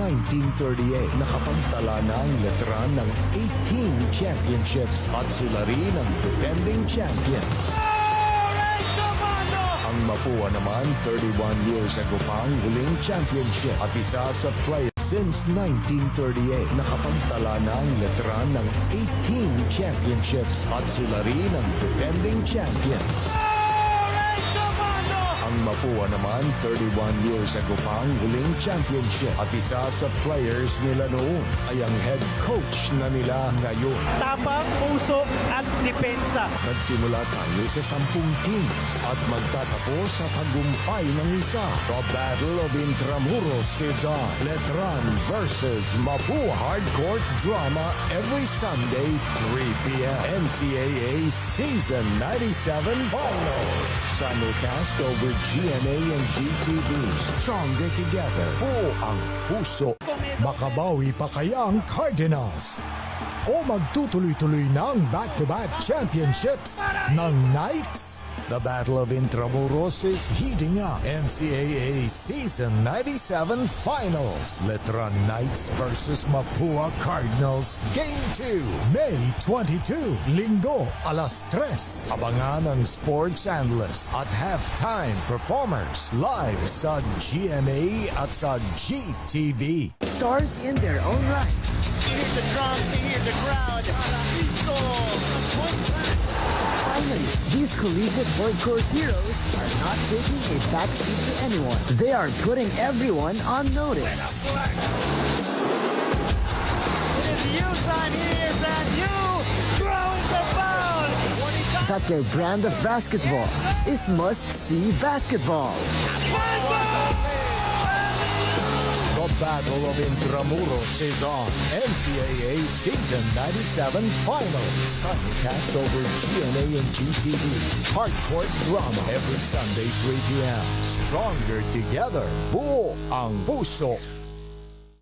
1938, nakapagtala na ang Letran ng 18 championships at sila rin ang defending champions. Ang Mapua naman, 31 years ago pa ang huling championship at isa sa player. Since 1938, nakapagtala na ang Letran ng 18 championships at sila rin ang defending champions. Ang Mapua naman, 31 years ago pa ang huling championship at isa sa players nila noon ay ang head coach na nila ngayon. Tapang, puso at depensa. Nagsimula tayo sa 10 teams at magtatapos sa tagumpay ng isa. The Battle of Intramuros is on. Letran versus Mapua Hardcourt Drama every Sunday, 3 p.m. NCAA Season 97 Finals. Simulcast over GMA and GTV. Stronger together. Buo ang puso. Makabawi pa kaya ang Cardinals? O magtutuloy-tuloy ng back-to-back championships ng Knights? The Battle of Intramuros is heating up. NCAA Season 97 Finals. Letran Knights versus Mapua Cardinals. Game 2, May 22, Linggo, alas 3. Abangan ang sports analyst at halftime performers live sa GMA at sa GTV. Stars in their own right. You hear the drums, you hear the crowd. Finally, these collegiate hardcourt heroes are not taking a backseat to anyone. They are putting everyone on notice. It is you, son. Here's that you throwing the ball. That their brand of basketball is must-see basketball. The Battle of Intramuros is on. NCAA Season 97 Finals. Simulcast over GMA and GTV. Hardcourt drama every Sunday, 3 p.m. Stronger together. Buo ang puso.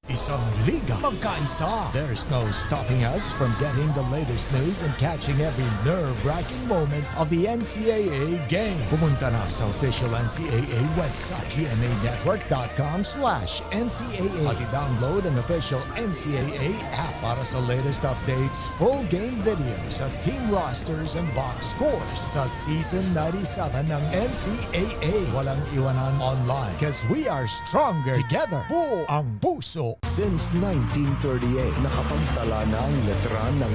Isang liga magkaisa. There's no stopping us from getting the latest news and catching every nerve-wracking moment of the NCAA game. Pumunta na sa official NCAA website, gmanetwork.com/NCAA at i-download ang official NCAA app para sa latest updates, full game videos at team rosters and box scores sa Season 97 ng NCAA. Walang iwanan online because we are stronger together. Buo ang puso. Since 1938, nakapagtala na ang Letran ng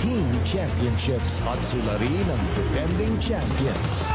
18 championships at sila rin ang defending champions.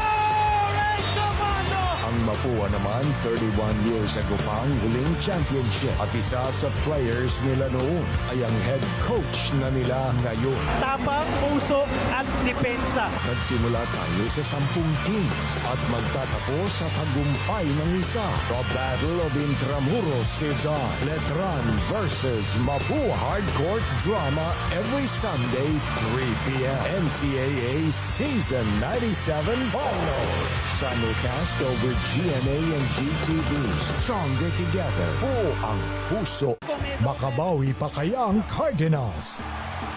Ang Mapua naman, 31 years ago pa ang huling championship at isa sa players nila noon ay ang head coach na nila ngayon. Tapang, puso at depensa. Nagsimula tayo sa 10 teams at magtatapos sa tagumpay ng isa. The Battle of Intramuros is on. Letran versus Mapua Hardcourt Drama every Sunday, 3 p.m. NCAA Season 97 Finals. Simulcast over GMA and GTV. Stronger together. Buo ang puso. Makabawi pa kaya ang Cardinals?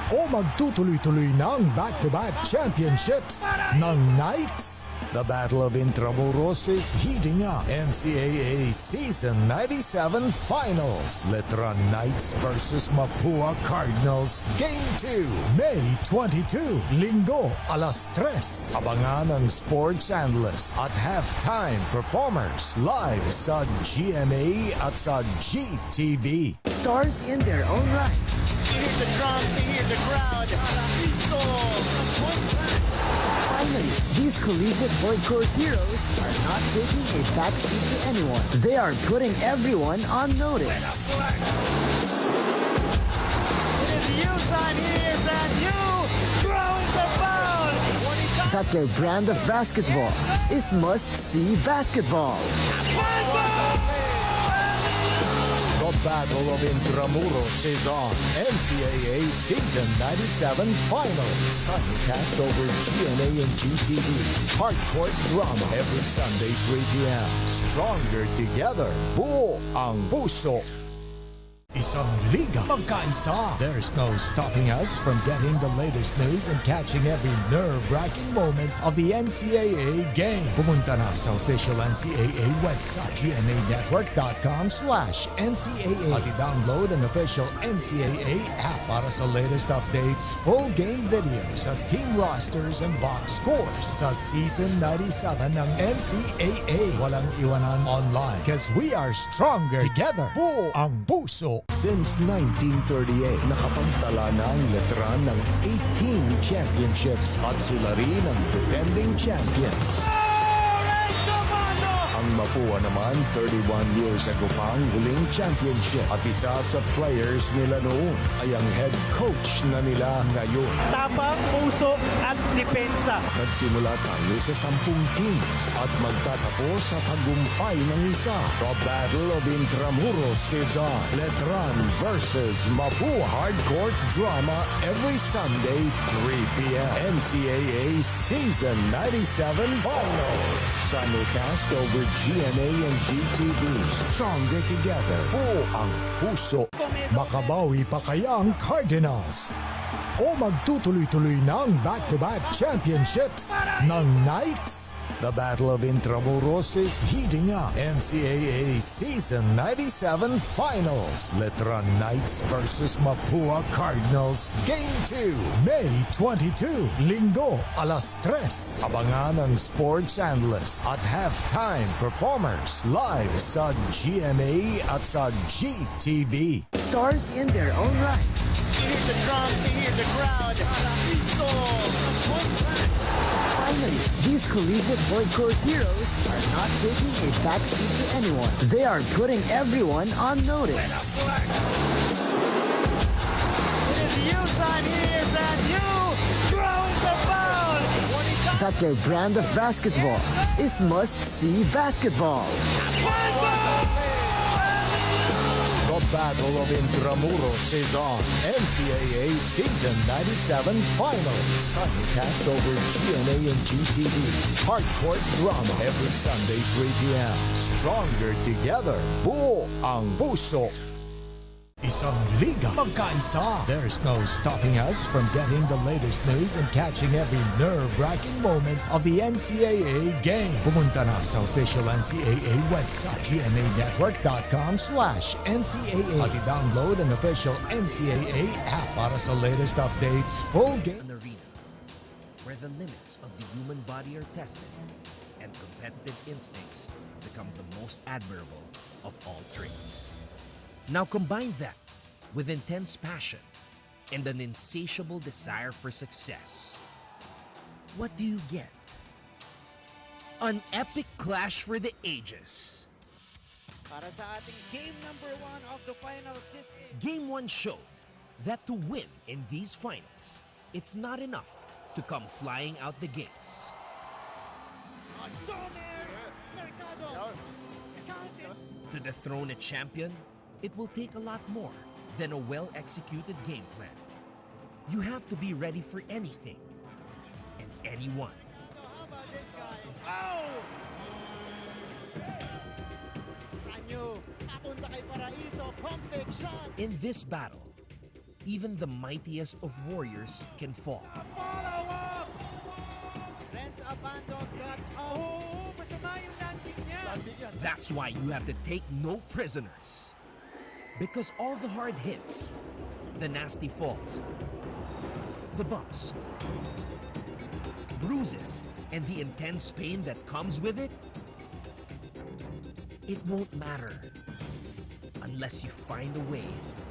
O magtutuloy-tuloy ng back-to-back championships ng Knights? The Battle of Intramuros is heating up. NCAA Season 97 Finals. Letran Knights versus Mapua Cardinals. Game 2, May 22, Linggo, alas 3. Abangan ang sports analyst at halftime performers live sa GMA at sa GTV. Stars in their own right. You hear the drums, you hear the crowd. Finally, these collegiate hardcourt heroes are not taking a backseat to anyone. They are putting everyone on notice. It is you, son. Here's that you throwing the ball. That their brand of basketball is must-see basketball. The Battle of Intramuros is on. NCAA Season 97 Finals. Simulcast over GMA and GTV. Hardcourt drama every Sunday, 3 p.m. Stronger together. Buo ang puso. Isang liga magkaisa. There's no stopping us from getting the latest news and catching every nerve-wracking moment of the NCAA game. Pumunta na sa official NCAA website, gmanetwork.com/NCAA at i-download ang official NCAA app para sa latest updates, full game videos at team rosters and box scores sa Season 97 ng NCAA. Walang iwanan online because we are stronger together. Buo ang puso. Since 1938, nakapagtala na ang Letran ng 18 championships at sila rin ang defending champions. Ang Mapua naman, 31 years ago pa ang huling championship at isa sa players nila noon ay ang head coach na nila ngayon. Tapang, puso at depensa. Nagsimula tayo sa 10 teams at magtatapos sa tagumpay ng isa. The Battle of Intramuros is on. Letran versus Mapua Hardcourt Drama every Sunday, 3 p.m. NCAA Season 97 Finals. Simulcast over GMA and GTV. Stronger together. Buo ang puso. Makabawi pa kaya ang Cardinals? O magtutuloy-tuloy ng back-to-back championships ng Knights? The Battle of Intramuros is heating up. NCAA Season 97 Finals. Letran Knights versus Mapua Cardinals. Game 2, May 22, Linggo, alas 3. Abangan ang sports analyst at halftime performers live sa GMA at sa GTV. Stars in their own right. You hear the drums, you hear the crowd. Finally, these collegiate boycott heroes are not taking a backseat to anyone. They are putting everyone on notice. It is you, son. He is and you throwing the ball. That their brand of basketball is must-see basketball. The Battle of Intramuros is on. NCAA Season 97 Finals. Simulcast over GMA and GTV. Hardcourt drama every Sunday, 3 p.m. Stronger together. Buo ang puso. Isang liga magkaisa. There's no stopping us from getting the latest news and catching every nerve-wracking moment of the NCAA game. Pumunta na sa official NCAA website, gmanetwork.com/NCAA at i-download ang official NCAA app para sa latest updates, full game. An arena where the limits of the human body are tested and competitive instincts become the most admirable of all traits. Now combine that with intense passion and an insatiable desire for success. What do you get? An epic clash for the ages. Para sa ating game number 1 of the finals, this is... Game 1 showed that to win in these finals, it's not enough to come flying out the gates. To dethrone a champion, it will take a lot more than a well-executed game plan. You have to be ready for anything and anyone. How about this guy? Oh! Anyo, papunta kay Paraiso, pump fake shot. In this battle, even the mightiest of warriors can fall. Follow up! Renz Abando got... Oh, masama yung landing niya. That's why you have to take no prisoners. Because all the hard hits, the nasty falls, the bumps, bruises, and the intense pain that comes with it, it won't matter unless you find a way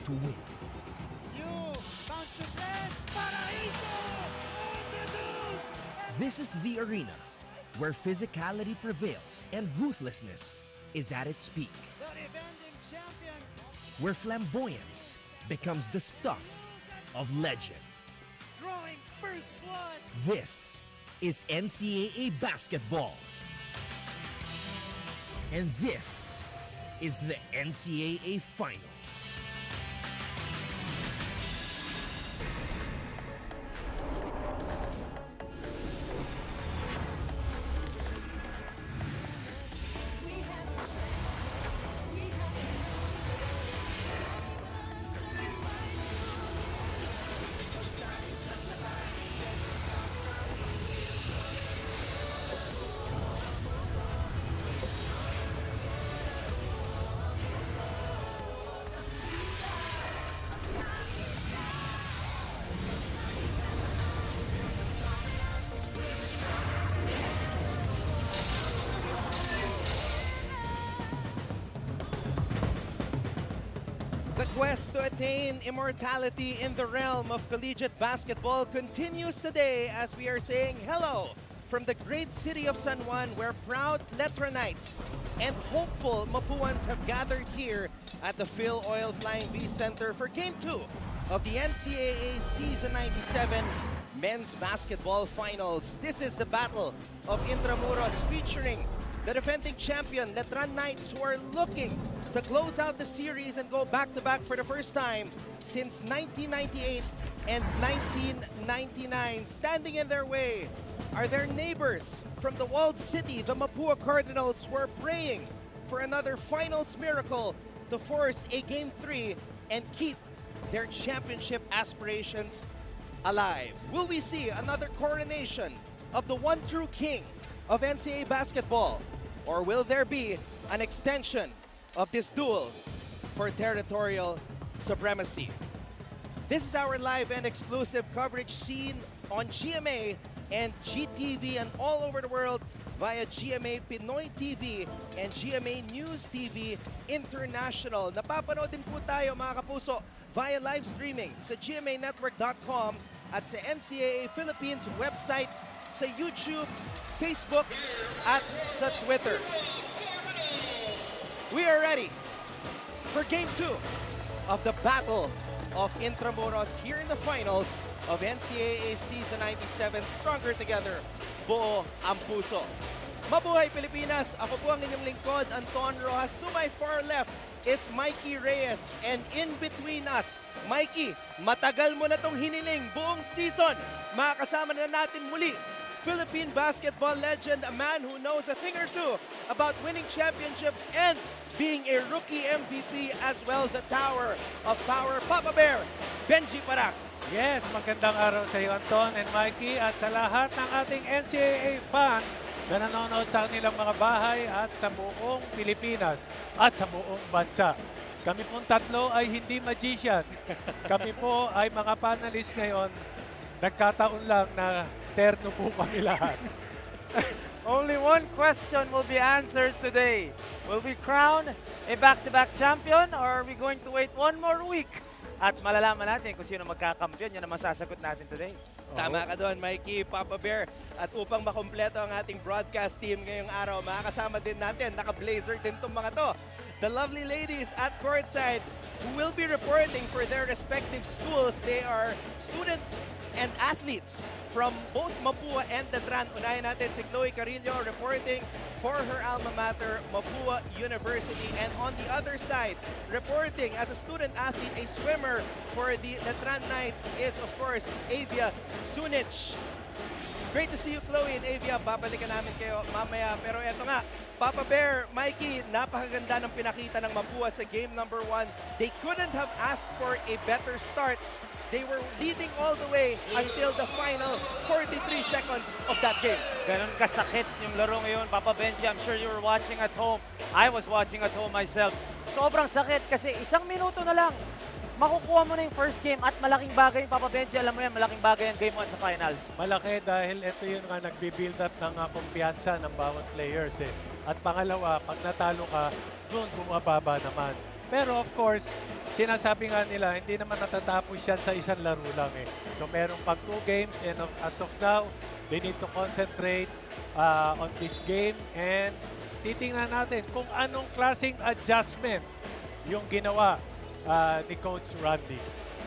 to win. You bounce to Renz, Paraiso! On the news! This is the arena where physicality prevails and ruthlessness is at its peak. The defending champion. Where flamboyance becomes the stuff of legend. Drawing first blood. This is NCAA basketball. And this is the NCAA Finals. attain immortality in the realm of collegiate basketball continues today as we are saying hello from the great city of San Juan, where proud Letran Knights and hopeful Mapuans have gathered here at the Phil Oil Flying V Center for Game 2 of the NCAA Season 97 Men's Basketball Finals. This is the Battle of Intramuros featuring the defending champion Letran Knights, who are looking to close out the series and go back-to-back for the first time since 1998 and 1999. Standing in their way are their neighbors from the walled city, the Mapua Cardinals, who are praying for another finals miracle to force a Game 3 and keep their championship aspirations alive. Will we see another coronation of the one true king of NCAA basketball? Or will there be an extension of this duel for territorial supremacy? This is our live and exclusive coverage seen on GMA and GTV and all over the world via GMA Pinoy TV and GMA News TV International. Napapanood din po tayo mga kapuso via live streaming sa gmanetwork.com at sa NCAA Philippines website, sa YouTube, Facebook, at sa Twitter. We are ready for Game 2 of the Battle of Intramuros here in the finals of NCAA Season 97. Stronger together, buo ang puso. Mabuhay Pilipinas! Ako po ang inyong lingkod, Anton Rojas. To my far left is Mikey Reyes. And in between us, Mikey, matagal mo na tong hiniling buong season. Makakasama na natin muli Philippine basketball legend, a man who knows a thing or two about winning championships and being a rookie MVP as well, the Tower of Power, Papa Bear, Benji Paras. Yes, magandang araw sa iyo, Anton and Mikey, at sa lahat ng ating NCAA fans na nanonood sa kanilang mga bahay at sa buong Pilipinas at sa buong bansa. Kami pong tatlo ay hindi magician. Kami po ay mga panelists ngayon. Nagkataon lang na terno po kami lahat. Only one question will be answered today. Will we crown a back-to-back champion or are we going to wait one more week? At malalaman natin kung sino magkakampiyon. Yan ang masasagot natin today. Tama ka doon, Mikey, Papa Bear. At upang makompleto ang ating broadcast team ngayong araw, makakasama din natin, naka-blazer din itong mga to, the lovely ladies at courtside who will be reporting for their respective schools. They are student and athletes from both Mapua and Letran. Unahin natin si Chloe Carillo reporting for her alma mater, Mapua University. And on the other side, reporting as a student athlete, a swimmer for the Letran Knights is of course Avia Sunic. Great to see you, Chloe and Avia. Babalikan namin kayo mamaya. Pero eto nga, Papa Bear, Mikey, napakaganda ng pinakita ng Mapua sa game number 1. They couldn't have asked for a better start. They were leading all the way until the final 43 seconds of that game. Ganon kasakit yung laro ngayon, Papa Benji. I'm sure you were watching at home. I was watching at home myself. Sobrang sakit kasi isang minuto na lang. Makukuha mo na yung first game at malaking bagay, Papa Benji. Alam mo yan, malaking bagay ang game 1 sa finals. Malaki dahil ito yung nga nagbi-build up ng kumpiyansa ng bawat players eh. At pangalawa, pag natalo ka, doon bumababa naman. Pero of course, sinasabi nga nila, hindi naman natatapos yan sa isang laro lang eh. So meron pag 2 games and as of now, they need to concentrate on this game and titingnan natin kung anong klaseng adjustment yung ginawa ni Coach Randy.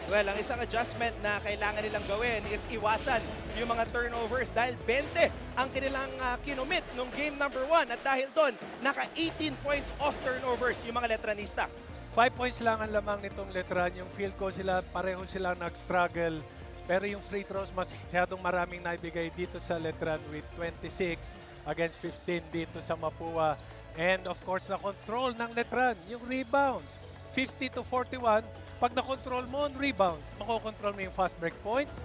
Well, ang isang adjustment na kailangan nilang gawin is iwasan yung mga turnovers dahil 20 ang kanilang kinumit nung game number 1 at dahil doon, naka 18 points off turnovers yung mga Letranista. 5 points lang ang lamang nitong Letran. Yung field goal sila, pareho sila nag-struggle. Pero yung free throws, masyadong maraming naibigay dito sa Letran with 26 against 15 dito sa Mapua. And of course, na-control ng Letran yung rebounds. 50 to 41. Pag na-control mo ang rebounds, makokontrol mo yung fast break points,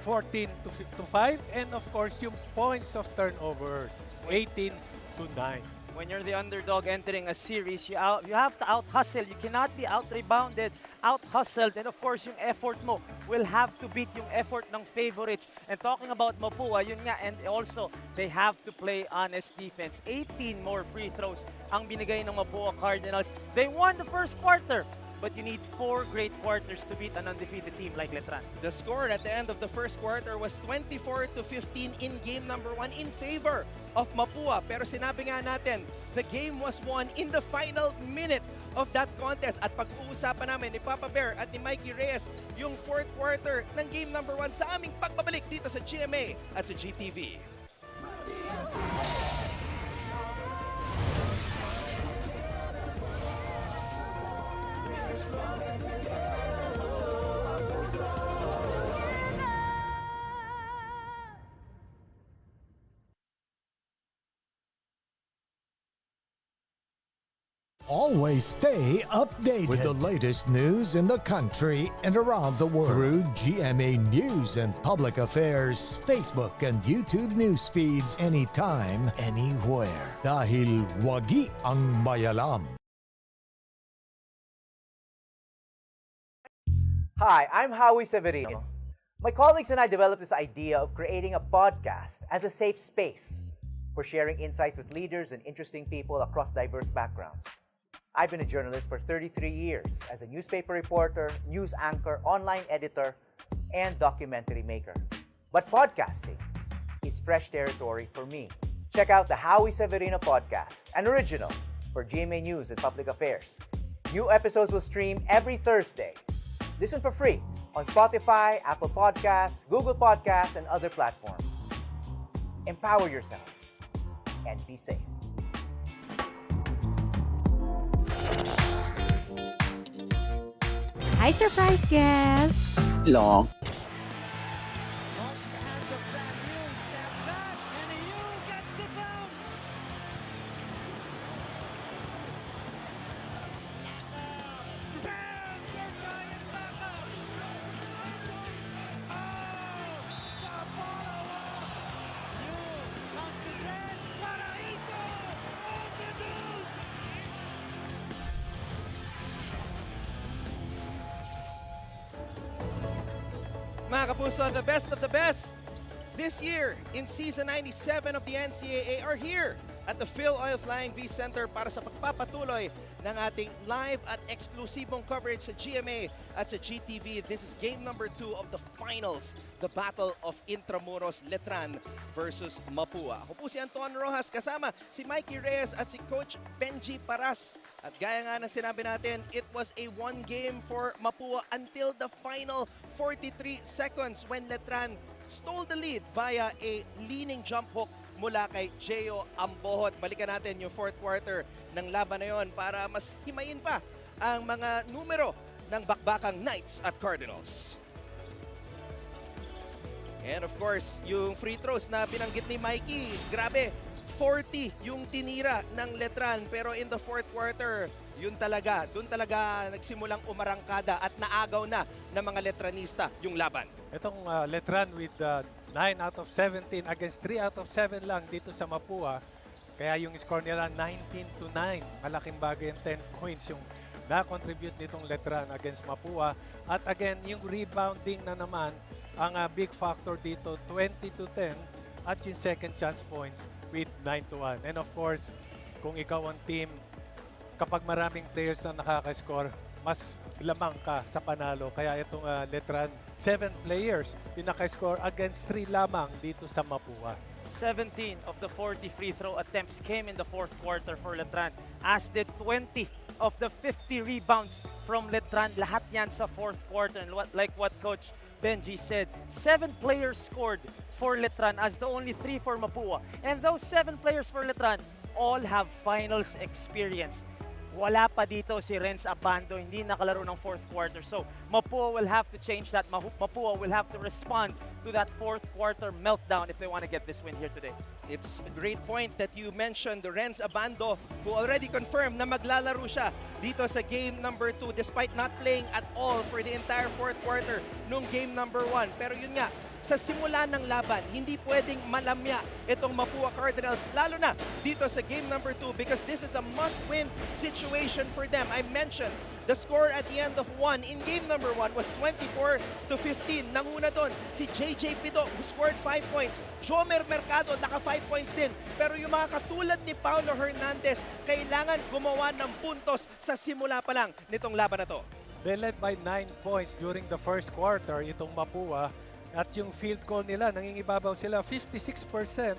14 to 5. And of course, yung points of turnovers, 18 to 9. When you're the underdog entering a series, you have to out-hustle. You cannot be out-rebounded, out-hustled. And of course, yung effort mo will have to beat yung effort ng favorites. And talking about Mapua, yun nga, and also, they have to play honest defense. 18 more free throws ang binigay ng Mapua Cardinals. They won the first quarter, but you need 4 great quarters to beat an undefeated team like Letran. The score at the end of the first quarter was 24-15 in game number 1 in favor of Mapua. Pero sinabi nga natin, the game was won in the final minute of that contest. At pag-uusapan namin ni Papa Bear at ni Mikey Reyes yung fourth quarter ng game number 1 sa aming pagbabalik dito sa GMA at sa GTV. Always stay updated with the latest news in the country and around the world through GMA News and Public Affairs Facebook and YouTube news feeds anytime, anywhere. Dahil wagi ang mayalam. Hi, I'm Howie Severino. My colleagues and I developed this idea of creating a podcast as a safe space for sharing insights with leaders and interesting people across diverse backgrounds. I've been a journalist for 33 years as a newspaper reporter, news anchor, online editor, and documentary maker. But podcasting is fresh territory for me. Check out the Howie Severino podcast, an original for GMA News and Public Affairs. New episodes will stream every Thursday. Listen for free on Spotify, Apple Podcasts, Google Podcasts, and other platforms. Empower yourselves and be safe. Hi, surprise guest! Long. Mga kapuso, the best of the best this year in Season 97 of the NCAA are here at the Phil Oil Flying V Center para sa pagpapatuloy ng ating live at eksklusibong coverage sa GMA at sa GTV. This is game number 2 of the finals, the Battle of Intramuros, Letran versus Mapua. Ako po si Anton Rojas, kasama si Mikey Reyes at si Coach Benji Paras. At gaya nga ng sinabi natin, it was a one game for Mapua until the final 43 seconds when Letran stole the lead via a leaning jump hook mula kay Geo Ambohot. Balikan natin yung fourth quarter ng laban na yon para mas himayin pa ang mga numero ng bakbakang Knights at Cardinals. And of course, yung free throws na binanggit ni Mikey, grabe, 40 yung tinira ng Letran, pero in the fourth quarter, doon talaga nagsimulang umarangkada at naagaw na ng mga Letranista yung laban. Itong Letran with 9 out of 17 against 3 out of 7 lang dito sa Mapua. Kaya yung score nila 19-9. Malaking bagay yung 10 points yung na-contribute nitong Letran against Mapua. At again, yung rebounding na naman ang big factor dito, 20-10 at yung second chance points with 9-1. And of course, kung ikaw ang team, kapag maraming players na nakaka-score, mas lamang ka sa panalo. Kaya itong Letran, 7 players yung naka-score against 3 lamang dito sa Mapua. 17 of the 40 free throw attempts came in the fourth quarter for Letran, as did 20 of the 50 rebounds from Letran. Lahat yan sa fourth quarter. And like what Coach Benji said, 7 players scored for Letran as the only 3 for Mapua. And those 7 players for Letran all have finals experience. Wala pa dito si Renz Abando, hindi nakalaro ng fourth quarter. So Mapua will have to change that. Mapua will have to respond to that fourth quarter meltdown if they want to get this win here today. It's a great point that you mentioned, the Renz Abando, who already confirmed na maglalaro siya dito sa game number 2 despite not playing at all for the entire fourth quarter nung game number 1. Pero yun nga, sa simula ng laban, hindi pwedeng malamya itong Mapua Cardinals, lalo na dito sa game number 2 because this is a must-win situation for them. I mentioned The score at the end of 1 in game number 1 was 24-15. Nanguna doon si JJ Pido who scored 5 points. Jomer Mercado naka 5 points din. Pero yung mga katulad ni Paulo Hernandez, kailangan gumawa ng puntos sa simula pa lang nitong laban na to. They led by 9 points during the first quarter, itong Mapua. At yung field goal nila, nangingibabaw sila 56%.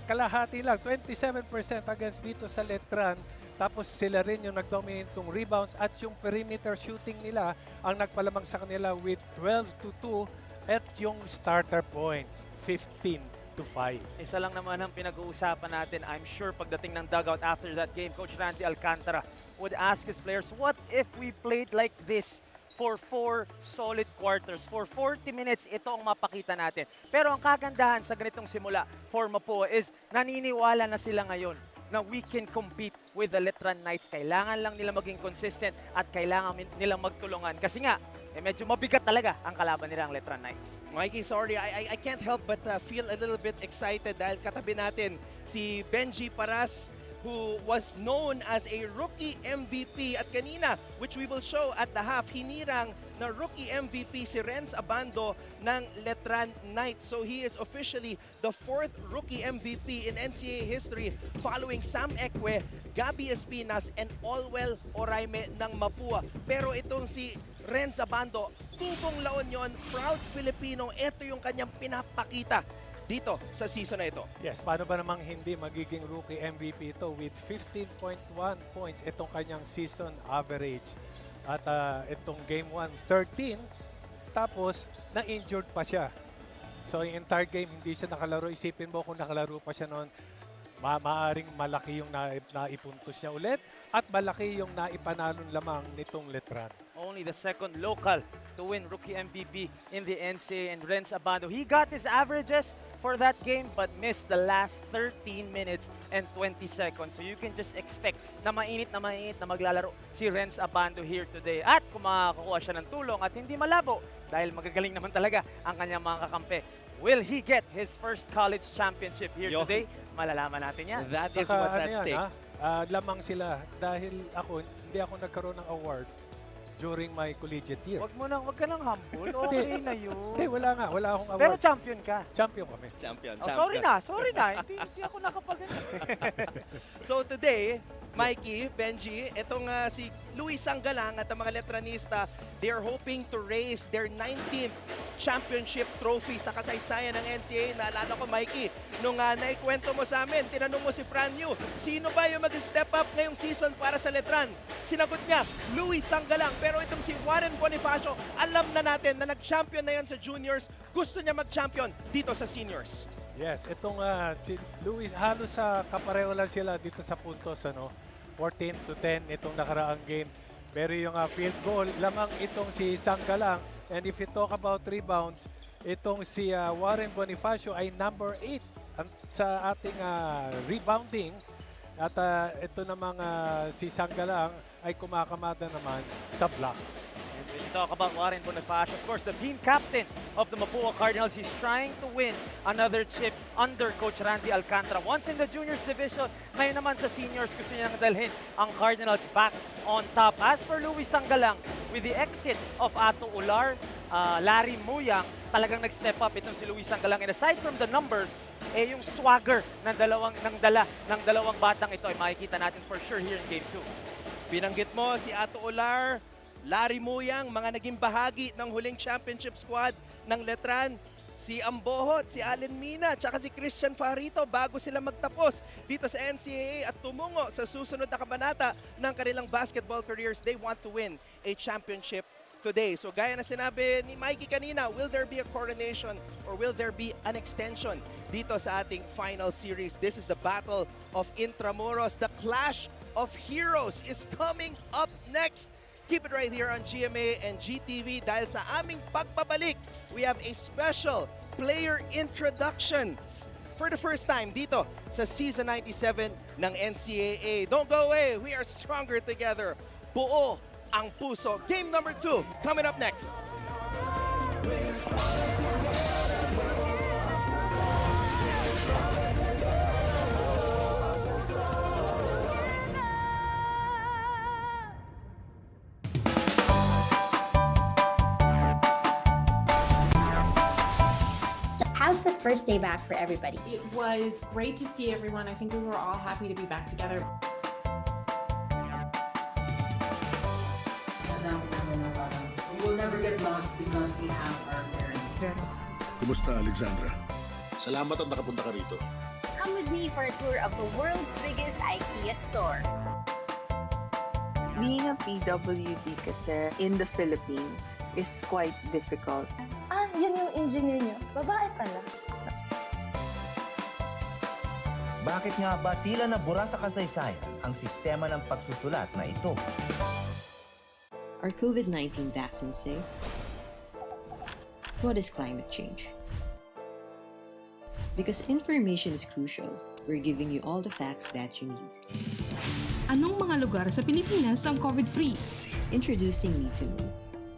Kalahati lang, 27% against dito sa Letran. Tapos sila rin yung nag-dominate ng rebounds at yung perimeter shooting nila ang nagpalamang sa kanila with 12-2 at yung starter points, 15-5. Isa lang naman ang pinag-uusapan natin. I'm sure pagdating ng dugout after that game, Coach Randy Alcantara would ask his players, what if we played like this for 4 solid quarters? For 40 minutes, ito ang mapakita natin. Pero ang kagandahan sa ganitong simula for Mapua is naniniwala na sila ngayon na we can compete with the Letran Knights. Kailangan lang nila maging consistent at kailangan nilang magtulungan. Kasi nga, medyo mabigat talaga ang kalaban nila ang Letran Knights. Mikey, sorry, I can't help but feel a little bit excited dahil katabi natin si Benji Paras, who was known as a rookie MVP at kanina, which we will show at the half, hinirang na rookie MVP si Renz Abando ng Letran Knights. So he is officially the 4th rookie MVP in NCAA history following Sam Ekwe, Gabi Espinas, and Olwell Oraime ng Mapua. Pero itong si Renz Abando, tubong La Union, proud Filipino, ito yung kanyang pinapakita dito sa season na ito. Yes, paano ba namang hindi magiging rookie MVP ito with 15.1 points itong kanyang season average. At itong game 1, 13. Tapos, na-injured pa siya. So, yung entire game, hindi siya nakalaro. Isipin mo kung nakalaro pa siya noon, maaaring malaki yung naipuntos niya ulit at malaki yung naipanalon lamang nitong Letran. Only the 2nd local to win rookie MVP in the NCAA, and Renz Abando, he got his averages for that game but missed the last 13 minutes and 20 seconds. So you can just expect na mainit na maglalaro si Renz Abando here today. At kung makakuha siya ng tulong at hindi malabo dahil magagaling naman talaga ang kanyang mga kakampi, will he get his first college championship here today? Malalaman natin yan. That is what's at stake. Lamang sila dahil hindi ako nagkaroon ng award during my collegiate year. Wag ka nang humble. Okay na yun. Hindi, wala akong award. Pero champion ka. Champion kami. Champion. Sorry na. Hindi ako nakapaganda. So today, Mikey, Benji, itong si Luis Sanggalang at ang mga Letranista, they are hoping to raise their 19th championship trophy sa kasaysayan ng NCAA. Naalala ko, Mikey, nung naikwento mo sa amin, tinanong mo si Fran Yu, sino ba yung mag-step up ngayong season para sa Letran? Sinagot niya, Luis Sanggalang. Pero itong si Warren Bonifacio, alam na natin na nag-champion na yan sa juniors. Gusto niya mag-champion dito sa seniors. Yes, itong si Luis, halos kapareho lang sila dito sa puntos, 14-10 itong nakaraang game. Pero yung field goal, lamang itong si Sanggalang. And if you talk about rebounds, itong si Warren Bonifacio ay number 8 sa ating rebounding. At ito namang si Sanggalang ay kumakamada naman sa block. And when you talk about Warren Bonifacio, of course, the team captain of the Mapua Cardinals, he's trying to win another chip under Coach Randy Alcantara. Once in the juniors division, ngayon naman sa seniors, gusto niya nang dalhin ang Cardinals back on top. As for Luis Sanggalang, with the exit of Ato Ular, Larry Muyang, talagang nag-step up itong si Luis Sanggalang. And aside from the numbers, yung swagger ng dalawang batang ito ay makikita natin for sure here in Game 2. Binanggit mo si Ato Ular, Larry Muyang, mga naging bahagi ng huling championship squad ng Letran. Si Ambohot, si Allen Mina, tsaka si Christian Farito bago sila magtapos dito sa NCAA at tumungo sa susunod na kabanata ng kanilang basketball careers. They want to win a championship today. So gaya na sinabi ni Mikey kanina, will there be a coronation or will there be an extension dito sa ating final series? This is the Battle of Intramuros. The Clash of Heroes is coming up next. Keep it right here on GMA and GTV dahil sa aming pagbabalik, we have a special player introductions for the first time dito sa Season 97 ng NCAA. Don't go away. We are stronger together. Buo ang puso. Game number 2 coming up next. How's the first day back for everybody? It was great to see everyone. I think we were all happy to be back together. We will never get lost because we have our parents. Kumusta, Alexandra? Salamat at nakapunta ka rito. Come with me for a tour of the world's biggest IKEA store. Being a PWD kasi in the Philippines is quite difficult. Yun yung engineer niyo. Babae pala. Bakit nga ba tila nabura sa kasaysayan ang sistema ng pagsusulat na ito? Are COVID-19 vaccines safe? What is climate change? Because information is crucial, we're giving you all the facts that you need. Anong mga lugar sa Pilipinas ang COVID-free? Introducing Need to Know,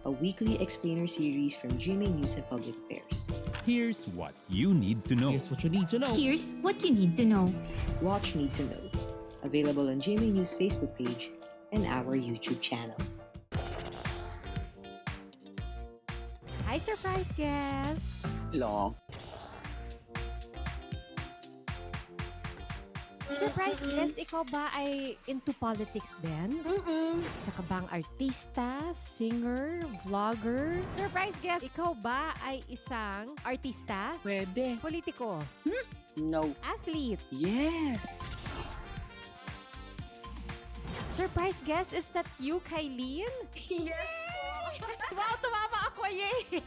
a weekly explainer series from GMA News and Public Affairs. Here's what you need to know. Here's what you need to know. Here's what you need to know. Watch Need to Know, available on GMA News Facebook page and our YouTube channel. Hi, surprise guest! Long. Surprise guest, ikaw ba ay into politics din? Isa ka bang artista, singer, vlogger? Surprise guest, ikaw ba ay isang artista? Pwede. Politiko? No. Athlete? Yes. Surprise guest, is that you, Kylene? Yes Wow, tumama ako, yay!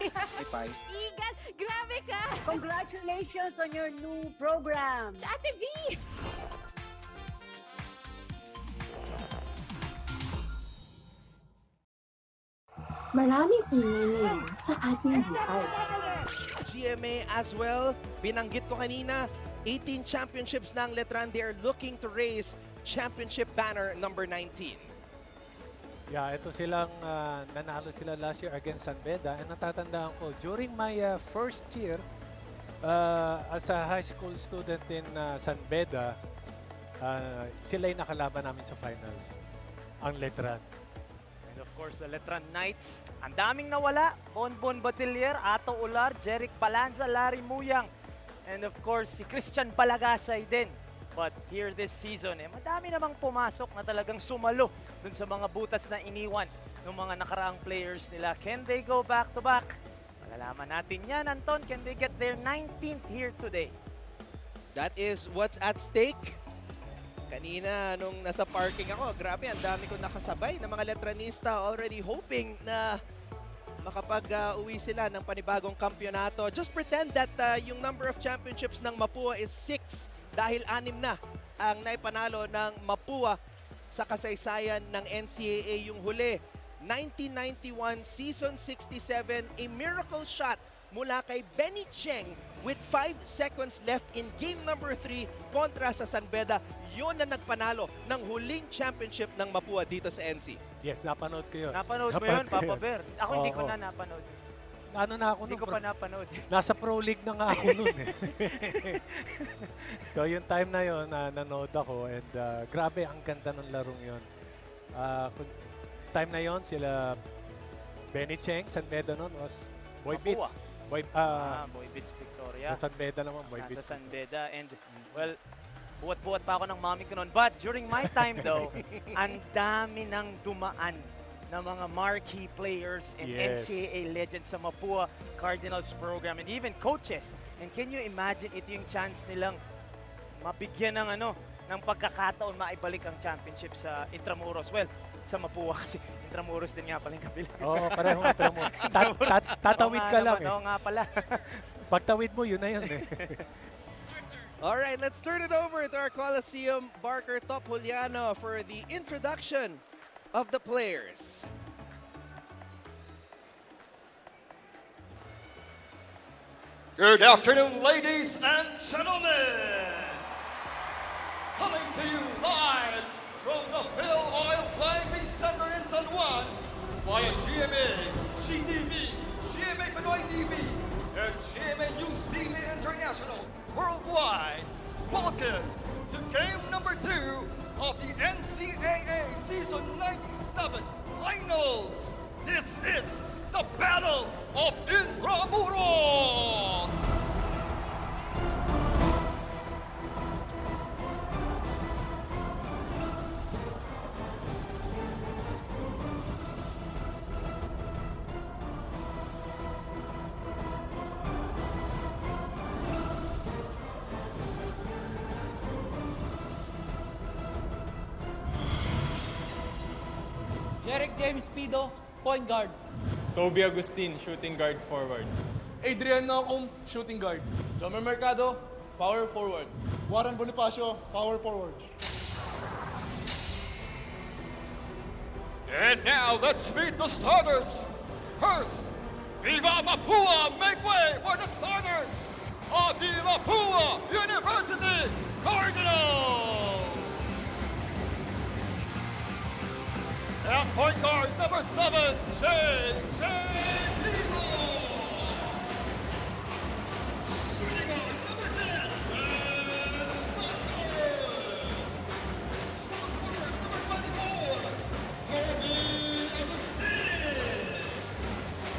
Bye. Igan, grabe ka! Congratulations on your new program. Ate V! Maraming ingay ngayon sa ating buhay. GMA as well, binanggit ko kanina, 18 championships ng Letran. They are looking to raise championship banner number 19. Yeah, ito silang nanalo sila last year against San Beda. And natatandaan ko, during my first year as a high school student in San Beda, sila yung nakalaban namin sa finals, ang Letran. And of course, the Letran Knights. Ang daming nawala. Bonbon Batilier, Ato Ular, Jeric Palanza, Larry Muyang. And of course, si Christian Palagasay din. But here this season, madami namang pumasok na talagang sumalo dun sa mga butas na iniwan ng mga nakaraang players nila. Can they go back-to-back? Malalaman natin yan, Anton. Can they get their 19th here today? That is what's at stake. Kanina, nung nasa parking ako, grabe, ang dami ko nakasabay na mga Letranista already hoping na makapag-uwi sila ng panibagong kampyonato. Just pretend that yung number of championships ng Mapua is 6 dahil 6 na ang naipanalo ng Mapua sa kasaysayan ng NCAA yung huli. 1991 Season 67, a miracle shot mula kay Benny Cheng with 5 seconds left in game number 3 kontra sa San Beda. Yun na nagpanalo ng huling championship ng Mapua dito sa NC. Yes, napanood ko yun. Napanood mo yun, Papa Bear? Ako hindi ko na napanood. Ano na ako Hindi ko pa napanood. Nasa Pro League na nga ako nun eh. So yung time na yun, nanood ako and grabe, ang ganda ng larong yun. Time na yun, sila Benny Cheng, San Beda nun was Boy Beats. Boy Beats Victoria. Sa San Beda naman, Boy Beats. Sa San Beda. And well, buwat-buwat pa ako ng mami ko noon. But during my time though, ang dami nang dumaan na mga marquee players and NCAA legends sa Mapua Cardinals program and even coaches. And can you imagine ito yung chance nilang mabigyan ng ng pagkakataon maibalik ang championship sa Intramuros. Well, sa Mapua kasi Intramuros din nga pala yung kabila. Oo, pareho Intramuros. Tatawid ka lang eh. Oo nga pala. Pagtawid mo, yun na yun eh. All right, let's turn it over to our Coliseum Barker Top Juliano for the introduction of the players. Good afternoon, ladies and gentlemen. Coming to you live from the Phil Oil Flying Base Center in San Juan via GMA, GTV, GMA Pinoy TV, and GMA News TV International worldwide. Welcome to game number 2 of the NCAA Season 97 Finals. This is the Battle of Intramuros. Jeric James Pido, point guard. Toby Agustin, shooting guard forward. Adrian Nocum, shooting guard. Jomer Mercado, power forward. Warren Bonifacio, power forward. And now let's meet the starters. First, Viva Mapua, make way for the starters of the Mapua University Cardinals. At point guard number 7, J.J. Pico. Shooting guard number 10, Red Smucker. Small forward number 24, Toby Agustin.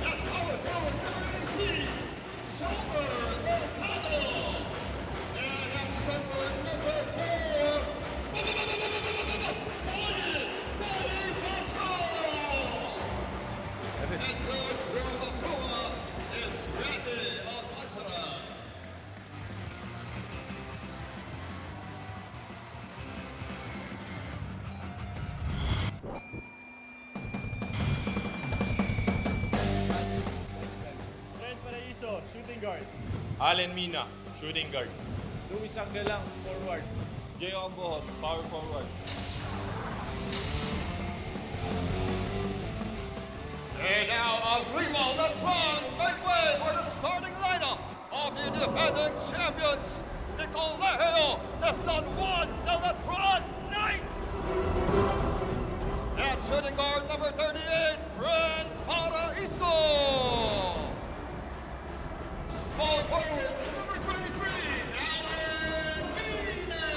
At power forward number 18, Silver Mercado. And at center number 4, and Coach Mapua is ready on Alcantara. Fred Paraiso, shooting guard. Allen Mina, shooting guard. Luis Anggelang, forward. J.O. Ambohot, power forward. And now Arriba Letran make way for the starting lineup of the defending champions, Nicoleo de San Juan de Letran Knights. At shooting guard number 38, Fred Paraiso. Small forward number 23, Alan Mina.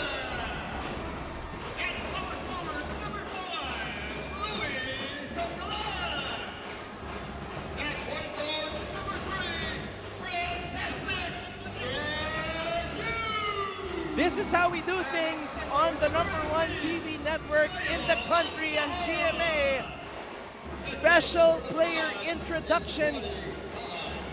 And power forward number 5, Luis Anggelang. At point guard number 3, Fred Desmond. This is how we do things on the #1 TV network in the country and GMA. Special player introductions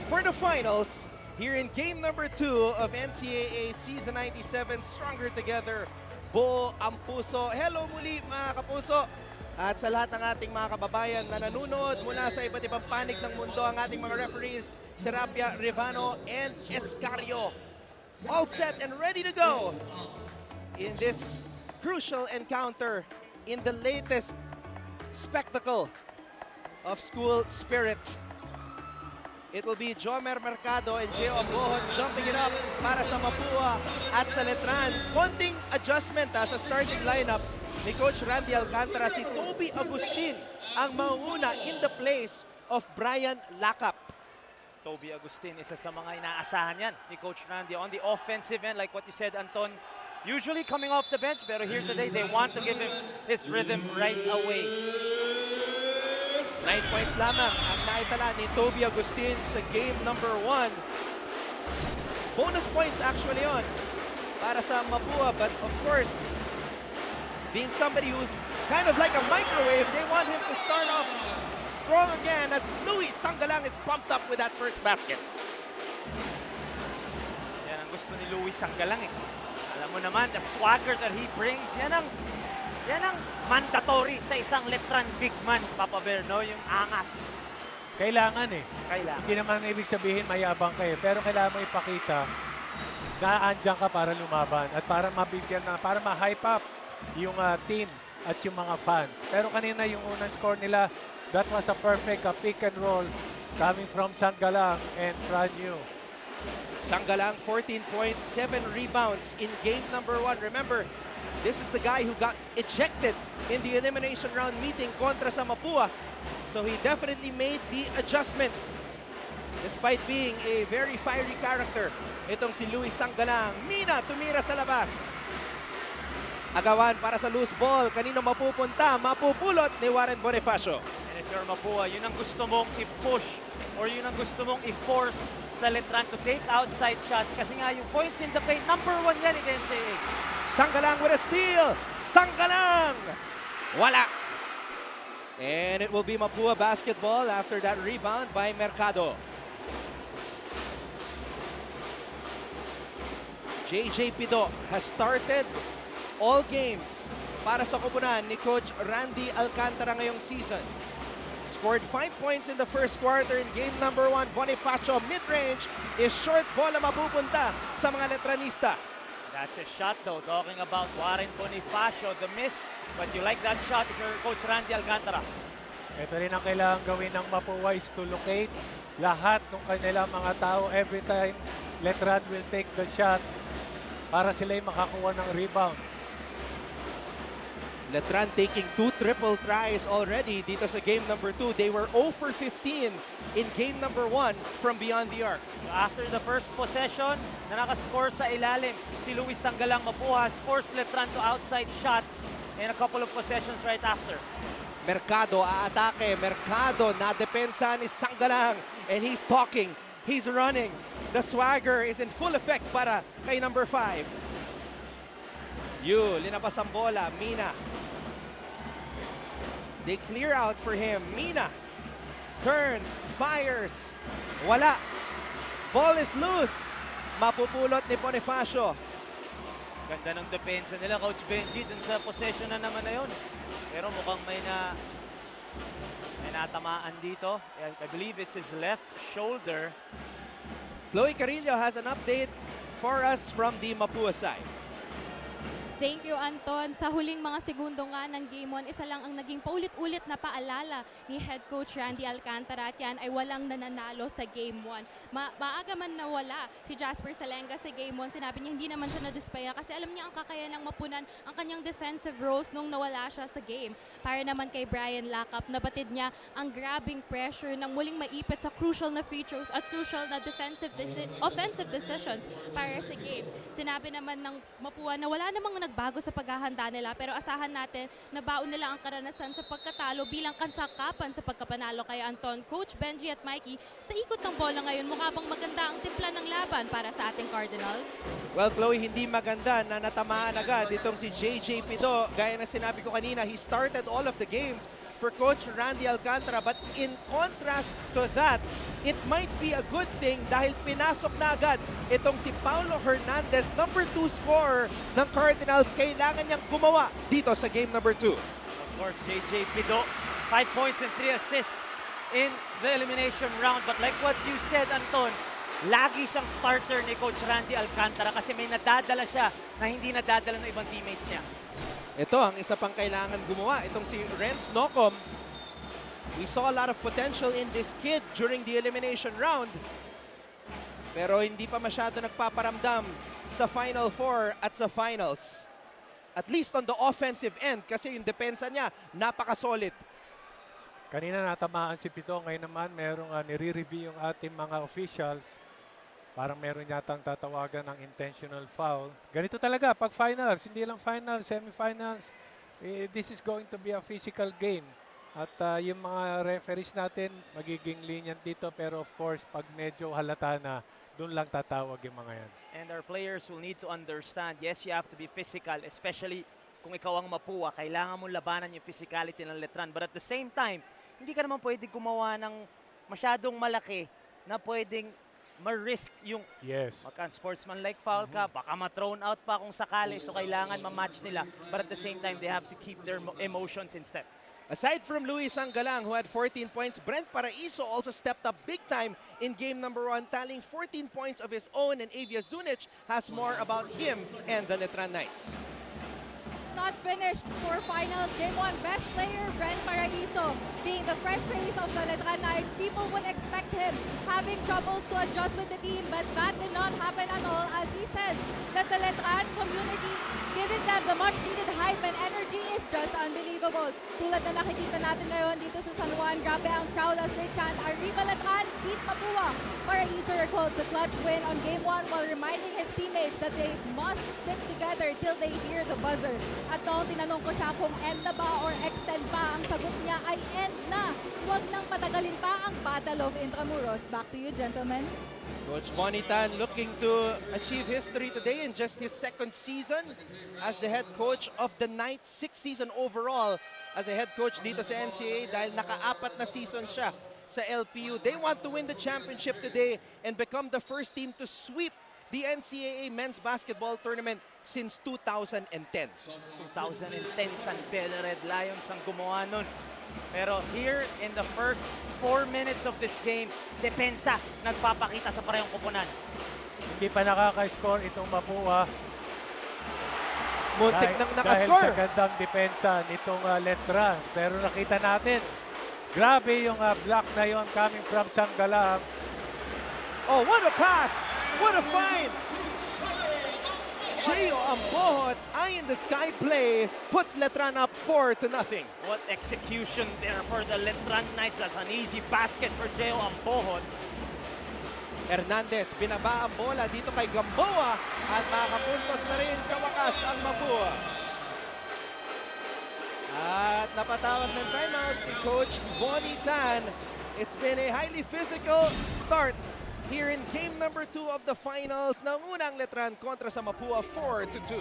for the finals here in game number 2 of NCAA Season 97 Stronger Together. Buo ang puso. Hello muli mga kapuso. At sa lahat ng ating mga kababayan na nanonood mula sa iba't ibang panig ng mundo, ang ating mga referees, Serapia, Rivano, and Escario. All set and ready to go in this crucial encounter in the latest spectacle of school spirit. It will be Jomer Mercado and Gio Ambohot jumping it up para sa Mapua at sa Letran. Konting adjustment sa starting lineup ni Coach Randy Alcantara. Si Toby Agustin ang manguna in the place of Brian Lakap. Toby Agustin, isa sa mga inaasahan yan ni Coach Randy on the offensive end, like what you said, Anton. Usually coming off the bench, pero here today, they want to give him his rhythm right away. 9 points lamang ang naitala ni Toby Agustin sa game number 1. Bonus points actually on para sa Mapua, but of course, being somebody who's kind of like a microwave, they want him to start off strong again as Luis Anggelang is pumped up with that first basket. Yan ang gusto ni Luis Anggelang eh. Alam mo naman, the swagger that he brings, yan ang mandatory sa isang Letran big man, Papa Bear, no? Yung angas. Kailangan eh. Kailangan. Hindi naman ibig sabihin mayabang kayo, pero kailangan mo ipakita na andyan ka para lumaban at para mabigyan na, para ma-hype up yung team at yung mga fans. Pero kanina yung unang score nila, that was a perfect pick and roll coming from Sanggalang and Franyu. Sanggalang, 14 points, 7 rebounds in game number 1. Remember, this is the guy who got ejected in the elimination round meeting kontra sa Mapua. So he definitely made the adjustment despite being a very fiery character. Itong si Luis Sanggalang. Mina tumira sa labas. Agawan para sa loose ball. Kanino mapupunta? Mapupulot ni Warren Bonifacio. And if you're Mapua, yun ang gusto mong i-push or yun ang gusto mong i-force sa Letran to take outside shots kasi nga yung points in the paint, #1 yan in NCAA. Sanggalang with a steal. Sanggalang! Wala. And it will be Mapua basketball after that rebound by Mercado. J.J. Pido has started all games para sa koponan ni Coach Randy Alcantara ngayong season. Scored 5 points in the first quarter in game number 1. Bonifacio mid-range is short, bola mapupunta sa mga Letranista. That's a shot though, talking about Warren Bonifacio, the miss, but you like that shot if you're Coach Randy Alcantara. Ito rin ang kailangan gawin ng Mapua is to locate lahat ng kanilang mga tao every time Letran will take the shot para sila'y makakuha ng rebound. Letran taking 2 triple tries already dito sa game number 2. They were 0 for 15 in game number 1 from beyond the arc. So after the first possession, na nakascore sa ilalim, si Luis Sanggalang Mapua has forced Letran to outside shots in a couple of possessions right after. Mercado aatake. Mercado na depensa ni Sanggalang. And he's talking. He's running. The swagger is in full effect para kay number 5. Linabas ang bola. Mina. They clear out for him. Mina turns, fires. Wala. Ball is loose. Mapupulot ni Bonifacio. Ganda ng depensa nila, Coach Benji, dun sa possession na naman na yun. Pero mukhang may natamaan dito. I believe it's his left shoulder. Chloe Carrillo has an update for us from the Mapua side. Thank you, Anton. Sa huling mga segundo nga ng Game 1, isa lang ang naging paulit-ulit na paalala ni Head Coach Randy Alcantara at yan ay walang nananalo sa Game 1. Maaga man nawala si Jasper Salenga sa Game 1, sinabi niya hindi naman siya na-dispaya kasi alam niya ang kakayanang mapunan ang kanyang defensive roles nung nawala siya sa game. Para naman kay Brian Lacap, nabatid niya ang grabbing pressure ng muling maipit sa crucial na free throws at crucial na offensive decisions para sa game. Sinabi naman ng Mapua na wala namang nagbago sa paghahanda nila pero asahan natin na baon nila ang karanasan sa pagkatalo bilang kansakapan sa pagkapanalo kay Anton. Coach Benji at Mikey, sa ikot ng bola ngayon mukha bang maganda ang timpla ng laban para sa ating Cardinals? Well, Chloe, hindi maganda na natamaan agad itong si JJ Pido. Gaya na sinabi ko kanina, he started all of the games for Coach Randy Alcantara. But in contrast to that, it might be a good thing dahil pinasok na agad itong si Paulo Hernandez, number 2 scorer ng Cardinals. Kailangan niyang gumawa dito sa game number 2. Of course, JJ Pido, 5 points and 3 assists in the elimination round. But like what you said, Anton, lagi siyang starter ni Coach Randy Alcantara kasi may nadadala siya na hindi nadadala ng ibang teammates niya. Ito ang isa pang kailangan gumawa. Itong si Renz Nocom. We saw a lot of potential in this kid during the elimination round. Pero hindi pa masyado nagpaparamdam sa Final Four at sa Finals. At least on the offensive end kasi yung depensa niya napaka-solid. Kanina natamaan si Pito. Ngayon naman merong nire-review yung ating mga officials. Parang meron yatang tatawagan ng intentional foul. Ganito talaga pag finals, hindi lang finals, semifinals. This is going to be a physical game. At yung mga referees natin magiging lenient dito. Pero of course, pag medyo halata na, doon lang tatawag yung mga yan. And our players will need to understand, yes, you have to be physical, especially kung ikaw ang Mapua, kailangan mo labanan yung physicality ng Letran. But at the same time, hindi ka naman pwedeng gumawa ng masyadong malaki na pwedeng ma-risk yung sportsman-like foul ka, baka ma-thrown out pa kung sakali, so kailangan ma-match nila. But at the same time, they have to keep their emotions in step. Aside from Luis Sanggalang, who had 14 points, Brent Paraiso also stepped up big time in game number 1, tallying 14 points of his own, and Avia Zunic has more about him and the Letran Knights. Not finished for finals. Game 1 best player Brent Paraiso being the fresh face of the Letran Knights. People would expect him having troubles to adjust with the team, but that did not happen at all, as he says that the Letran community giving them the much needed hype and energy is just unbelievable. Tulad na nakikita natin ngayon dito sa San Juan, grabe ang crowd as they chant Arriba Letran, beat Mapua. Paraiso recalls the clutch win on Game 1 while reminding his teammates that they must stick together till they hear the buzzer. At noong tinanong ko siya kung end na ba or extend pa, ang sagot niya ay end na. Huwag nang patagalin pa ang Battle of Intramuros. Back to you, gentlemen. Coach Bonitan looking to achieve history today in just his second season as the head coach of the Knights, 6th season overall as a head coach dito sa NCAA dahil naka-4 na season siya sa LPU. They want to win the championship today and become the first team to sweep the NCAA men's basketball tournament since 2010. 2010, San Pedro Red Lions ang gumawa nun. Pero here in the first 4 minutes of this game, depensa nagpapakita sa parehong koponan. Hindi pa nakaka-score itong Mapua. Muntik nang dahil nakascore. sa gandang depensa nitong Letran. Pero nakita natin, grabe yung block na yon coming from Sanggalang. Oh, what a pass! What a find! Gio Ambohot, eye in the sky play, puts Letran up 4-0. What execution there for the Letran Knights. That's an easy basket for Gio Ambohot. Hernandez, binaba ang bola dito kay Gamboa at makapuntos na rin sa wakas ang Mapua. At napatawag ng timeout si Coach Bonnie Tan. It's been a highly physical start here in game number 2 of the finals ng unang Letran kontra sa Mapua 4-2.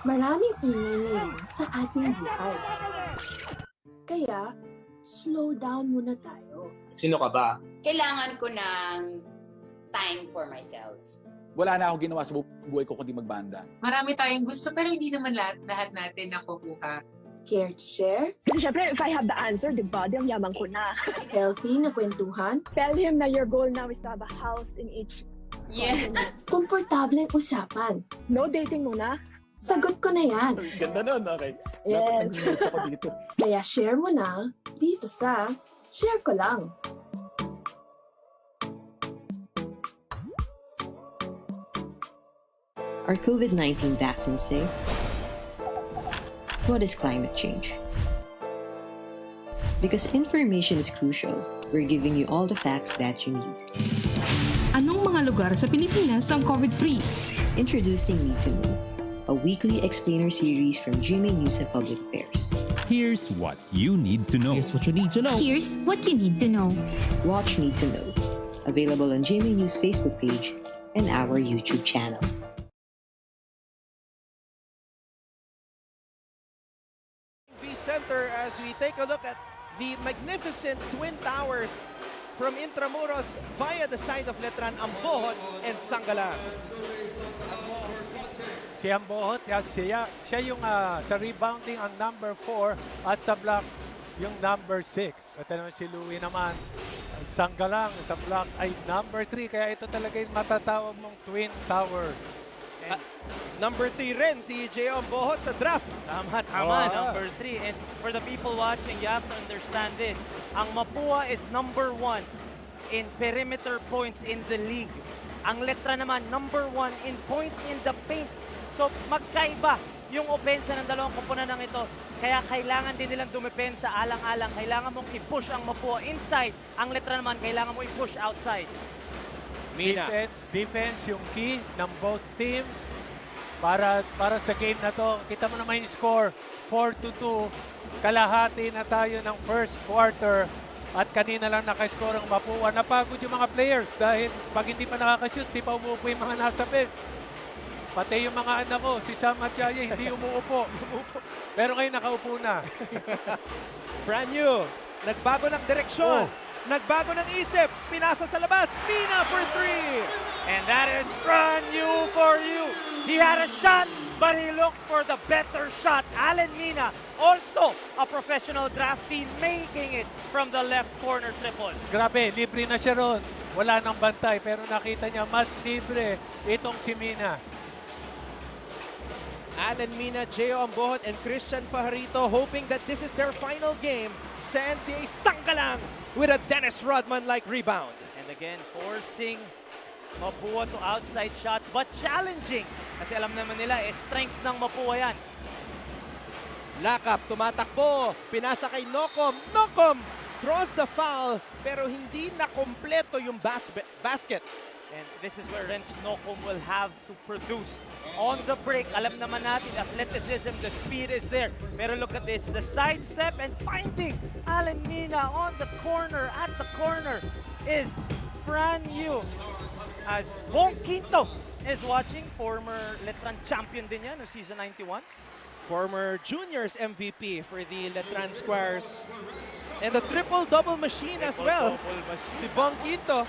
Maraming ingay ngayon sa ating buhay. Kaya, slow down muna tayo. Sino ka ba? Kailangan ko ng time for myself. Wala na ako ginawa sa buhay ko kundi magbanda. Marami tayong gusto pero hindi naman lahat natin nakukuha. Care to share? Kasi syempre, if I have the answer, di ba, di ang yaman ko na. Healthy na kwentuhan? Tell him na your goal now is to have a house in each. Yeah. Komportableng usapan. No dating muna. Sagot ko na yan. Ganda nun, okay. Yes. Dapat ako dito. Kaya share mo na dito sa Share Ko Lang. Are COVID-19 vaccines safe? What is climate change? Because information is crucial, we're giving you all the facts that you need. Anong mga lugar sa Pilipinas ang COVID-free? Introducing Need to Know, a weekly explainer series from GMA News and Public Affairs. Here's what you need to know. Here's what you need to know. Here's what you need to know. Watch Need to Know, available on GMA News Facebook page and our YouTube channel. Center as we take a look at the magnificent Twin Towers from Intramuros via the side of Letran, Ambohot and Sanggalang. Si Ambohot, siya yung sa rebounding ang number 4 at sa block yung number 6. At ano si Louie naman, ang Sanggalang sa blocks ay number 3. Kaya ito talaga yung matatawag mong Twin Tower. Number 3 rin si Gio Ambohot sa draft. Tama, number 3. And for the people watching, you have to understand this. Ang Mapua is number 1 in perimeter points in the league. Ang Letran naman, number 1 in points in the paint. So magkaiba yung opensa ng dalawang koponan ng ito. Kaya kailangan din nilang dumepensa alang-alang. Kailangan mong i-push ang Mapua inside. Ang Letran naman, kailangan mo i-push outside. Mina. Defense yung key ng both teams para sa game na to. Kita mo naman yung score, 4-2. Kalahati na tayo ng first quarter at kanina lang nakascore ang Mapua. Napagod yung mga players dahil pag hindi pa nakakashoot, di pa umuupo yung mga nasa bench. Pati yung mga anak ko, si Sam at Yaya, hindi umuupo. Pero ngayon nakaupo na. Franyu, nagbago ng direksyon. Nagbago ng isip, pinasa sa labas, Mina for 3! And that is brand new for you. He had a shot, but he looked for the better shot. Allen Mina, also a professional draftee, making it from the left corner triple. Grabe, libre na siya ron. Wala nang bantay, pero nakita niya mas libre itong si Mina. Allen Mina, Gio Ambohot, and Christian Fajarito hoping that this is their final game sa NCAA. Sanggalang with a Dennis Rodman-like rebound. And again, forcing Mapua to outside shots, but challenging. Kasi alam naman nila, strength ng Mapua yan. Lakap, tumatakbo, pinasa kay Nokom. Nokom draws the foul, pero hindi na kompleto yung basket. And this is where Renz Nokom will have to produce. On the break, alam naman natin, athleticism, the speed is there. Pero look at this, the sidestep and finding Allen Mina on the corner, at the corner is Fran Yu. As Bong Quinto is watching, former Letran champion din yan, no season 91. former juniors MVP for the Letran Squares. And the triple-double machine as well. Si Bong Quinto.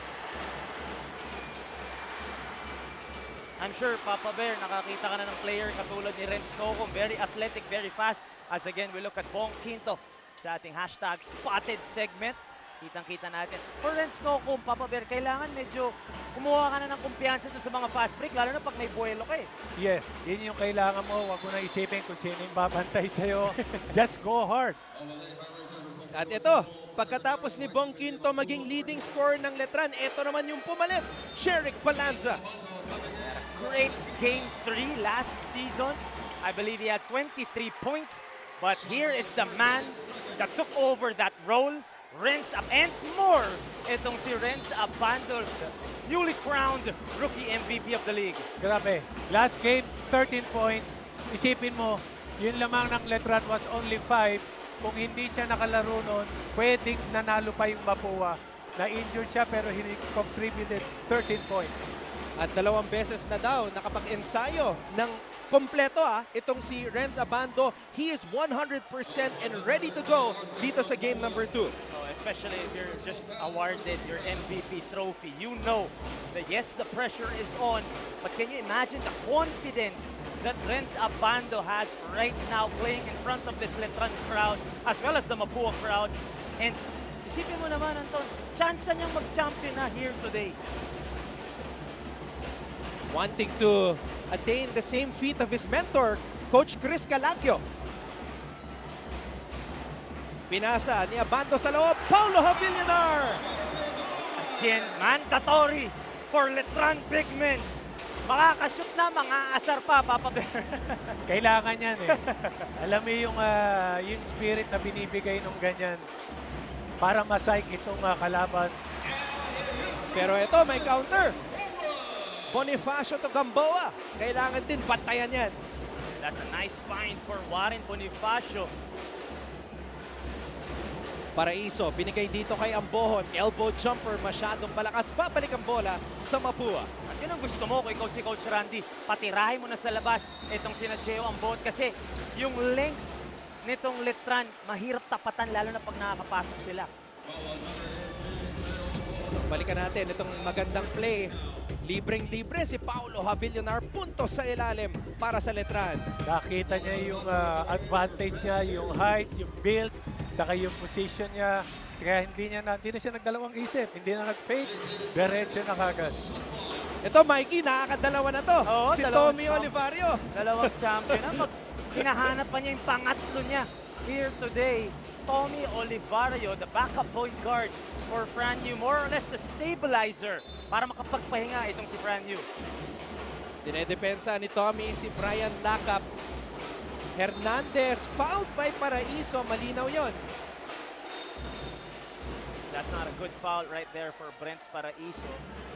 I'm sure, Papa Bear, nakakita ka na ng player katulad ni Renz Nocom. Very athletic, very fast. As again, we look at Bong Quinto sa ating hashtag spotted segment. Kitang-kita natin. For Renz Nocom, Papa Bear, kailangan medyo kumuha ka na ng kumpiyansa doon sa mga fast break, lalo na pag may buwelo ka eh. Yes, yun yung kailangan mo. Huwag mo na isipin kung sino yung babantay sa'yo. Just go hard. At ito, pagkatapos ni Bong Quinto maging leading scorer ng Letran, ito naman yung pumalit, Sherrick Palanza. Great Game 3 last season. I believe he had 23 points. But here is the man that took over that role. Renz and more. Itong si Renz Abando, newly crowned Rookie MVP of the league. Grabe. Last game, 13 points. Isipin mo, yung lamang ng Letran was only 5. Kung hindi siya nakalaro nun, pwedeng nanalo pa yung Mapua. Na-injured siya pero he contributed 13 points. At 2 beses na daw nakapag-ensayo ng kompleto itong si Renz Abando. He is 100% and ready to go dito sa game number 2. Especially if you're just awarded your MVP trophy. You know that yes, the pressure is on, but can you imagine the confidence that Renz Abando has right now playing in front of this Letran crowd as well as the Mapua crowd? And isipin mo naman, Anton, chance niyang mag-champion na here today. Wanting to attain the same feat of his mentor, Coach Chris Calacchio. Pinasa ni Abando sa loob, Paulo Havillanar. Again, mandatory for Letran big men. Makakashoot na, mga asar pa, Papa Bear. Kailangan yan eh. Alam mo yung spirit na binibigay nung ganyan para masaik itong kalaban. Pero ito, may counter. Bonifacio to Gamboa. Kailangan din bantayan yan. That's a nice find for Warren Bonifacio. Paraiso, binigay dito kay Ambohon. Elbow jumper, masyadong malakas. Babalik ang bola sa Mapua. At yun ang gusto mo kay si Coach Randy. Patirahin mo na sa labas itong sina Geo Ambohon kasi yung length nitong Letran, mahirap tapatan lalo na pag nakakapasok sila. Balikan natin itong magandang play. Libreng-libre si Paulo Havillanar, punto sa ilalim para sa Letran. Nakita niya yung advantage niya, yung height, yung build, saka yung position niya. Kaya hindi na siya nagdalawang isip, hindi na nag-fake, diretso na kagad. Ito, Mikey, nakakadalawa na to. Oo, si Tommy Olivario. Dalawang champion na. Hinahanap pa niya yung pangatlo niya here today. Tommy Olivario, the backup point guard for Fran Yu. More or less the stabilizer para makapagpahinga itong si Fran Yu. Dinedepensa ni Tommy si Brian Lakap. Hernandez, fouled by Paraiso. Malinaw yon. That's not a good foul right there for Brent Paraiso,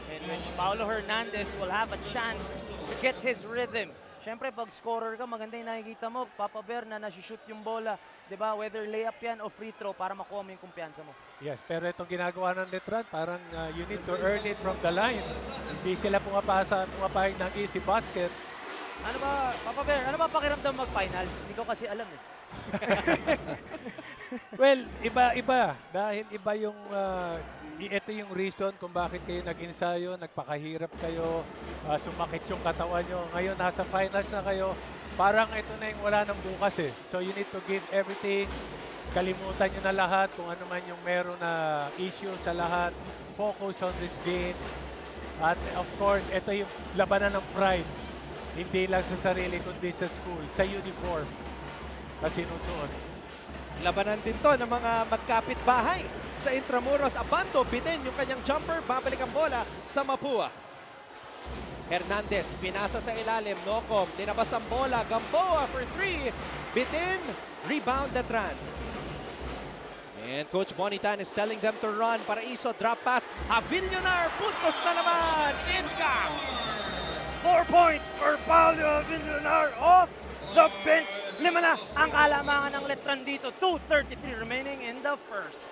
in which Paulo Hernandez will have a chance to get his rhythm. Siyempre, pag scorer ka, maganda yung nakikita mo, Papa Bear, na nasushoot yung bola. Diba? Whether layup yan o free throw para makuha mo yung kumpiyansa mo. Yes, pero itong ginagawa ng Letran, parang you need to earn it from the line. Hindi sila pumapahig ng easy basket. Ano ba, Papa Bear, ano ba pakiramdam mag-finals? Hindi ko kasi alam eh. Well, iba. Dahil iba yung, ito yung reason kung bakit kayo nag-ensayo, nagpakahirap kayo, sumakit yung katawan nyo. Ngayon, nasa finals na kayo, parang ito na yung wala ng bukas eh. So you need to give everything, kalimutan nyo na lahat, kung ano man yung meron na issue sa lahat, focus on this game. At of course, ito yung labanan ng pride. Hindi lang sa sarili, kundi sa school, sa uniform na sinusuot. Labanan din to ng mga magkapit-bahay. Sa Intramuros, Abando, bitin yung kanyang jumper, babalik ang bola sa Mapua. Hernandez, pinasa sa ilalim, Nocom, linabas ang bola, Gamboa for 3, bitin, rebound Letran. And Coach Bonitan is telling them to run. Paraiso, drop pass, Havillanar, puntos na naman, income! 4 points for Paulo Havillanar off the bench. 5 na ang kalamangan ng Letran dito. 2:33 remaining in the first.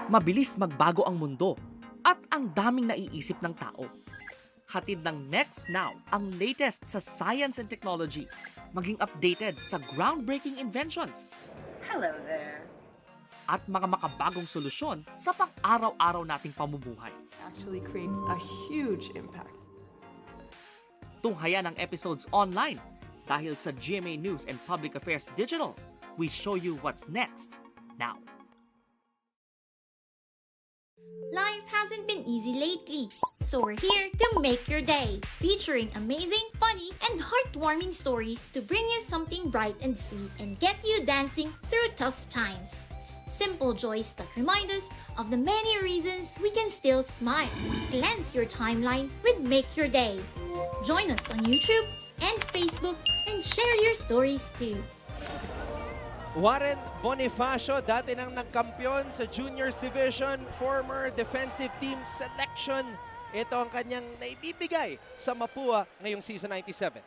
Mabilis magbago ang mundo at ang daming naiisip ng tao. Hatid ng Next Now ang latest sa science and technology, maging updated sa groundbreaking inventions. Hello there. At mga makabagong solusyon sa pang-araw-araw nating pamumuhay. Actually creates a huge impact. Tunghayan ang episodes online dahil sa GMA News and Public Affairs Digital. We show you what's next now. Life hasn't been easy lately, so we're here to make your day, featuring amazing, funny, and heartwarming stories to bring you something bright and sweet and get you dancing through tough times. Simple joys that remind us of the many reasons we can still smile. Cleanse your timeline with Make Your Day. Join us on YouTube and Facebook and share your stories too. Warren Bonifacio, dati nang nagkampiyon sa Juniors Division, former defensive team selection. Ito ang kanyang naibibigay sa Mapua ngayong season 97.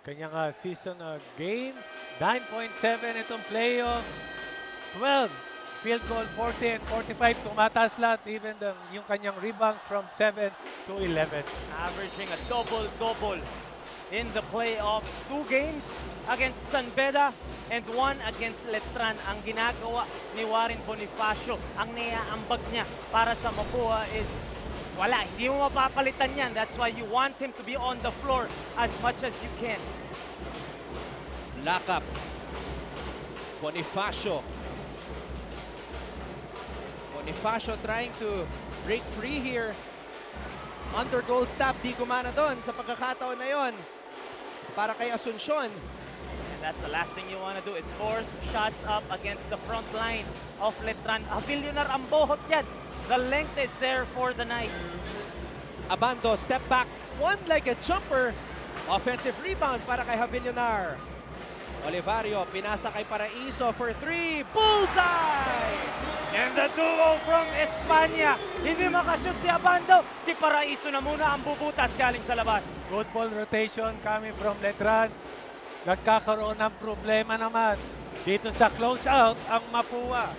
Kanyang season game, 9.7 itong playoff, 12 field goal, 40 and 45, tumataas lahat, even yung kanyang rebounds from 7 to 11. Averaging a double-double in the playoffs. 2 games against San Beda and 1 against Letran. Ang ginagawa ni Warren Bonifacio, ang naiaambag niya para sa Mapua is wala, hindi mo mapapalitan yan. That's why you want him to be on the floor as much as you can. Lock up. Bonifacio. Bonifacio trying to break free here. Under goal stop, di gumana doon sa pagkakataon na yon para kay Asuncion. And that's the last thing you want to do is force shots up against the front line of Letran. Avillonar ang bohot yan. The length is there for the Knights. Abando, step back, one-legged jumper. Offensive rebound para kay Avillonar. Olivario, pinasa kay Paraiso for 3. Bullseye! And the duo from Espanya. Hindi makashoot si Abando. Si Paraiso na muna ang bubutas galing sa labas. Good ball rotation coming from Letran. Nagkakaroon ng problema naman dito sa closeout ang Mapua.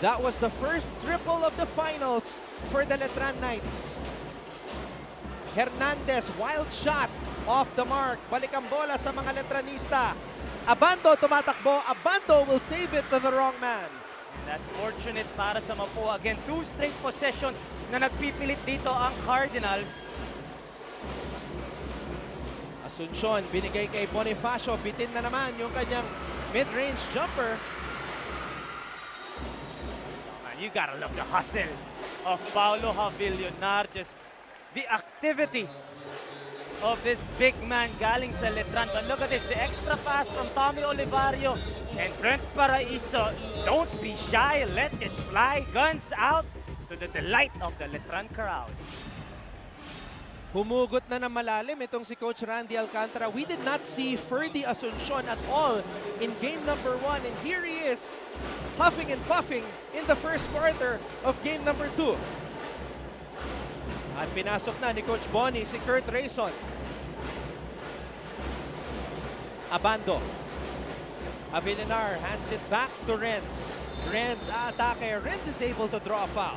That was the first triple of the finals for the Letran Knights. Hernandez, wild shot off the mark. Balik ang bola sa mga Letranista. Abando tumatakbo. Abando will save it to the wrong man. And that's fortunate para sa Mapua. Again, 2 straight possessions na nagpipilit dito ang Cardinals. Asuncion, binigay kay Bonifacio. Bitin na naman yung kanyang mid-range jumper. And you gotta love the hustle of Paulo Avillonar. Just the activity of this big man galing sa Letran. But look at this, the extra pass from Tommy Olivario and Brent Paraiso. Don't be shy, let it fly. Guns out to the delight of the Letran crowd. Humugot na ng malalim itong si Coach Randy Alcantara. We did not see Ferdy Asuncion at all in game number 1. And here he is, huffing and puffing in the first quarter of game number 2. At pinasok na ni Coach Bonnie si Kurt Rayson. Abando. Avillonar hands it back to Renz. Renz aatake. Renz is able to draw a foul.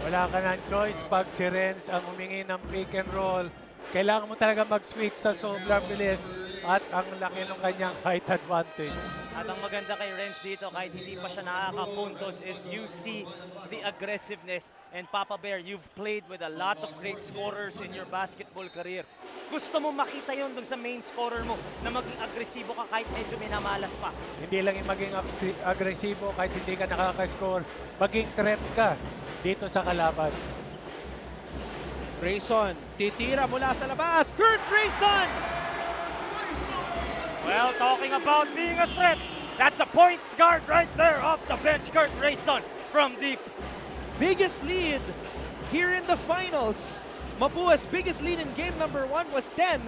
Wala ka ng choice pag si Renz ang humingi ng pick and roll. Kailangan mo talaga mag-switch sa sobrang bilis at ang laki ng kanyang height advantage. At ang maganda kay Renz dito, kahit hindi pa siya nakakapuntos, is you see the aggressiveness. And Papa Bear, you've played with a lot of great scorers in your basketball career. Gusto mo makita yon dun sa main scorer mo na maging agresibo ka kahit medyo minamalas pa. Hindi lang yung maging agresibo kahit hindi ka nakaka-score, maging threat ka dito sa kalaban. Rayson, titira mula sa labas. Kurt Rayson! Well, talking about being a threat, that's a points guard right there off the bench. Kurt Rayson from deep. Biggest lead here in the finals. Mapua's biggest lead in game number 1 was 10.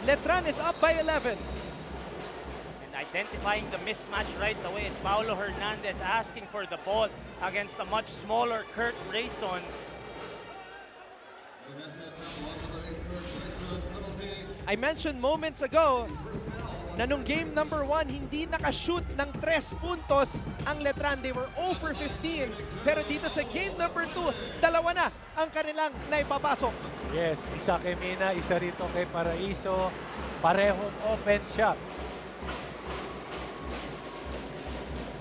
Letran is up by 11. And identifying the mismatch right away is Paulo Hernandez asking for the ball against a much smaller Kurt Rayson. I mentioned moments ago na nung game number 1, hindi nakashoot ng 3 puntos ang Letran. They were 0 for 15. Pero dito sa game number 2, dalawa na ang kanilang naipapasok. Yes, isa kay Mina, isa rito kay Paraiso. Parehong open shot.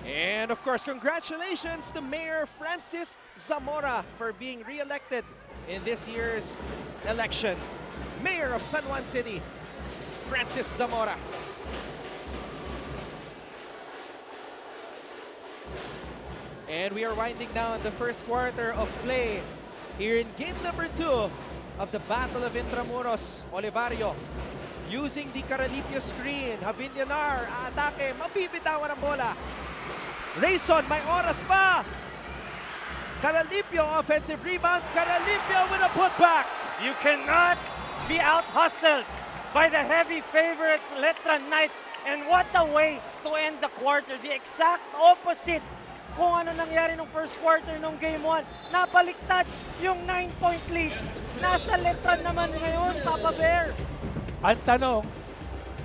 And of course, congratulations to Mayor Francis Zamora for being re-elected in this year's election. Mayor of San Juan City, Francis Zamora. And we are winding down the first quarter of play here in game number 2 of the Battle of Intramuros. Olivario using the Caralipio screen. Havillanar, atake, mabibitawan ang bola. Rayson, may oras pa. Caralipio, offensive rebound. Caralipio with a putback. You cannot be out-hustled by the heavy favorites, Letran Knights. And what a way to end the quarter. The exact opposite kung ano nangyari nung first quarter nung game 1. Napaliktad yung 9-point lead. Nasa Letran naman ngayon, Papa Bear. Ang tanong,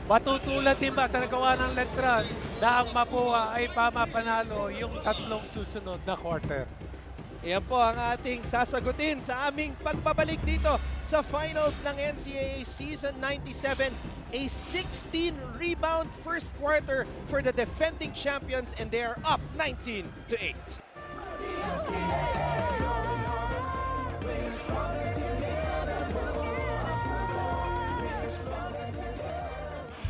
matutulad din ba sa nagawa ng Letran na ang Mapua ay pamapanalo yung 3 susunod na quarter? Yan po ang ating sasagutin sa aming pagbabalik dito sa finals ng NCAA Season 97. A 16-rebound first quarter for the defending champions, and they are up 19-8.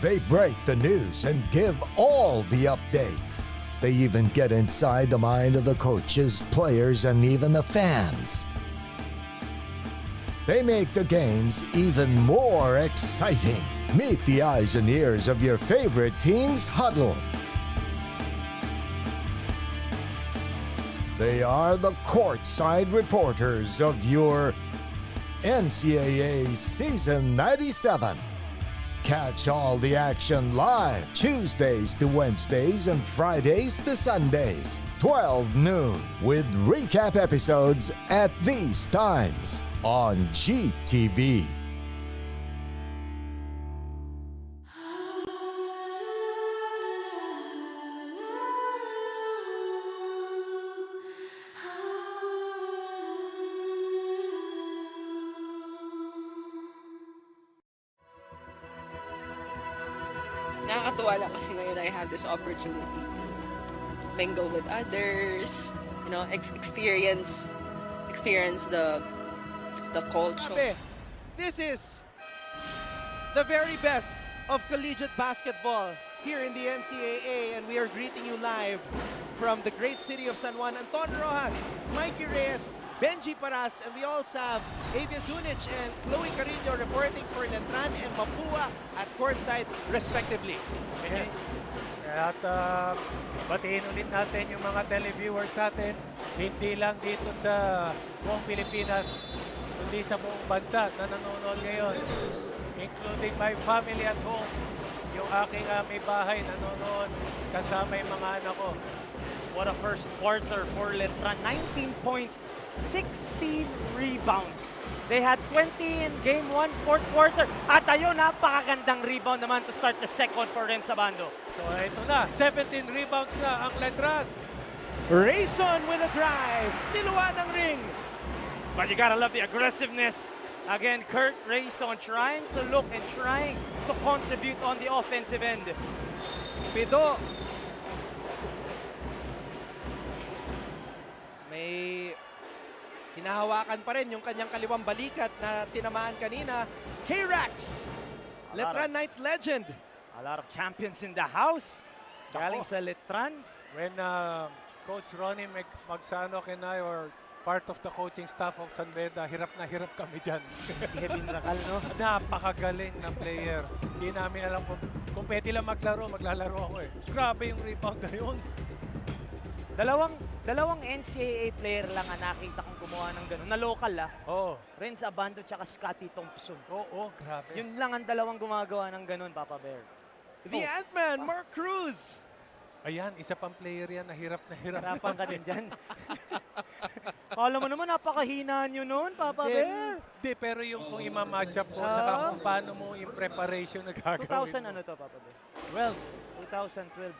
They break the news and give all the updates. They even get inside the mind of the coaches, players, and even the fans. They make the games even more exciting. Meet the eyes and ears of your favorite team's huddle. They are the courtside reporters of your NCAA Season 97. Catch all the action live Tuesdays to Wednesdays and Fridays to Sundays, 12 noon, with recap episodes at these times on GTV. Nakakatuwa lang kasi ngayon I have this opportunity to mingle with others, you know, experience the culture. This is the very best of collegiate basketball here in the NCAA, and we are greeting you live from the great city of San Juan. Anton Rojas, Mikey Reyes, Benji Paras, and we also have Avia Zunic and Chloe Carrillo reporting for Letran and Mapua at courtside respectively. Yes. At batiin ulit natin yung mga televiewers natin, hindi lang dito sa buong Pilipinas, kundi sa buong bansa na nanonood ngayon, including my family at home, yung aking may bahay nanonood, kasama yung mga anak ko. What a first quarter for Letran. 19 points, 16 rebounds. They had 20 in game 1, fourth quarter. At ayun, napakagandang rebound naman to start the second for Renz Abando. So ito na, 17 rebounds na ang Letran. Rayson with a drive. Niluwa ng ring. But you gotta love the aggressiveness. Again, Kurt Rayson trying to look and trying to contribute on the offensive end. Pido. May hinahawakan pa rin yung kanyang kaliwang balikat na tinamaan kanina. K-Rax, Letran Knights legend. A lot of champions in the house. Galing sa Letran. When Coach Ronnie Magsano and I, or part of the coaching staff of San Beda, hirap na hirap kami dyan. Kevin Racal, no? Napakagaling na player. Hindi namin alam kung pwede lang maglaro, maglalaro ako eh. Grabe yung rebound na yun. Dalawang NCAA player lang ang nakita kong gumawa ng gano'n. Na local Oo. Renz Abando tsaka Scotty Thompson. Oo, grabe. Yun lang ang dalawang gumagawa ng gano'n, Papa Bear. The Ant-Man, Mark Cruz. Ayan, isa pang player yan na hirap na hirap. Hirapan ka din dyan. Kala mo naman, napakahina nyo noon, Papa Bear. Hindi, pero yung kung ima-match up mo, saka kung paano mo yung preparation na gagawin 2000 ano to, Papa Bear? 2012.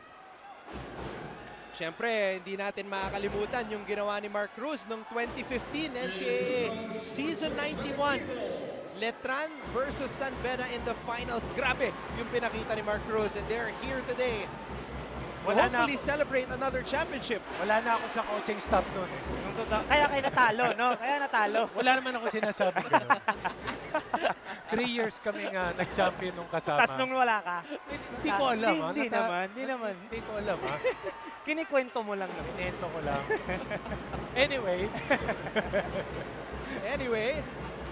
Siyempre, hindi natin makakalimutan yung ginawa ni Mark Cruz noong 2015 NCAA Season 91. Letran versus San Beda in the finals. Grabe yung pinakita ni Mark Cruz, and they're here today to hopefully celebrate another championship. Wala na ako sa coaching staff noon eh. Kaya kayo natalo, no? Kaya natalo. Wala naman ako sinasabi gano'n. 3 years kami nga nag-champion nung kasama. Tapos nung wala ka? Hindi ko alam. Hindi ko alam ha. Kinikwento mo lang. Kinento ko lang. Anyway,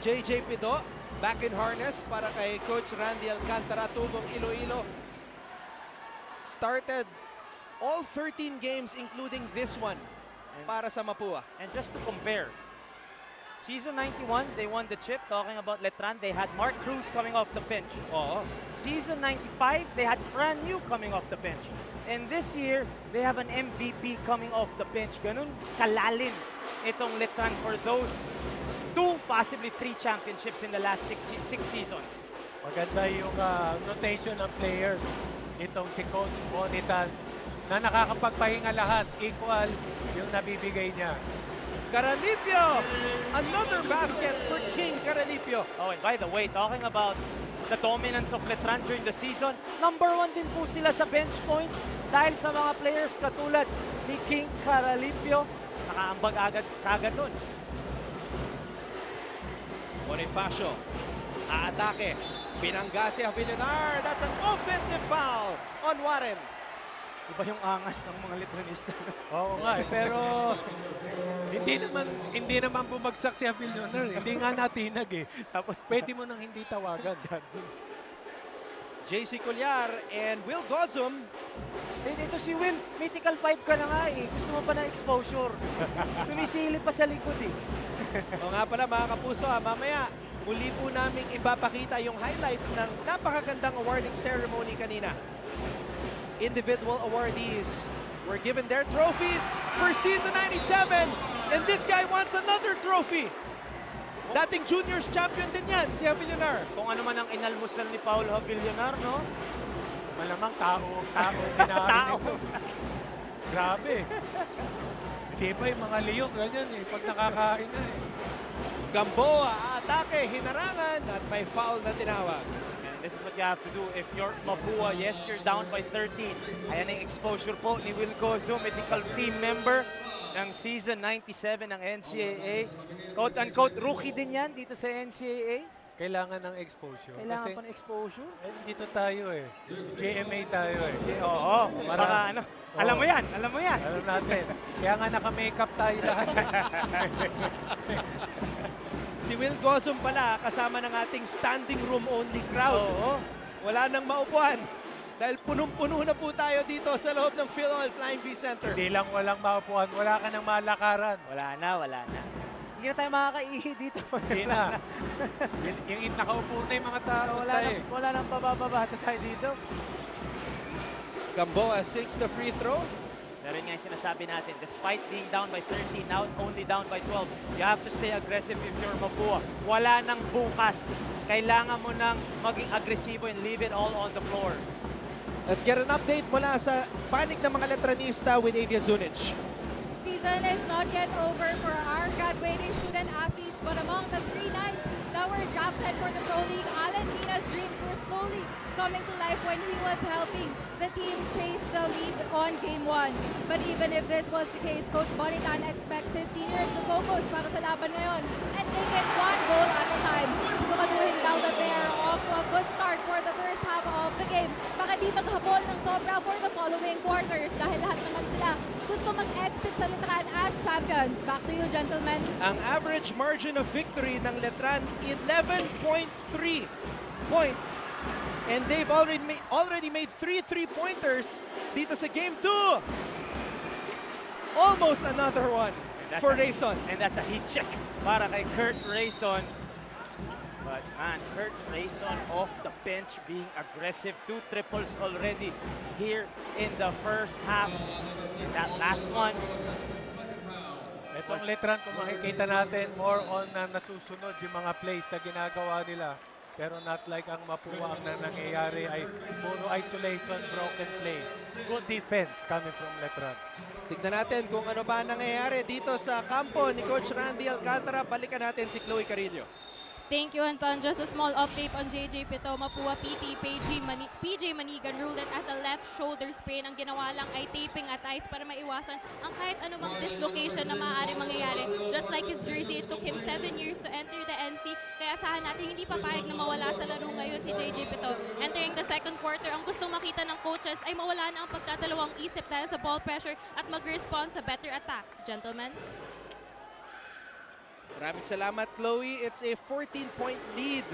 JJ Pido back in harness para kay Coach Randy Alcantara, Tubong Iloilo. Started all 13 games including this one para sa Mapua. And just to compare, Season 91, they won the chip. Talking about Letran, they had Mark Cruz coming off the bench. Season 95, they had Fran Yu coming off the bench. And this year, they have an MVP coming off the bench. Ganun kalalim itong Letran for those 2, possibly 3 championships in the last 6 seasons. Maganda yung notation ng players. Itong si Coach Bonitan na nakakapagpahinga lahat. Equal yung nabibigay niya. Caralipio! Another basket for King Caralipio. Oh, and by the way, talking about the dominance of Letran during the season, #1 din po sila sa bench points dahil sa mga players katulad ni King Caralipio. Nakaambag agad nun. Bonifacio, aatake. Binangga si Avillonar. That's an offensive foul on Warren. Iba yung angas ng mga Letranista. Oo nga eh, pero hindi naman bumagsak si Avillonar. Hindi nga natinag eh. Tapos pwede mo nang hindi tawagan. JC Collar and Will Gozum. Ito si Will, mythical 5 ka na nga eh. Gusto mo pa ng exposure. Sumisili pa sa likod eh. O nga pala mga kapuso, mamaya muli po namin ipapakita yung highlights ng napakagandang awarding ceremony kanina. Individual awardees were given their trophies for Season 97, and this guy wants another trophy. Dating juniors champion din yan, si Avillonar. Kung ano man ang inalmusal ni Paul Avillonar, no? Malamang tao tao. Grabe. Hindi ba yung mga liyok ganyan eh, pag nakakain na eh. Gamboa, atake, hinarangan, at may foul na tinawag. And this is what you have to do if you're Mapua. Yes, you're down by 13. Ayan ang exposure po ni Will Gozo, mythical team member ng Season 97 ng NCAA. Quote-unquote, rookie din yan dito sa NCAA. Kailangan ng exposure. Kailangan pa ng exposure? Dito tayo eh. GMA tayo eh. Oo, para ano. Alam mo yan. Alam natin. Kaya nga naka-makeup tayo lahat. Si Will Gozum pala, kasama ng ating standing room only crowd. Wala nang maupuan. Dahil punong-puno na po tayo dito sa loob ng PhilOil Flying V Center. Hindi lang walang maupuan, wala ka ng malakaran. Wala na. Hindi na tayo makakaihi dito. Hindi na. Yung nakaupo na yung mga tao. Wala nang bababata tayo dito. Gamboa sinks the free throw. Pero nga yung sinasabi natin, despite being down by 13, now only down by 12, you have to stay aggressive if you're Mapua. Wala nang bukas. Kailangan mo nang maging agresibo and leave it all on the floor. Let's get an update mula sa panig ng mga Letranista with Avia Zunic. Season is not yet over for our graduating student athletes, but among the 3 Knights that were drafted for the Pro League, Alan Mina's dreams were slowly coming to life when he was helping the team chase the lead on Game 1. But even if this was the case, Coach Bonitan expects his seniors to focus para sa laban ngayon and take it 1 goal at a time. Siguraduhin daw that they are off to a good start for the first half of the game. Baka di maghabol ng sobra for the following quarters dahil lahat naman sila gusto mag-exit sa Letran as champions. Back to you, gentlemen. Ang average margin of victory ng Letran, 11.3 points. And they've already made 3 3-pointers dito sa Game 2. Almost another one for Rayson. And that's a heat check para kay Kurt Rayson. But man, Kurt Rayson off the bench being aggressive. 2 triples already here in the first half. And that last one. Itong Letran, kung makikita natin, more on na nasusunod yung mga plays na ginagawa nila. Pero not like ang Mapua, ang nangyayari ay puro isolation, broken play. Good defense coming from Letran. Tignan natin kung ano ba nangyayari dito sa kampo ni Coach Randy Alcantara. Balikan natin si Chloe Carino. Thank you, Anton. Just a small update on JJ Pito. Mapua PT PJ Manigan ruled it as a left shoulder sprain. Ang ginawa lang ay taping at ice para maiwasan ang kahit anumang dislocation na maaari mangyayari. Just like his jersey, it took him 7 years to enter the NC. Kaya asahan natin hindi papayag na mawala sa laro ngayon si JJ Pito. Entering the second quarter, ang gustong makita ng coaches ay mawala na ang pagdadalawang isip dahil sa ball pressure at mag-respond sa better attacks. Gentlemen. Maraming salamat, Chloe. It's a 14-point lead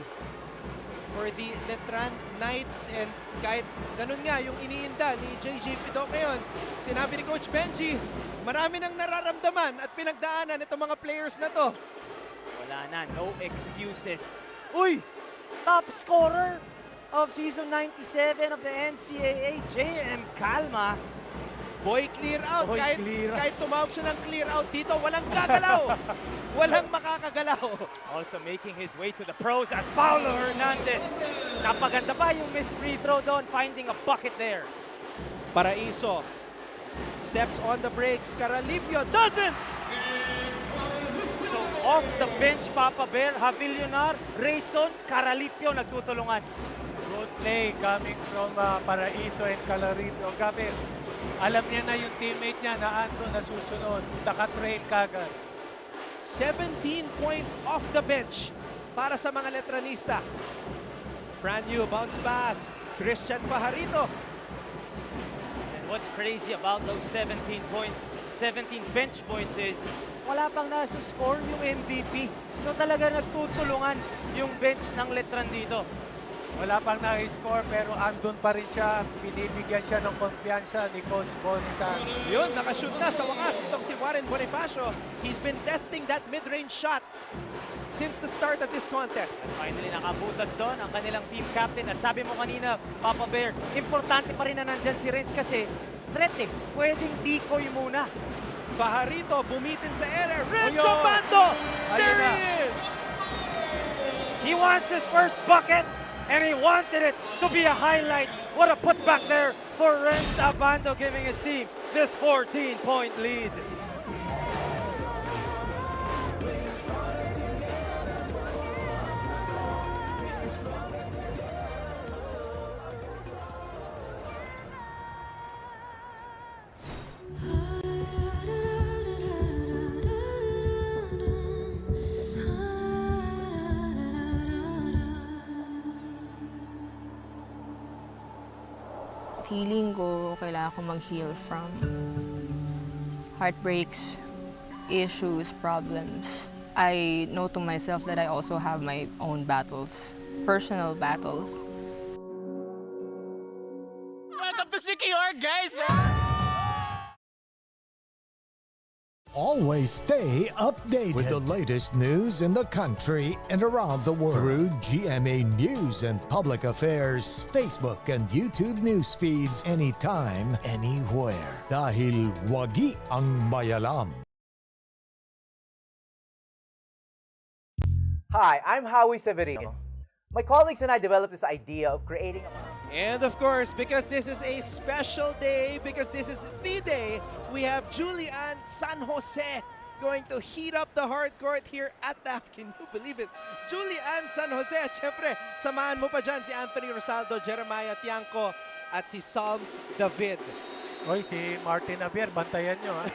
for the Letran Knights. And kahit ganun nga yung iniinda ni JJ Pito ngayon, sinabi ni Coach Benji, marami nang nararamdaman at pinagdaanan itong mga players na to. Wala na, no excuses. Uy! Top scorer of season 97 of the NCAA, JM Calma. Boy, clear out. Boy, kahit tumawag siya ng clear out dito, walang gagalaw. Walang makakagalaw. Also making his way to the pros as Paulo Hernandez. Napaganda pa yung missed free throw doon, finding a bucket there. Paraiso steps on the brakes. Caralipio doesn't! So off the bench, Papa Bear, Havillonar, Rayson, Caralipio nagtutulungan. Good play coming from Paraiso and Calaripio. Gabi, alam niya na yung teammate niya na ando na susunod. Naka-trail kagad. 17 points off the bench para sa mga Letranista. Franyu, bounce pass. Christian Pajarito. And what's crazy about those 17 points, 17 bench points is wala pang nasuscore yung MVP. So talaga nagtutulungan yung bench ng Letran dito. Wala pang na-score pero andun pa rin siya. Binibigyan siya ng kumpiyansa ni Coach Bonita. Yun, nakashoot na sa wakas itong si Warren Bonifacio. He's been testing that mid-range shot since the start of this contest. And finally, nakabutas doon ang kanilang team captain. At sabi mo kanina, Papa Bear, importante pa rin na nandyan si Renz kasi threat eh. Pwedeng decoy muna. Fajarito bumitin sa area. Renz Abando! There he is! He wants his first bucket. And he wanted it to be a highlight. What a putback there for Renz Abando, giving his team this 14-point lead. Feeling ko, kailangan ko mag-heal from heartbreaks, issues, problems. I know to myself that I also have my own battles, personal battles. Welcome to CQR, guys! Always stay updated with the latest news in the country and around the world through GMA News and Public Affairs Facebook and YouTube news feeds anytime, anywhere. Dahil wagi ang mayalam. Hi, I'm Howie Severino. My colleagues and I developed this idea of creating a... And of course, because this is a special day, because this is the day, we have Julian San Jose going to heat up the hard court here at the... Can you believe it? Julian San Jose. At syempre, samahan mo pa dyan si Anthony Rosaldo, Jeremiah Tiangco, at si Psalms David. Hoy, si Martin Abier, bantayan nyo, ha?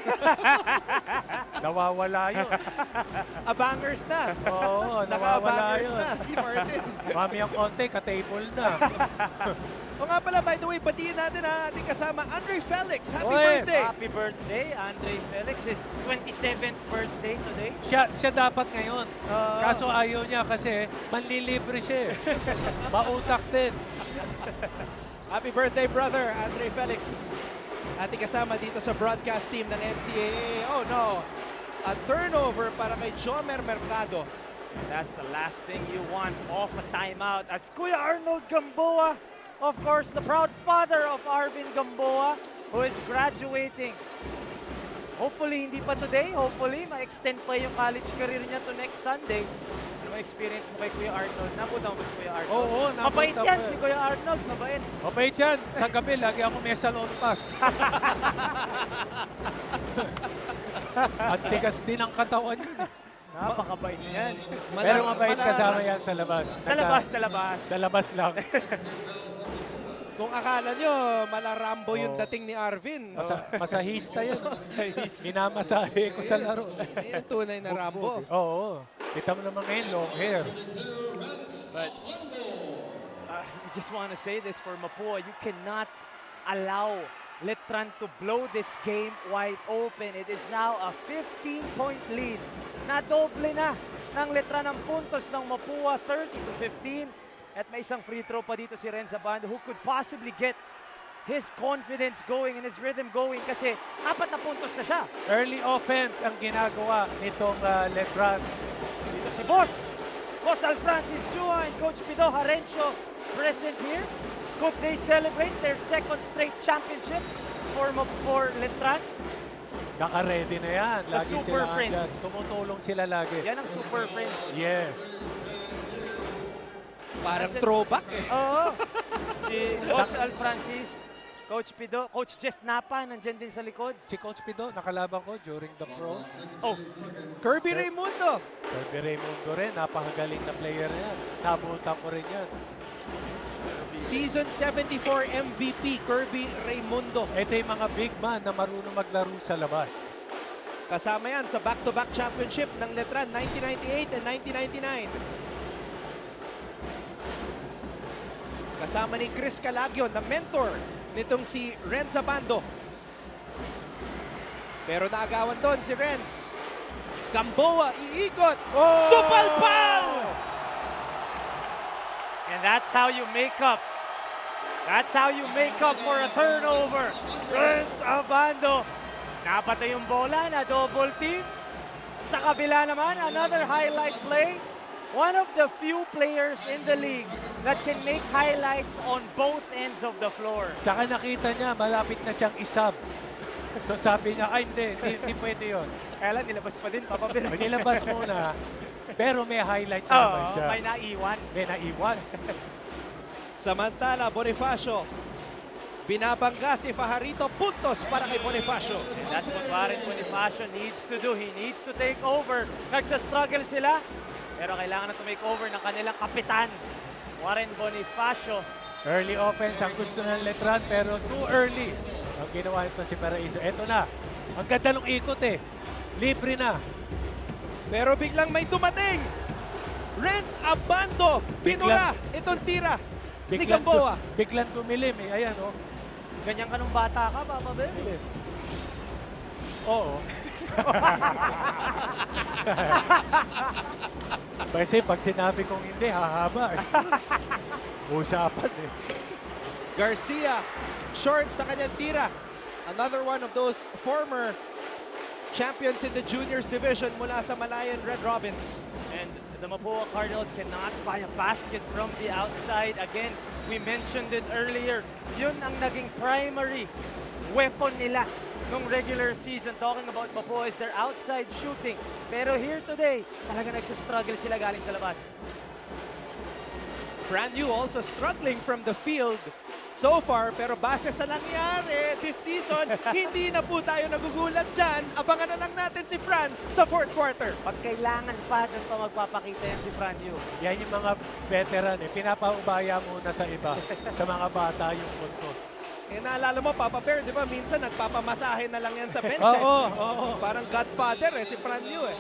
Nawawala yun. Abangers na. Oo, nawawala yun. Na si Martin. Mami ang konti, ka-table na. O nga pala, by the way, batiin natin ang ating kasama, Andre Felix. Happy Oy, birthday! Happy birthday, Andre Felix. His 27th birthday today. Siya dapat ngayon. Kaso ayaw niya kasi manlilibre siya. Mautak din. Happy birthday, brother, Andre Felix. Ating kasama dito sa broadcast team ng NCAA. Oh no, a turnover para kay Jomer Mercado. That's the last thing you want off a timeout. As Kuya Arnold Gamboa, of course, the proud father of Arvin Gamboa, who is graduating Hopefully, hindi pa today. Hopefully, ma-extend pa yung college career niya to next Sunday. Ano ang experience mo kay Kuya Arnold? Napunta mo ba si Kuya Arnold? Oo, mabait napunta yan po. si Kuya Arnold. Mabait. Mabait yan. Sa gabi, lagi ako may salon pass. At tigas din ang katawan yun. Napakabait yan. Pero mabait kasama yan sa labas. Sa labas, sa labas. Sa labas lang. Kung akala nyo, malarambo yung dating ni Arvin. Masahista yan. Minamasahe ko sa laro. Yan tunay na Rambo. Oo. Kita mo naman ngayon, long hair. But I just want to say this for Mapua. You cannot allow Letran to blow this game wide open. It is now a 15-point lead. Nadoble na ng Letran ang puntos ng Mapua, 30-15. At may isang free throw pa dito si Renza Bando who could possibly get his confidence going and his rhythm going kasi 4 na puntos na siya. Early offense ang ginagawa nitong Letran. Dito si Boss Alfrancis Chua and Coach Pido Harencio present here. Could they celebrate their second straight championship for Letran? Naka-ready na yan. The Lagi Super sila Friends. andyan. Tumutulong sila lagi. Yan ang Super Friends. Yes. Parang throwback eh. Oo. Si Coach Alfrancis, Coach Pido, Coach Jeff Napa, nandyan din sa likod. Si Coach Pido, nakalaban ko during the Pro. Oh, Kirby Raimundo. Kirby Raimundo rin, napakagaling na player yan. Nabutan ko rin yan. Season 74 MVP, Kirby Raimundo. Ito yung mga big man na marunong maglaro sa labas. Kasama yan sa back-to-back championship ng Letran 1998 and 1999. Kasama ni Chris Calagio na mentor nitong si Renza Bando. Pero naagawan doon si Renz. Gamboa, iikot. Oh! Supalpal! And that's how you make up. That's how you make up for a turnover. Renz Abando. Napatay yung bola na double team. Sa kabila naman, another highlight play. One of the few players in the league that can make highlights on both ends of the floor. Saka nakita niya, malapit na siyang isab. So sabi niya, ay hindi pwede yun. Kaya lang, nilabas pa din, Papa Bear. Nilabas muna, pero may highlight naman siya. May naiwan. May naiwan. Samantala, Bonifacio. Binabangga si Fajarito, puntos para kay Bonifacio. And that's what Warren Bonifacio needs to do. He needs to take over. Nagsa-struggle sila. Pero kailangan na to make over ng kanilang kapitan, Warren Bonifacio. Early offense ang gusto ng Letran pero too early ang ginawa ito si Paraiso. Eto na, ang ganda ng ikot eh. Libre na. Pero biglang may dumating. Renz Abando, pinura itong tira ni Gamboa. Biglang tumilim eh. Ayan oh. Ganyan ka nung bata ka, Papa Bear? Oo. Kasi pag sinabi kong hindi, hahaba eh. Usapan eh. Garcia, short sa kanyang tira. Another one of those former champions in the juniors division mula sa Malayan Red Robins. And the Mapua Cardinals cannot buy a basket from the outside. Again, we mentioned it earlier. Yun ang naging primary weapon nila nung regular season. Talking about Mapua is their outside shooting. Pero here today, talaga nagsastruggle sila galing sa labas. Franyu also struggling from the field so far, pero base sa nangyari this season, hindi na po tayo nagugulat dyan. Abangan na lang natin si Fran sa fourth quarter. Pag kailangan pa, doon pa magpapakita yan si Franyu. Yan yung mga veteran eh. Pinapaubaya muna sa iba, sa mga bata yung puntos. Eh, naalala mo, Papa Bear, di ba, minsan nagpapamasahe na lang yan sa bench. Oo. Parang godfather eh, si Franyu eh.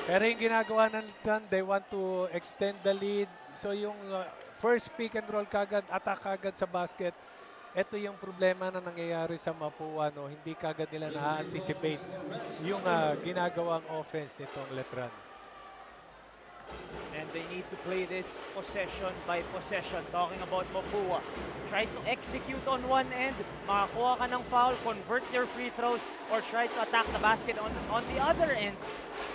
Pero yung ginagawa ng Letran, they want to extend the lead. So yung first pick and roll kagad, attack kagad sa basket, ito yung problema na nangyayari sa Mapua. No? Hindi kagad nila na-anticipate yung ginagawang offense nitong Letran. And they need to play this possession by possession. Talking about Mapua. Try to execute on one end, makakuha ka ng foul, convert your free throws, or try to attack the basket on the other end.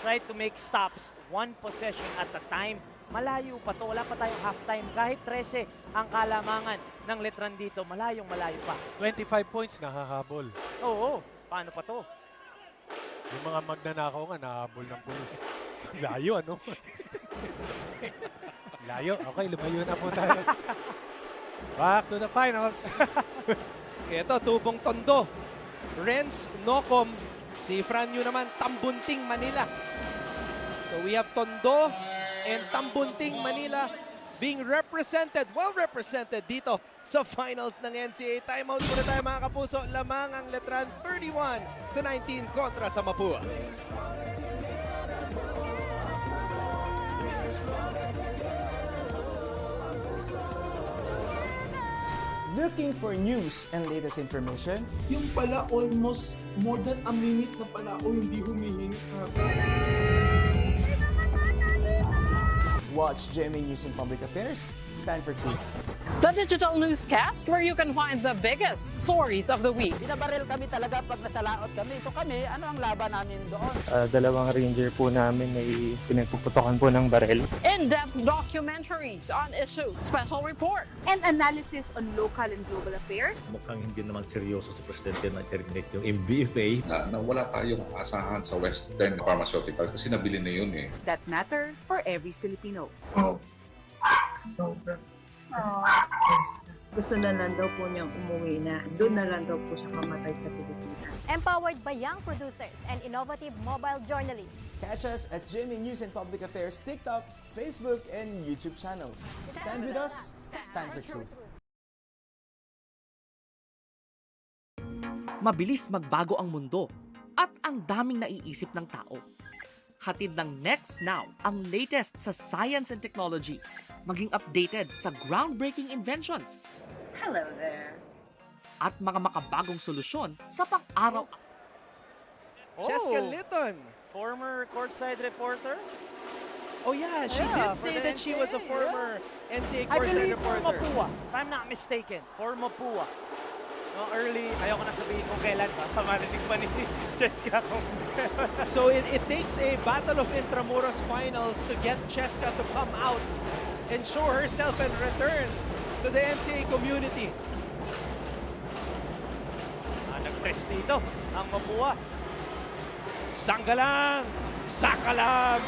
Try to make stops one possession at a time malayo pa to. Wala pa tayong halftime. Kahit 13 ang kalamangan ng Letran dito, malayo pa. 25 points nakahabol. Oo, paano pa to? Yung mga magnanakaw nga, nahabol ng pulis. Layo, ano? Layo. Okay, lumayo na po tayo. Back to the finals. Ito, tubong tondo. Renz, Nocom. Si Franyo naman, Tambunting, Manila. So we have Tondo and Tambunting, Manila being represented, well represented dito sa finals ng NCAA. Timeout muna tayo mga kapuso. Lamang ang Letran 31-19 kontra sa Mapua. Looking for news and latest information? Yung pala almost more than a minute na pala ako hindi humihingi. Watch GMA News and Public Affairs. Stand for truth. The digital newscast where you can find the biggest stories of the week. Binabaril kami talaga pag nasalaot kami. So kami, ano ang laban namin doon? Dalawang ranger po namin ay pinagpuputokan po ng baril. In-depth documentaries on issues, special reports, and analysis on local and global affairs. Mukhang hindi naman seryoso sa presidente na terminate yung MBFA. Na wala tayong asahan sa Western Pharmaceuticals kasi nabili na yun eh. That matter for every Filipino. Oh. So, gusto na lang daw po niyang umuwi na. Doon na lang daw po siya kamatay sa Pilipinas. Empowered by young producers and innovative mobile journalists. Catch us at GMA News and Public Affairs TikTok, Facebook, and YouTube channels. Stand with us, stand for truth. Mabilis magbago ang mundo at ang daming naiisip ng tao. Hatid ng Next Now ang latest sa science and technology, maging updated sa groundbreaking inventions. Hello there. At mga makabagong solusyon sa pang-araw. Cheska Litton, former courtside reporter. Oh yeah, she did say that she was a former NCAA I courtside believe reporter. for Mapua, if I'm not mistaken, for Mapua. No, early, ayoko na sabihin kung kailan pa, marinig pa ni Cheska kung... So it takes a battle of Intramuros finals to get Cheska to come out and show herself and return to the NCAA community. Nag-press dito ang Mapua. Sanggalang! Sakalang!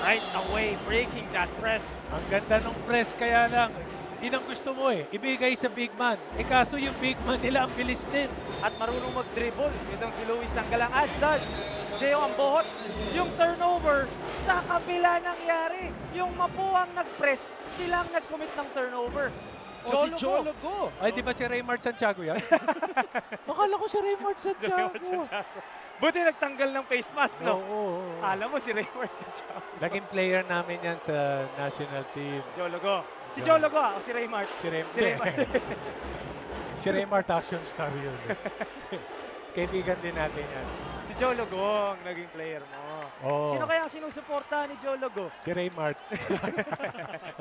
Right away, breaking that press. Ang ganda ng press, kaya lang, yun ang gusto mo eh, ibigay sa big man. Kaso yung big man nila ang bilis din. At marunong mag-dribble. Itong si Luis Sanggalang, as does Gio Ambohot. Yung turnover, sa kabila nangyari. Yung Mapuang nag-press, silang nag-commit ng turnover. Si Jologo. Ay, di ba si Raymart Santiago yan? Akala ko si Raymart Santiago. Buti nagtanggal ng face mask, no? Oo. Alam mo si Raymart Santiago. Naging player namin yan sa national team. Jologo. Si Jologo o si Raymart? Si Raymart. Si Raymart action star yun. Kaibigan din natin yan. Si Jologo ang naging player mo. Oh. Sino kaya ang sinusuporta ni Jologo? Si Raymart.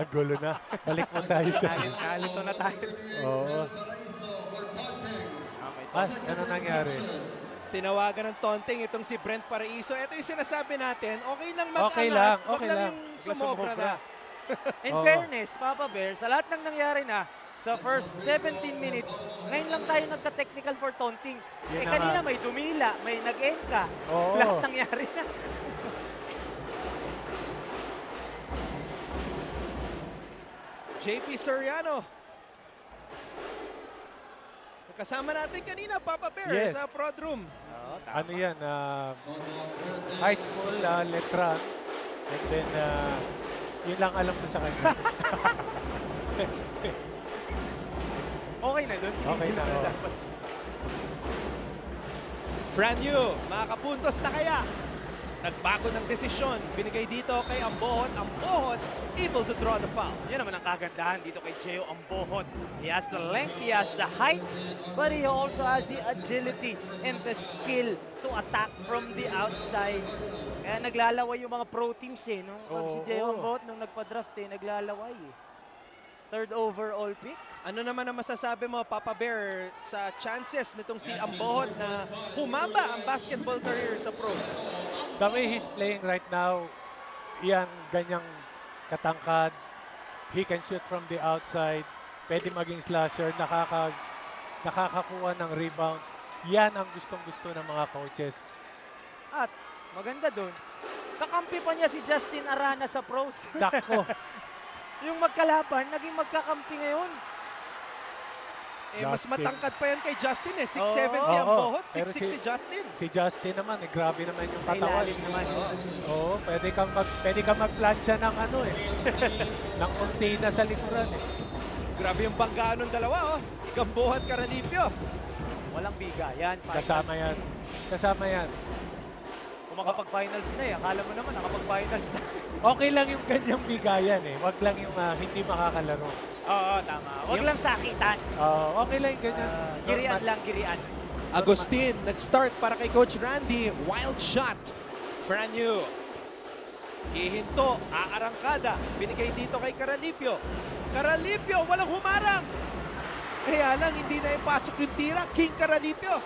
Ang gulo na. Balik mo tayo sa... Kalito na tayo. Oo. Ano nangyari? Tinawagan ng taunting itong si Brent Paraiso. Ito yung sinasabi natin, okay lang mag-alas. Okay lang. Wag lang yung sumobra na. In fairness, Papa Bear, sa lahat ng nangyari na, sa first 17 minutes, ngayon lang tayo nagka-technical for taunting. Kanina may dumila, may nag-enka. Lahat nangyari na. JP Soriano. Kasama natin kanina, Papa Bear, sa prod room. Ano yan? High school, Letran. And then, yun lang alam ko sa kanya. Okay na doon. Okay na. Franyu, makakapuntos na kaya? Nagbago ng desisyon. Binigay dito kay Ambohot. Ambohot, able to draw the foul. Yan naman ang kagandahan dito kay Gio Ambohot. He has the length, he has the height, but he also has the agility and the skill to attack from the outside. Kaya naglalaway yung mga pro teams eh. No? Pag si Gio Ambohot nung nagpa-draft eh, naglalaway eh. Third overall pick. Ano naman ang masasabi mo, Papa Bear, sa chances nitong si Ambohot na humaba ang basketball career sa pros? The way he's playing right now, yan, ganyang katangkad. He can shoot from the outside. Pwede maging slasher. Nakakakuha ng rebound. Yan ang gustong-gusto ng mga coaches. At maganda dun, kakampi pa niya si Justin Arana sa pros. Dako. Yung magkalaban, naging magkakampi ngayon. Mas matangkad pa yan kay Justin 6'7" si Ambohot, 6'6" si Justin. Si Justin naman, grabe naman yung katawan. Naman. Oo, pwede ka magplansya ng ng kortina sa likuran. Grabe yung banggaan ng dalawa, Gamboa at Caralipio. Walang biga, yan. Kasama yan. Kung makapag-finals na akala mo naman nakapag-finals na. Okay lang yung ganyang bigayan Wag lang yung hindi makakalaro. Oo, tama. Wag lang sakitan. Okay lang yung ganyan. Girian lang, girian. Agustin, nag-start para kay Coach Randy. Wild shot. Franyu. Hihinto, aarangkada. Binigay dito kay Caralipio. Caralipio, walang humarang. Kaya lang, hindi na ipasok yung tira. King Caralipio.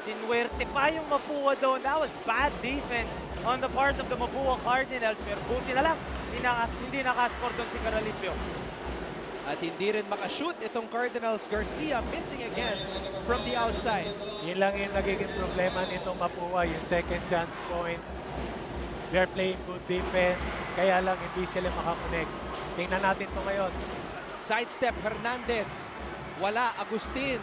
Sinuwerte pa yung Mapua doon. That was bad defense on the part of the Mapua Cardinals. Pero buti na lang, hindi nakascore doon si Caralipio. At hindi rin makashoot itong Cardinals. Garcia missing again from the outside. Yun lang yung nagiging problema nitong Mapua, yung second chance point. They're playing good defense, kaya lang hindi sila makakonect. Tingnan natin ito ngayon. Sidestep Hernandez. Wala, Agustin.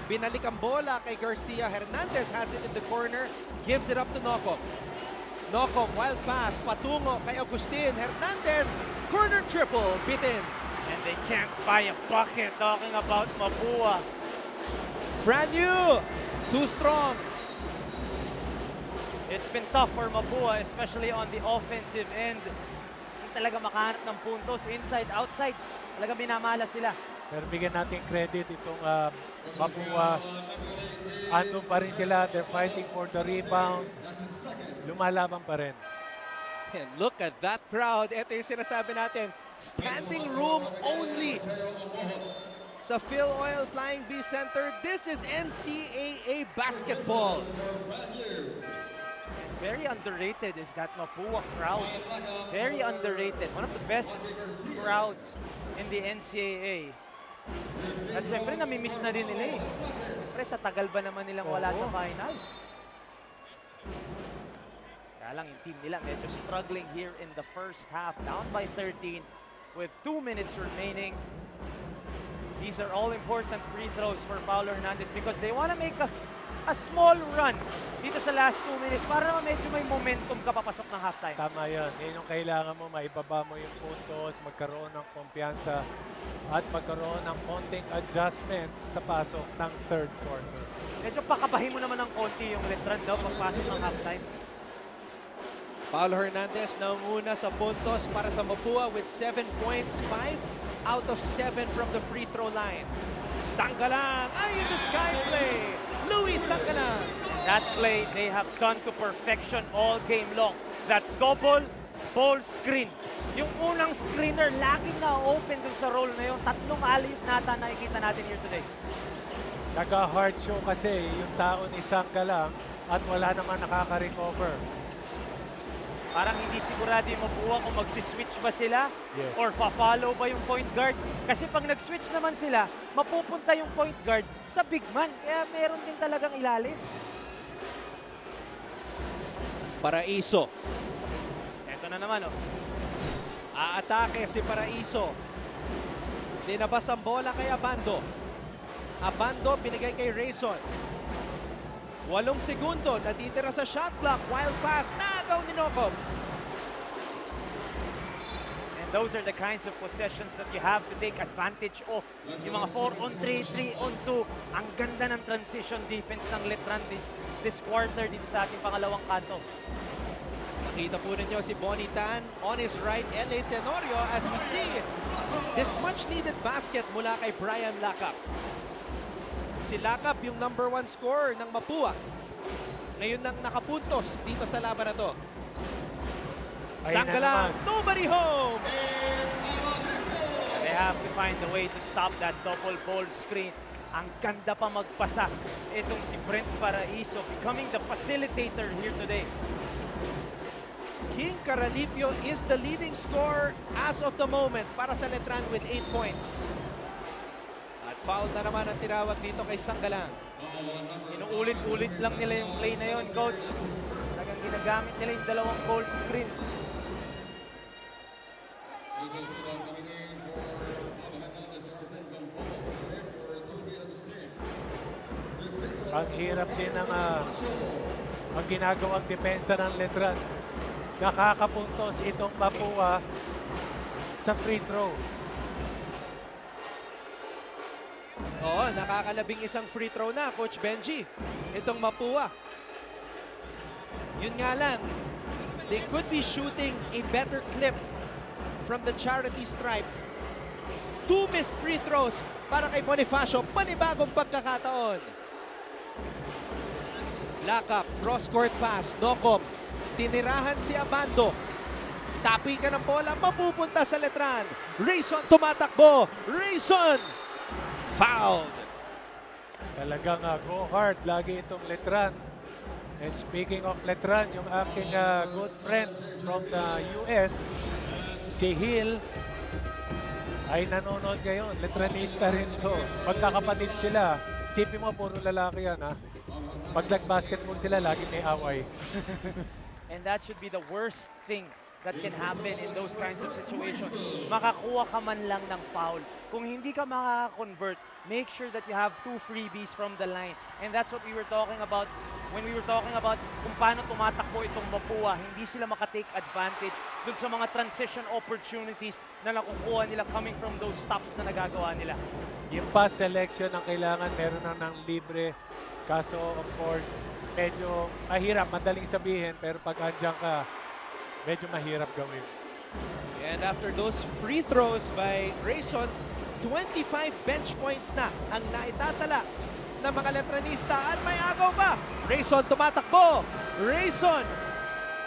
Binalik ang bola kay Garcia. Hernandez has it in the corner. Gives it up to Nokom. Nokom, wild pass. Patungo kay Agustin. Hernandez, corner triple. Bitin. And they can't buy a bucket, talking about Mapua. Franyu, too strong. It's been tough for Mapua, especially on the offensive end. Hindi talaga makahanap ng puntos, inside, outside. Talaga minamala sila. Pero bigyan natin credit itong Mapua. Andun pa rin sila. They're fighting for the rebound. Lumalaban pa rin. And look at that crowd. Ito yung sinasabi natin. Standing room only. Sa Phil Oil Flying V Center, this is NCAA basketball. Very underrated is that Mapua crowd. Very underrated. One of the best crowds in the NCAA. At syempre, namimiss na din nila Siyempre, sa tagal ba naman nilang wala sa finals? Kaya lang yung team nila medyo struggling here in the first half. Down by 13 with 2 minutes remaining. These are all important free throws for Paulo Hernandez because they want to make a small run dito sa last 2 minutes para naman medyo may momentum ka papasok ng halftime. Tama yan. Yan yung kailangan mo. Maibaba mo yung puntos, magkaroon ng kumpiyansa at magkaroon ng konting adjustment sa pasok ng third quarter. Medyo pakabahin mo naman ng konti yung Letran pagpasok ng halftime. Paulo Hernandez nanguna sa puntos para sa Mapua with 7 points, 5 out of 7 from the free throw line. Sanggalang, in the sky play. Louis Sanggalang. That play they have done to perfection all game long. That double ball screen. Yung unang screener laging na-open dun sa roll na yun. 3 alley-oop nata nakikita natin here today. Naka-hard show kasi yung tao ni Sanggalang at wala naman nakaka-recover. Parang hindi sigurado yung Mapua kung magsiswitch ba sila or pa-follow ba yung point guard. Kasi pag nag-switch naman sila, mapupunta yung point guard sa big man. Kaya meron din talagang ilalim. Paraiso. Eto na naman, Aatake si Paraiso. Linabas ang bola kay Abando. Abando binigay kay Rayson. 8 segundo, natitira sa shot clock. Wild pass, nagaw ni Nokom. And those are the kinds of possessions that you have to take advantage of. Yung mga 4-on-3, 3-on-2. Ang ganda ng transition defense ng Letran this quarter dito sa ating pangalawang kanto. Nakita po ninyo si Bonnie Tan on his right, L.A. Tenorio as we see this much-needed basket mula kay Brian Lacap. Si Lacap yung #1 scorer ng Mapua. Ngayon nang nakapuntos dito sa laban na to. Sanggalang, nobody home! They have to find a way to stop that double ball screen. Ang ganda pa magpasa. Itong si Brent Paraiso becoming the facilitator here today. King Caralipio is the leading scorer as of the moment para sa Letran with 8 points. At foul na naman ang tinawag dito kay Sanggalang. Inuulit-ulit lang nila yung play na yon, coach. Talagang ginagamit nila yung dalawang goal screen. Ang hirap din ang ginagawang depensa ng Letran. Nakakapuntos itong Mapua sa free throw. Oo, nakakalabing isang free throw na, Coach Benji. Itong Mapua. Yun nga lang, they could be shooting a better clip from the charity stripe. 2 missed free throws para kay Bonifacio. Panibagong pagkakataon. Lock up, cross-court pass, Nokom. Tinirahan si Abando. Tapi ka ng bola, mapupunta sa Letran. Rayson tumatakbo. Rayson! Fouled. Talagang go hard lagi itong Letran. And speaking of Letran, yung aking good friend from the US, si Hill, ay nanonood ngayon. Letranista rin to. Magkakapatid sila. Isipin mo, puro lalaki yan, ha? Pag nag-basketball sila, lagi may away. And that should be the worst thing that can happen in those kinds of situations. Makakuha ka man lang ng foul. Kung hindi ka makaka-convert, make sure that you have 2 freebies from the line. And that's what we were talking about when we were talking about kung paano tumatakbo itong Mapua. Hindi sila makatake advantage dun sa mga transition opportunities na nakukuha nila coming from those stops na nagagawa nila. Yung pass selection ang kailangan, meron na ng libre. Kaso, of course, medyo mahirap, madaling sabihin, pero pag andyan ka, medyo mahirap gawin. And after those free throws by Rayson, 25 bench points na ang naitatala ng mga Letranista at may agaw pa. Rayson tumatakbo. Rayson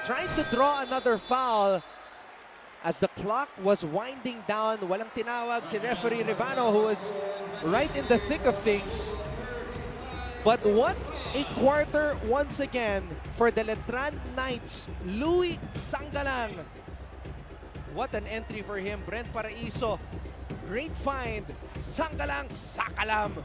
trying to draw another foul as the clock was winding down. Walang tinawag si referee Rivano, who was right in the thick of things. But what a quarter once again for the Letran Knights. Louis Sanggalang. What an entry for him. Brent Paraiso. Great find. Sanggalang Sakalam.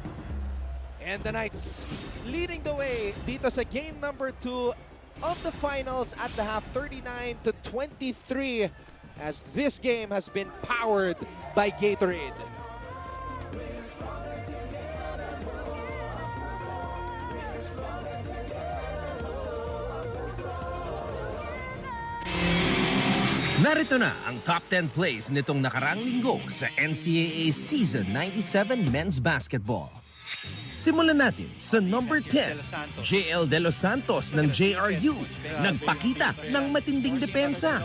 And the Knights leading the way dito sa game number 2 of the finals at the half, 39-23, as this game has been powered by Gatorade. Narito na ang top 10 plays nitong nakaraang linggo sa NCAA Season 97 Men's Basketball. Simulan natin sa number 10, JL De Los Santos ng JRU. Nagpakita ng matinding depensa.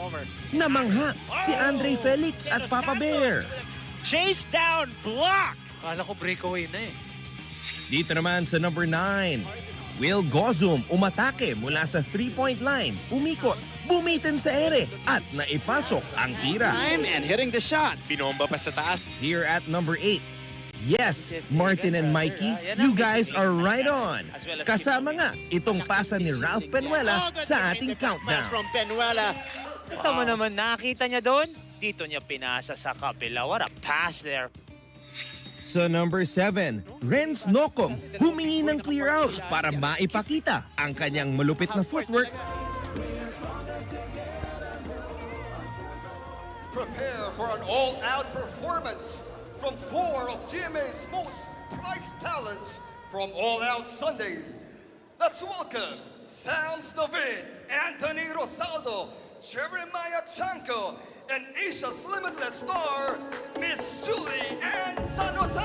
Namangha si Andre Felix at Papa Bear. Chase down, block! Akala ko breakaway na eh. Dito naman sa number 9, Will Gozum umatake mula sa 3-point line, umikot, bumitin sa ere at naipasok ang tira. Time and hitting the shot. Binomba pa sa taas. Here at number 8, yes, Martin and Mikey, you guys are right on. Kasama nga itong pasa ni Ralph Penuela sa ating countdown. From Penuela. Ito mo naman, nakita niya doon? Dito niya pinasa sa kabila. What a pass there. Sa number 7, Renz Nokom humingi ng clear out para maipakita ang kanyang malupit na footwork. Prepare for an all-out performance from 4 of GMA's most prized talents from All Out Sunday. Let's welcome Sam David, Anthony Rosaldo, Jeremiah Chanko, and Asia's limitless star, Miss Julie and San Jose!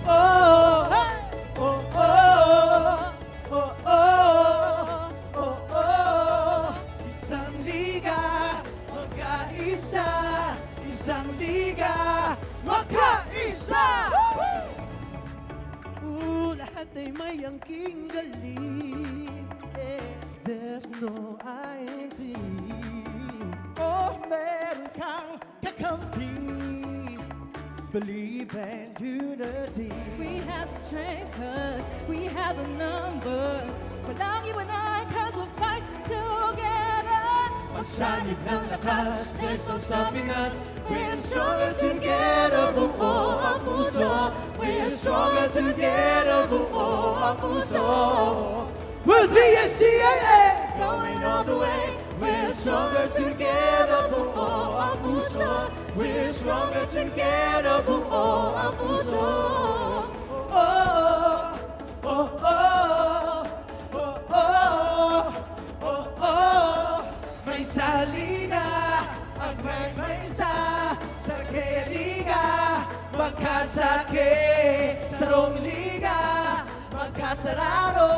Oh, hey! Oh, oh, oh, oh, oh, oh. Isang liga, magkaisa. Isang liga, magkaisa! Lahat ay may angking galing. There's no INT. Oh, meron kang kakampi. believe in unity. We have the strength, cause we have the numbers. Walang you and I, cause we'll fight together. Magsanib ng lakas, there's no stopping us. We're stronger together, buo ang puso. We're stronger together, buo ang puso. We're the NCAA, going all the way. We're stronger together, buo ang puso. We're stronger together, buo ang puso. Oh, oh, oh, oh, oh, oh, oh. May salina ang may sa liga, magkasakit sa rong liga, magkasarado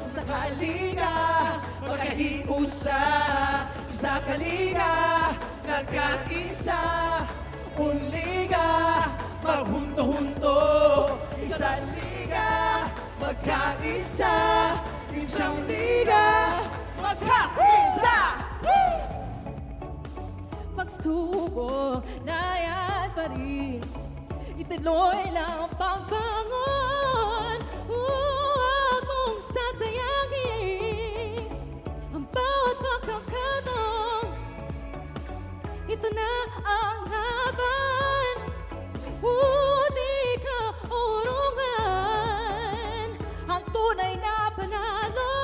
sa kaliga, magkahiusa sa kaliga, nagkaisa, unliga, maghunto-hunto, isang liga, magkaisa, isang liga, magkaisa! Pagsubok na yan pa rin, ituloy lang ang pagbangon. Huwag mong sasayangin ang bawat pagkakataon. Ito na ang laban, di ka urungan. Ang tunay na panalo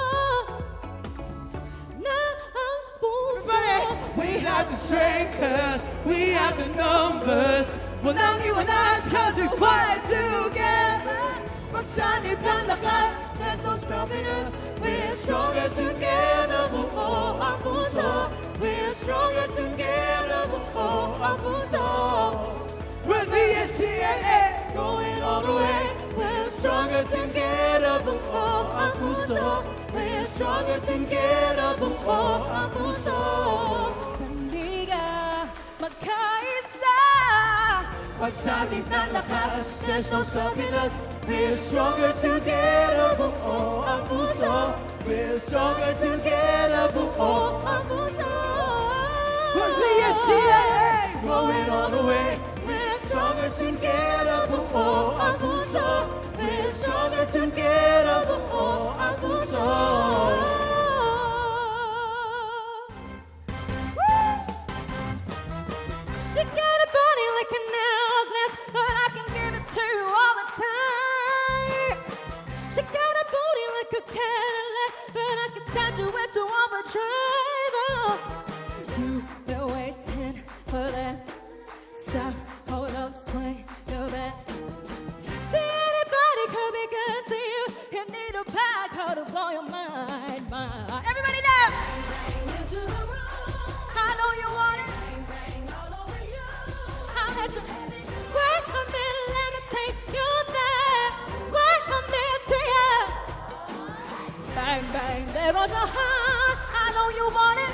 na ang puso. We have the strength, cause we have the numbers. Walang iwanan, cause we fight together. Magsanib ng lakas, there's no stopping us. We're stronger together, buo ang puso. We're stronger together, buo ang puso. We're the NCAA, going all the way. We're stronger together, buo ang puso. We're stronger together, buo ang puso. Sandiga, magkaisa. Pagsanib ng lakas, there's no stopping us. We're stronger together, buo ang puso. We're stronger together, buo ang puso. Cause the NCAA, going all the way. We're stronger together, buo ang puso. We're stronger together, buo ang puso. She got a body like an hourglass, but I can give it to you all the time. She got a booty like a Cadillac, but I can touch you into overdrive. Oh, you've been waiting for that. Stop, hold up, swing your back. See, anybody could be good to you. You need a bag to blow your mind. Everybody down. I know you want it. Wait a minute, let me take you there. Wait a minute, see ya. Bang, bang, there goes your heart. I know you want it.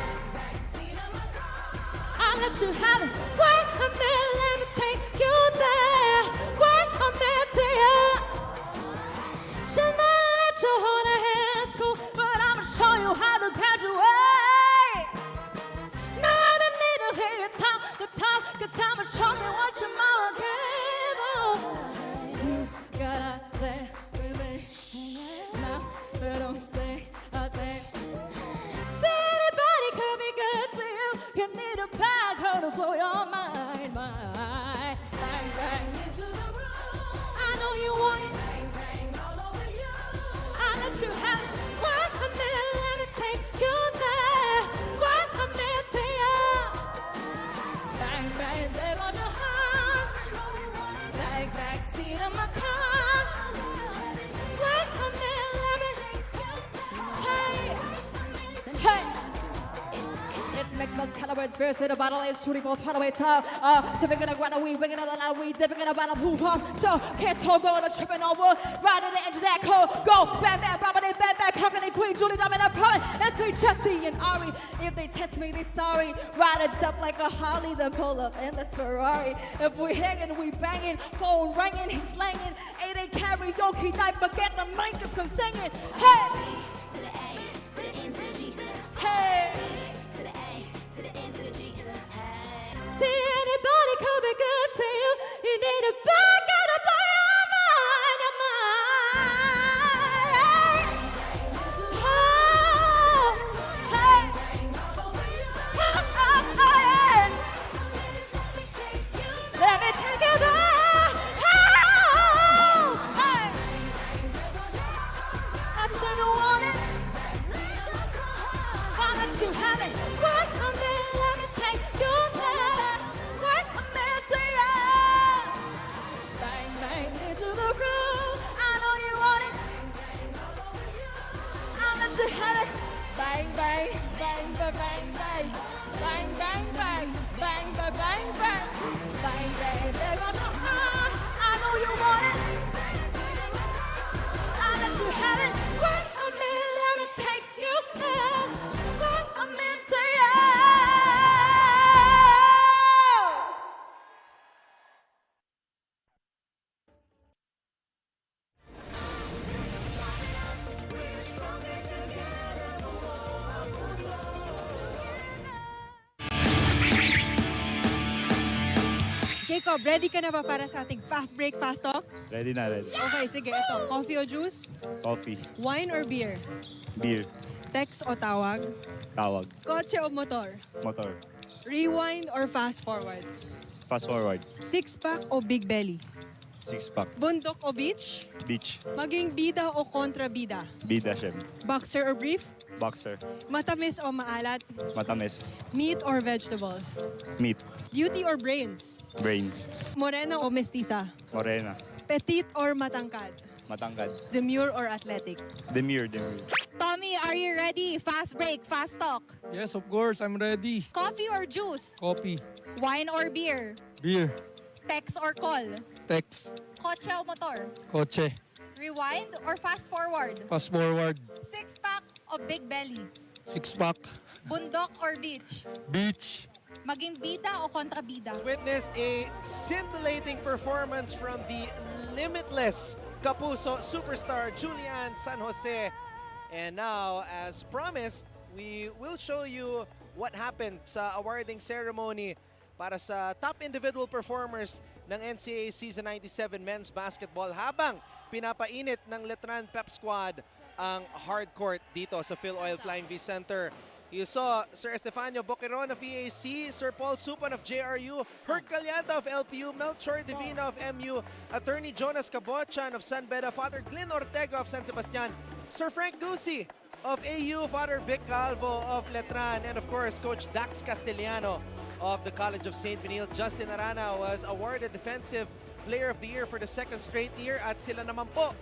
I'll let you have it. Wait a minute, let me take you there. Wait a minute, see ya. She might let you hold her hands cool, but I'ma show you how to graduate. No, I don't need to hear you talk the talk, cause I'ma show me what your mama gave. Oh, you got out there with me now, but don't say a thing. See, anybody could be good to you. You need a bag to blow your mind. Bang, bang, into the room. I know you want it. Bang, bang, all over you. I'll let you have it. Wait a minute, let me take you there. Wait a minute, see ya. Bang, bang, there goes your heart. Back, back seat of my car. Wait a minute, let me. Hey, hey. It's mixed most color words, verse in the bottle is truly both part of it. So we're gonna run away, we're gonna let we dipping in a bottle of hoo-ha. So kiss hold on, tripping over, right at the edge of that cold. Go, bam, bam, Robert, bam, bam, Cockney, Queen, Julie, Diamond, and Pearl. Let's be Jesse and Ari. If they test me, they sorry. Ride it up like a Harley, then pull up in this Ferrari. If we hanging, we banging, phone ringing, he's slanging. 8-8 karaoke night, forget the mic and some singing. Hey! To the A, to the N, to the G, to the hey! To the A, to the N, to the G, to the hey. See, anybody could be good to you. You need a Jacob, ready ka na ba para sa ating fast break, fast talk? Ready na, ready. Okay, sige. Ito, coffee o juice? Coffee. Wine or beer? Beer. Text o tawag? Tawag. Kotse o motor? Motor. Rewind or fast forward? Fast forward. Six-pack o big belly? Six-pack. Bundok o beach? Beach. Maging bida o kontra-bida? Bida, syem. Boxer or brief? Boxer. Matamis o maalat? Matamis. Meat or vegetables? Meat. Beauty or brains? Brains. Morena o mestiza? Morena. Petite or matangkad? Matangkad. Demure or athletic? Demure, demure. Tommy, are you ready? Fast break, fast talk. Yes, of course. I'm ready. Coffee or juice? Coffee. Wine or beer? Beer. Text or call? Text. Kotse o motor? Kotse. Rewind or fast forward? Fast forward. Six-pack o big belly? Six-pack. Bundok or beach? Beach. Maging bida o kontrabida? Witnessed a scintillating performance from the limitless Kapuso superstar Julian San Jose. And now, as promised, we will show you what happened sa awarding ceremony para sa top individual performers ng NCAA Season 97 Men's Basketball habang pinapainit ng Letran Pep Squad ang hardcourt dito sa Phil Oil Flying V Center. You saw Sir Estefanio Boqueron of EAC, Sir Paul Supan of JRU, Herc Calyanta of LPU, Melchor Divina of MU, Attorney Jonas Cabochan of San Beda, Father Glyn Ortega of San Sebastian, Sir Frank Ducey of AU, Father Vic Calvo of Letran, and of course Coach Dax Castellano of the College of St. Benil. Justin Arana was awarded Defensive Player of the Year for the second straight year at sila naman po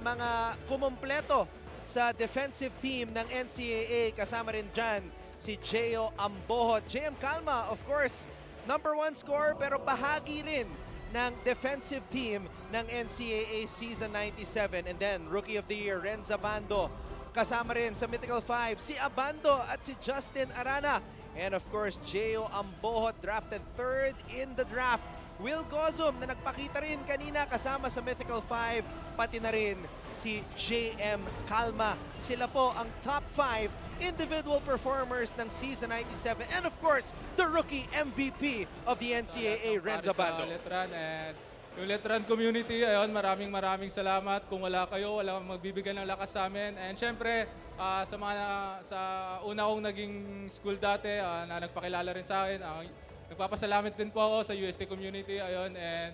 mga kumumpleto sa defensive team ng NCAA. Kasama rin dyan si Gio Ambohot. JM Calma, of course, #1 scorer pero bahagi rin ng defensive team ng NCAA Season 97. And then, Rookie of the Year, Renza Bando. Kasama rin sa Mythical 5, si Abando at si Justin Arana. And of course, Gio Ambohot, drafted 3rd in the draft. Will Gozum na nagpakita rin kanina kasama sa Mythical 5, pati na rin si JM Calma. Sila po ang top 5 individual performers ng Season 97. And of course, the rookie MVP of the NCAA, Renza Bando. Letran and yung Letran community, ayun, maraming salamat. Kung wala kayo, wala magbibigay ng lakas sa amin. And syempre, sa una kong naging school dati, na nagpakilala rin sa akin, nagpapasalamat din po ako sa UST community, ayun, and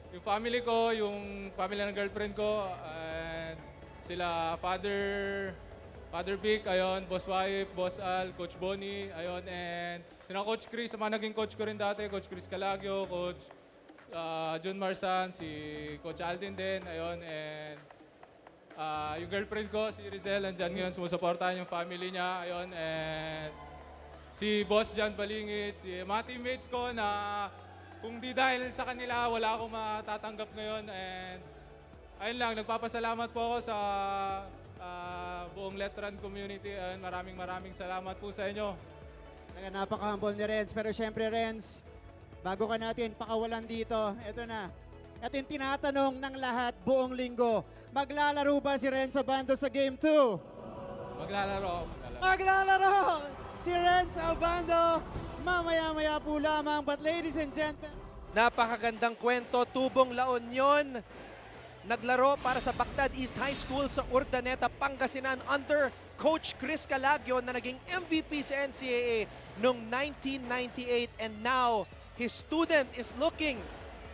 yung family ko, yung family ng girlfriend ko, and sila Father Vic, ayun, Boss Wife, Boss Al, Coach Bonnie, ayun, and sila Coach Chris, sa mga naging coach ko rin dati, Coach Chris Calagio, Coach John Marsan, si Coach Alden din, ayun, and yung girlfriend ko, si Rizel, andyan ngayon, sumusuportahan yung family niya, ayun, and si Boss John Balingit, si mga teammates ko na kung di dahil sa kanila, wala akong matatanggap ngayon. And ayun lang, nagpapasalamat po ako sa buong Letran community. And maraming salamat po sa inyo. Napaka-humble ni Renz. Pero syempre Renz, bago ka natin pakawalan dito, eto na. Ito yung tinatanong ng lahat buong linggo. Maglalaro ba si Renz Abando sa Game 2? Maglalaro! Si Renz Abando, mamaya-maya po lamang. But ladies and gentlemen, napakagandang kwento. Tubong La Union naglaro para sa Bactad East High School sa Urdaneta, Pangasinan under Coach Chris Calagio na naging MVP sa NCAA noong 1998. And now, his student is looking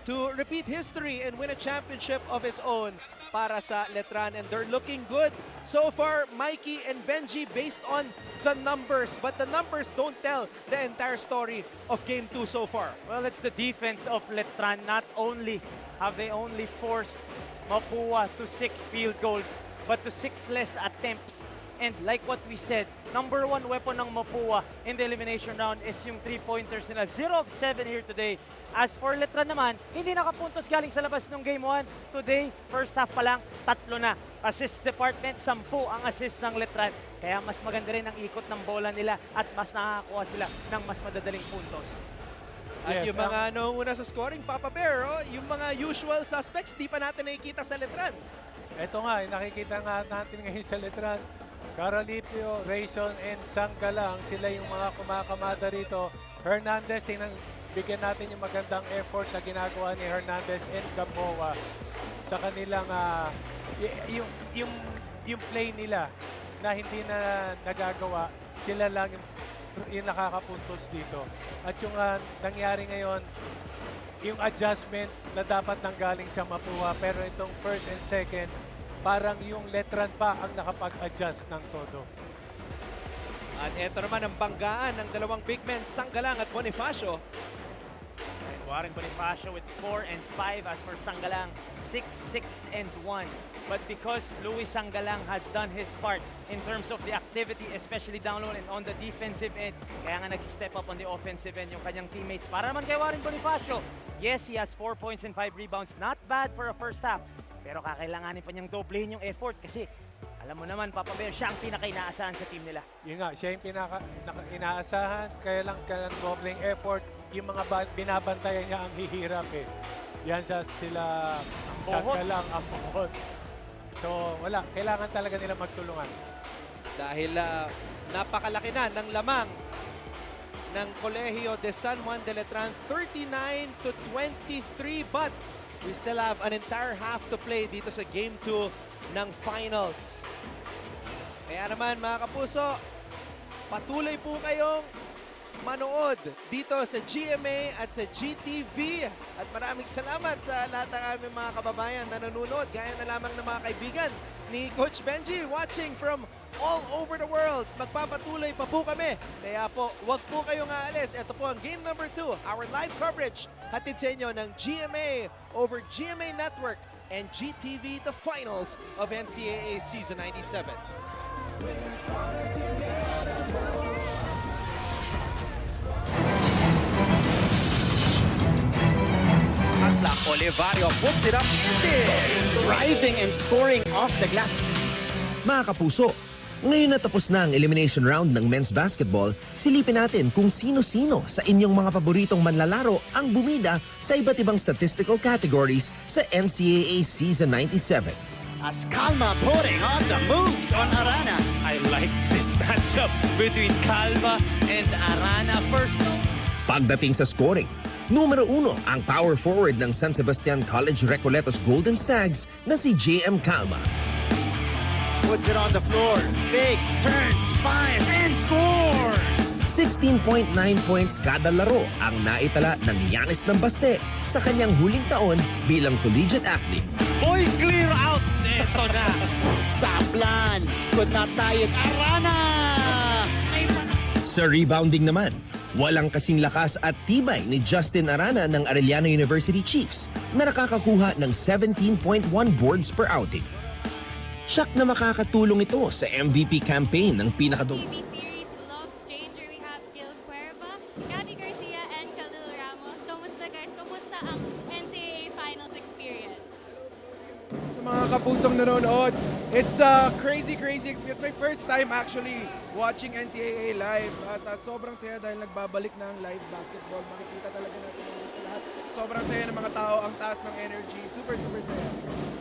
to repeat history and win a championship of his own para sa Letran, and they're looking good so far, Mikey and Benji, based on the numbers, but the numbers don't tell the entire story of Game 2 so far. Well, it's the defense of Letran. Not only have they only forced Mapua to 6 field goals, but to 6 less attempts. And like what we said, #1 weapon ng Mapua in the elimination round is yung 3-pointers nila. 0 of 7 here today. As for Letran naman, hindi nakapuntos galing sa labas ng Game 1. Today, first half pa lang, 3 na. Assist department, 10 ang assist ng Letran. Kaya mas maganda rin ang ikot ng bola nila at mas nakakakuha sila ng mas madadaling puntos. At yung mga una sa scoring, Papa Bear, yung mga usual suspects, di pa natin nakikita sa Letran. Ito nga, nakikita nga natin ngayon sa Letran. Carolipio, Rayson, and Sanggalang, sila yung mga kumakamada rito. Hernandez, tingnan, bigyan natin yung magandang effort na ginagawa ni Hernandez and Gamoa sa kanilang yung play nila na hindi na nagagawa, sila lang yung nakakapuntos dito. At yung nangyari ngayon, yung adjustment na dapat nanggaling sa Mapua, pero itong first and second, parang yung Letran pa ang nakapag-adjust ng todo. At ito naman ang banggaan ng dalawang big men, Sanggalang at Bonifacio. And Warren Bonifacio with 4 and 5 as for Sanggalang, 6, 6 and 1. But because Luis Sanggalang has done his part in terms of the activity, especially down low and on the defensive end, kaya nga nag-step up on the offensive end yung kanyang teammates. Para naman kay Warren Bonifacio, yes, he has 4 points and 5 rebounds. Not bad for a first half. Pero kakailanganin pa niyang doblehin yung effort kasi alam mo naman, Papa Bear, siya ang pinaka-inaasahan sa team nila. Yun nga, siya yung pinaka-inaasahan, kaya lang dobleng effort. Yung mga binabantayan niya ang hihirap eh. Yan sila Sanggalang, ang mohot. So wala, kailangan talaga nila magtulungan. Dahil napakalaki na ng lamang ng Colegio de San Juan de Letran, 39-23, but we still have an entire half to play dito sa Game 2 ng Finals. Kaya naman mga kapuso, patuloy po kayong manood dito sa GMA at sa GTV. At maraming salamat sa lahat ng aming mga kababayan na nanonood. Gaya na lamang ng mga kaibigan ni Coach Benji watching from all over the world. Magpapatuloy pa po kami. Kaya po, wag po kayong aalis. Ito po ang game number 2, our live coverage. Hatid sa inyo ng GMA over GMA Network and GTV, the finals of NCAA Season 97. Olivario puts it up driving and scoring off the glass. Mga kapuso, ngayon na tapos na ang elimination round ng men's basketball, silipin natin kung sino-sino sa inyong mga paboritong manlalaro ang bumida sa iba't ibang statistical categories sa NCAA Season 97. As Calma putting on the moves on Arana. I like this matchup between Calma and Arana first. Pagdating sa scoring, numero 1 ang power forward ng San Sebastian College Recoletos Golden Stags na si JM Calma. Puts it on the floor, fake, turns, fires, and scores! 16.9 points kada laro ang naitala ng Giannis ng Baste sa kanyang huling taon bilang collegiate athlete. Boy, clear out! Ito na! Saplan! Could not tie it. Arana! Sa rebounding naman, walang kasing lakas at tibay ni Justin Arana ng Arellano University Chiefs na nakakakuha ng 17.1 boards per outing. Siyak na makakatulong ito sa MVP campaign ng pinakadog. TV series Love Stranger, we have Gil Cuerva, Gabby Garcia, and Khalil Ramos. Kamusta guys? Kamusta ang NCAA Finals experience? Sa mga kapusong nanonood, it's a crazy experience. My first time actually watching NCAA live at sobrang saya dahil nagbabalik ng live basketball. Makikita talaga natin ang lahat. Sobrang saya ng mga tao, ang taas ng energy. Super saya.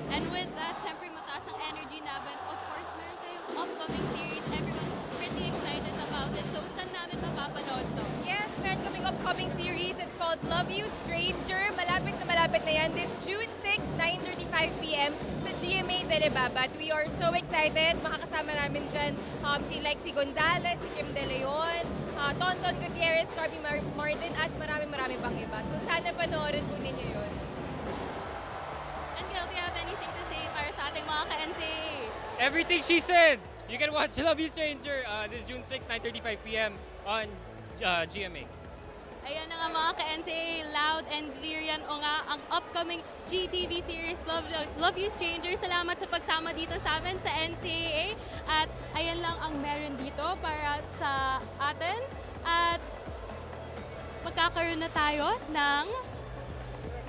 And with that, syempre mataas ang energy namin. Of course, meron kayong upcoming series. Everyone's pretty excited about it. So, saan namin mapapanood to? Yes, meron kaming upcoming series. It's called Love You Stranger. Malapit na yan. This June 6, 9:35 p.m. sa GMA de Babat. We are so excited. Makakasama namin dyan si Gonzales, si Kim De Leon, Tonton Gutierrez, Carby Martin, at marami pang iba. So sana panoorin po ninyo yun. And Gil, do you have anything to say para sa ating mga ka-NCAA? Everything she said! You can watch Love You Stranger this June 6, 9:35 p.m. on GMA. Ayan na nga mga ka-NCAA, loud and clear yan o nga ang upcoming GTV series Love You Stranger. Salamat sa pagsama dito sa amin sa NCAA. At ayan lang ang meron dito para sa atin. At magkakaroon na tayo ng...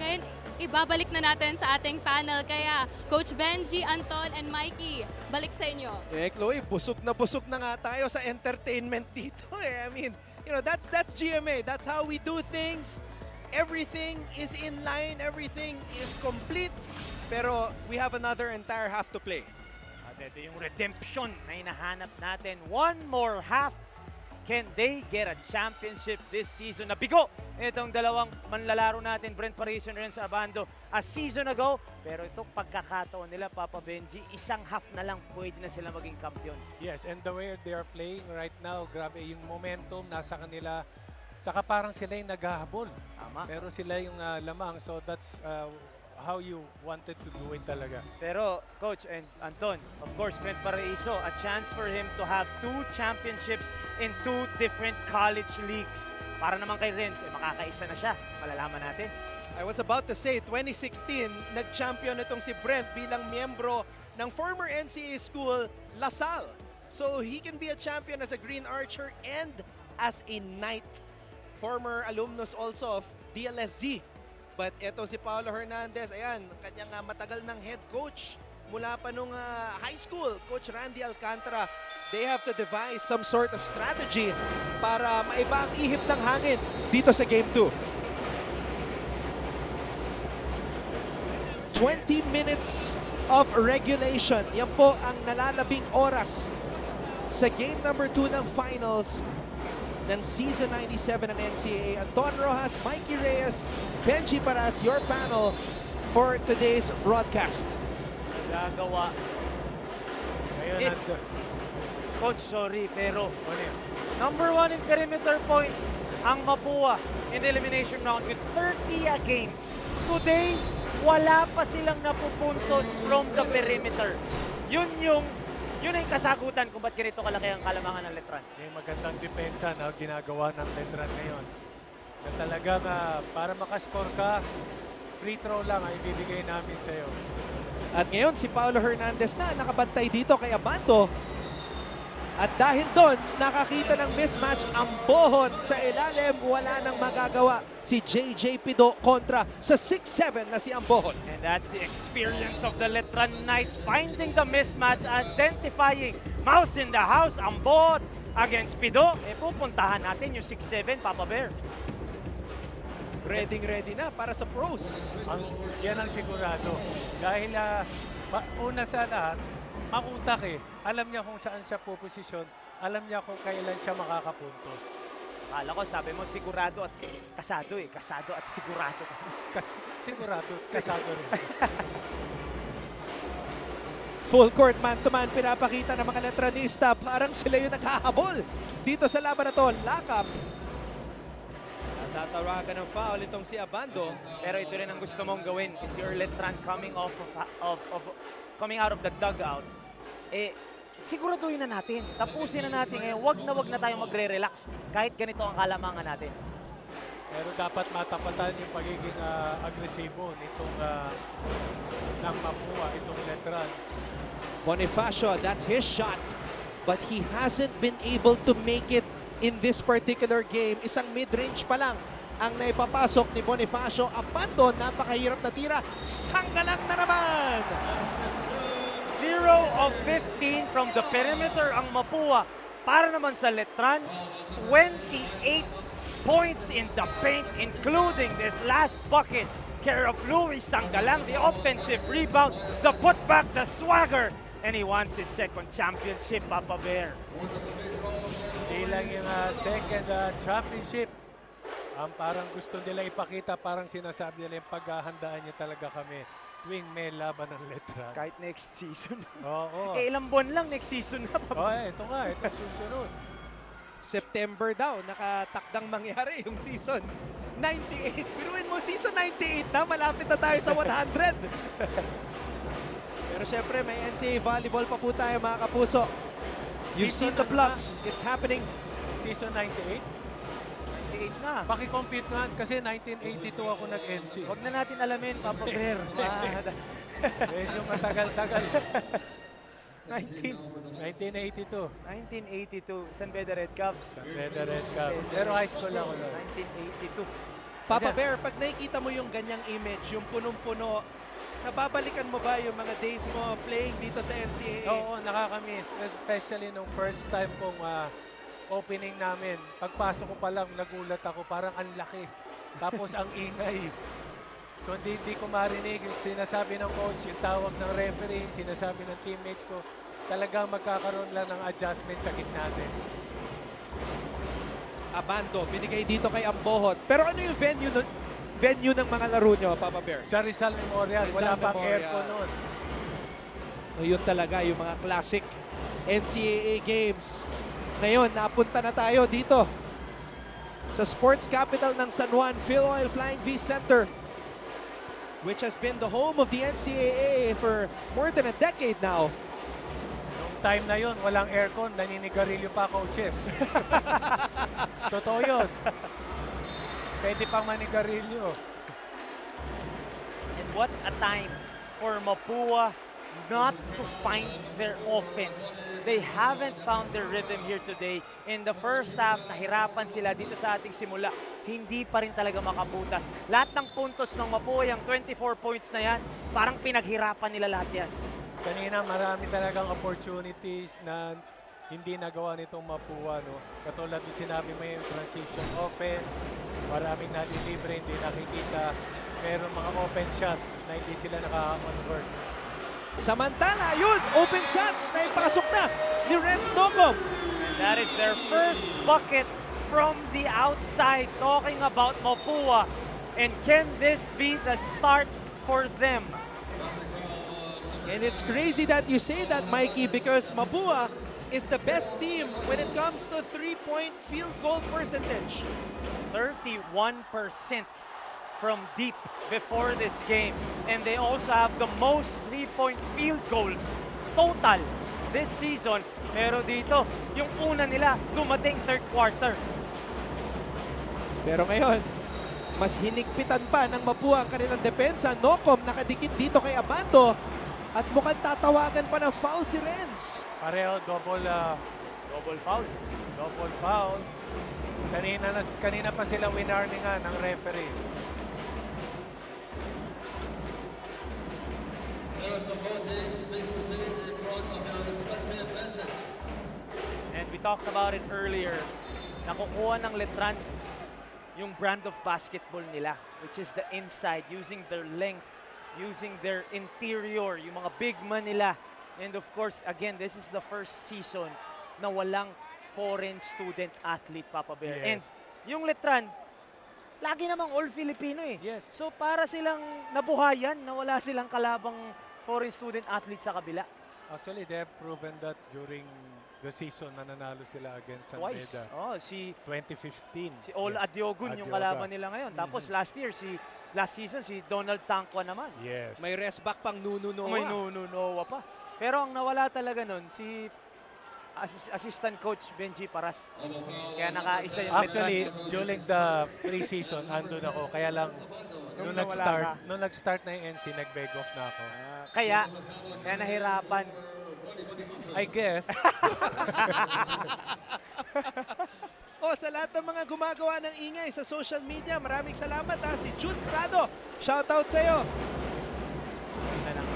Ngayon, ibabalik na natin sa ating panel. Kaya Coach Benji, Anton, and Mikey, balik sa inyo. Chloe, busog na nga tayo sa entertainment dito. I mean, you know, that's GMA. That's how we do things. Everything is in line. Everything is complete. Pero we have another entire half to play. At ito yung redemption na hinahanap natin. One more half. Can they get a championship this season? Nabigo itong dalawang manlalaro natin, Brent Parison and Renz Abando, a season ago. Pero ito pagkakataon nila, Papa Benji, isang half na lang pwede na sila maging kampiyon. Yes, and the way they are playing right now, grabe yung momentum nasa kanila. Saka parang sila yung naghahabol. Tama. Pero sila yung lamang. So that's how you wanted to do it talaga. Pero, Coach and Anton, of course, Brent Paraiso, a chance for him to have 2 championships in 2 different college leagues. Para naman kay Renz, makakaisa na siya. Malalaman natin. I was about to say, 2016, nag-champion itong si Brent bilang miyembro ng former NCAA school, LaSalle. So he can be a champion as a Green Archer and as a Knight. Former alumnus also of DLSZ. But eto si Paolo Hernandez, ayan, kanyang matagal ng head coach mula pa nung high school, Coach Randy Alcantara. They have to devise some sort of strategy para maiba ang ihip ng hangin dito sa Game 2. 20 minutes of regulation. Yan po ang nalalabing oras sa Game number 2 ng finals ng Season 97 ng NCAA. Anton Rojas, Mikey Reyes, Benji Paras, your panel for today's broadcast. Gagawa. It's, Coach, sorry, pero number 1 in perimeter points ang Mapua in the elimination round with 30 a game. Today, wala pa silang napupuntos from the perimeter. Yun ay kasagutan kung ba't ganito kalaki ang kalamangan ng Letran. Yung magandang depensa na ginagawa ng Letran ngayon. Na talagang para makascore ka, free throw lang ang ibibigay namin sa'yo. At ngayon, si Paolo Hernandez na nakabantay dito kay Abando. At dahil doon, nakakita ng mismatch ang bohon sa ilalim. Wala nang magagawa si JJ Pido kontra sa 6'7" na si Ambohon. And that's the experience of the Letran Knights, finding the mismatch, identifying mouse in the house, Ambohon against Pido. Pupuntahan natin yung 6'7", Papa Bear. Ready na para sa pros. Yan ang sigurado. Dahil una sa lahat, makutak Alam niya kung saan siya puposisyon. Alam niya kung kailan siya makakapuntos. Akala ko, sabi mo sigurado at kasado Kasado at sigurado. Sigurado, kasado rin. Full court man-to-man pinapakita ng mga Letranista. Parang sila yung naghahabol dito sa laban na to. Lakap. Natatawagan ng foul itong si Abando. Pero ito rin ang gusto mong gawin if you're Letran coming coming out of the dugout. Siguraduhin na natin. Tapusin na natin ngayon. Wag na tayong magre-relax kahit ganito ang kalamangan natin. Pero dapat matapatan yung pagiging agresibo nitong ng Mapua, itong Letran. Bonifacio, that's his shot. But he hasn't been able to make it in this particular game. Isang mid-range pa lang ang naipapasok ni Bonifacio. Abando, napakahirap na tira. Sanggalang na naman! 0 of 15 from the perimeter ang Mapua. Para naman sa Letran, 28 points in the paint, including this last bucket. Care of Luis Sanggalang, the offensive rebound, the putback, the swagger. And he wants his second championship, Papa Bear. Hindi lang yung second championship. Ang parang gusto nila ipakita, parang sinasabi nila yung paghahandaan niya talaga kami tuwing may laban ng Letran. Kahit next season. Oo. Ilang buwan lang next season na. Ito nga, ito susunod. September daw, nakatakdang mangyari yung season 98. Pinuin mo, season 98 na, malapit na tayo sa 100. Pero syempre, may NCAA volleyball pa po tayo, mga kapuso. You've seen the blocks. It's happening. Season 98? 98 na. Paki-compute nga kasi 1982 ako nag-NC. Huwag na natin alamin, Papa Bear. Medyo matagal-tagal. 1982. 1982. San Beda Red Caps. San Beda Red Caps. Pero high school ako lang. 1982. Papa Bear, pag nakikita mo yung ganyang image, yung punong-puno, nababalikan mo ba yung mga days mo playing dito sa NCAA? Oo, nakakamiss. Especially nung first time kong opening namin. Pagpasok ko pa lang, nagulat ako. Parang ang laki. Tapos ang ingay. So hindi ko marinig yung sinasabi ng coach, yung tawag ng referee, sinasabi ng teammates ko. Talagang magkakaroon lang ng adjustment sa gitna natin. Abando, binigay dito kay Ambohot. Pero ano yung venue ng mga laro nyo, Papa Bear? Sa Rizal Memorial, wala Rizal pang Memorial. aircon nun. O yun talaga, yung mga classic NCAA games. Ngayon, napunta na tayo dito sa sports capital ng San Juan, Philoil Flying V Center, which has been the home of the NCAA for more than a decade now. Nung time na yun, walang aircon, naninigarilyo pa coaches. Totoo yun. Pwede pang manigarilyo. And what a time for Mapua not to find their offense. They haven't found their rhythm here today. In the first half, nahirapan sila dito sa ating simula. Hindi pa rin talaga makabutas. Lahat ng puntos ng Mapua, yung 24 points na yan, parang pinaghirapan nila lahat yan. Kanina marami talagang opportunities na hindi nagawa nitong Mapua. No? Katulad yung sinabi mo yung transition offense, maraming nalilibre, hindi nakikita. Meron mga open shots na hindi sila nakaka-convert. Samantala, yun, open shots na ipasok na ni Renz Nocom. And that is their first bucket from the outside, talking about Mapua. And can this be the start for them? And it's crazy that you say that, Mikey, because Mapua is the best team when it comes to three-point field goal percentage. 31% from deep before this game. And they also have the most three-point field goals total this season. Pero dito, yung una nila, dumating third quarter. Pero ngayon, mas hinigpitan pa ng Mapua ang kanilang depensa. Nocom nakadikit dito kay Abando at mukhang tatawagan pa ng foul si Renz. Pareho, double foul. Double foul. Kanina pa sila winarningan ng referee. And we talked about it earlier. Nakukuha ng Letran yung brand of basketball nila, which is the inside, using their length, using their interior, yung mga big man nila. And of course, again, this is the first season na walang foreign student athlete, Papa Bear. Yes. And yung Letran, lagi namang all Filipino eh. Yes. So para silang nabuhayan na wala silang kalabang foreign student athlete sa kabila. Actually, they have proven that during the season na nanalo sila against San Twice. Beda. Oh, si 2015. Si Ola Adiogun yung kalaban nila ngayon. Tapos last season, si Donald Tangkwa naman. Yes. May rest back pang Nunu Noah. May Nunu Noah pa. Pero ang nawala talaga nun, si assistant coach Benji Paras. Kaya nakaisa yung Actually, during the preseason, andun ako. Kaya lang, nung nag-start na yung NC, nag-beg off na ako. Kaya nahirapan. I guess. Sa lahat ng mga gumagawa ng ingay sa social media, maraming salamat ha. Si June Prado, shoutout sa'yo. Ganda ng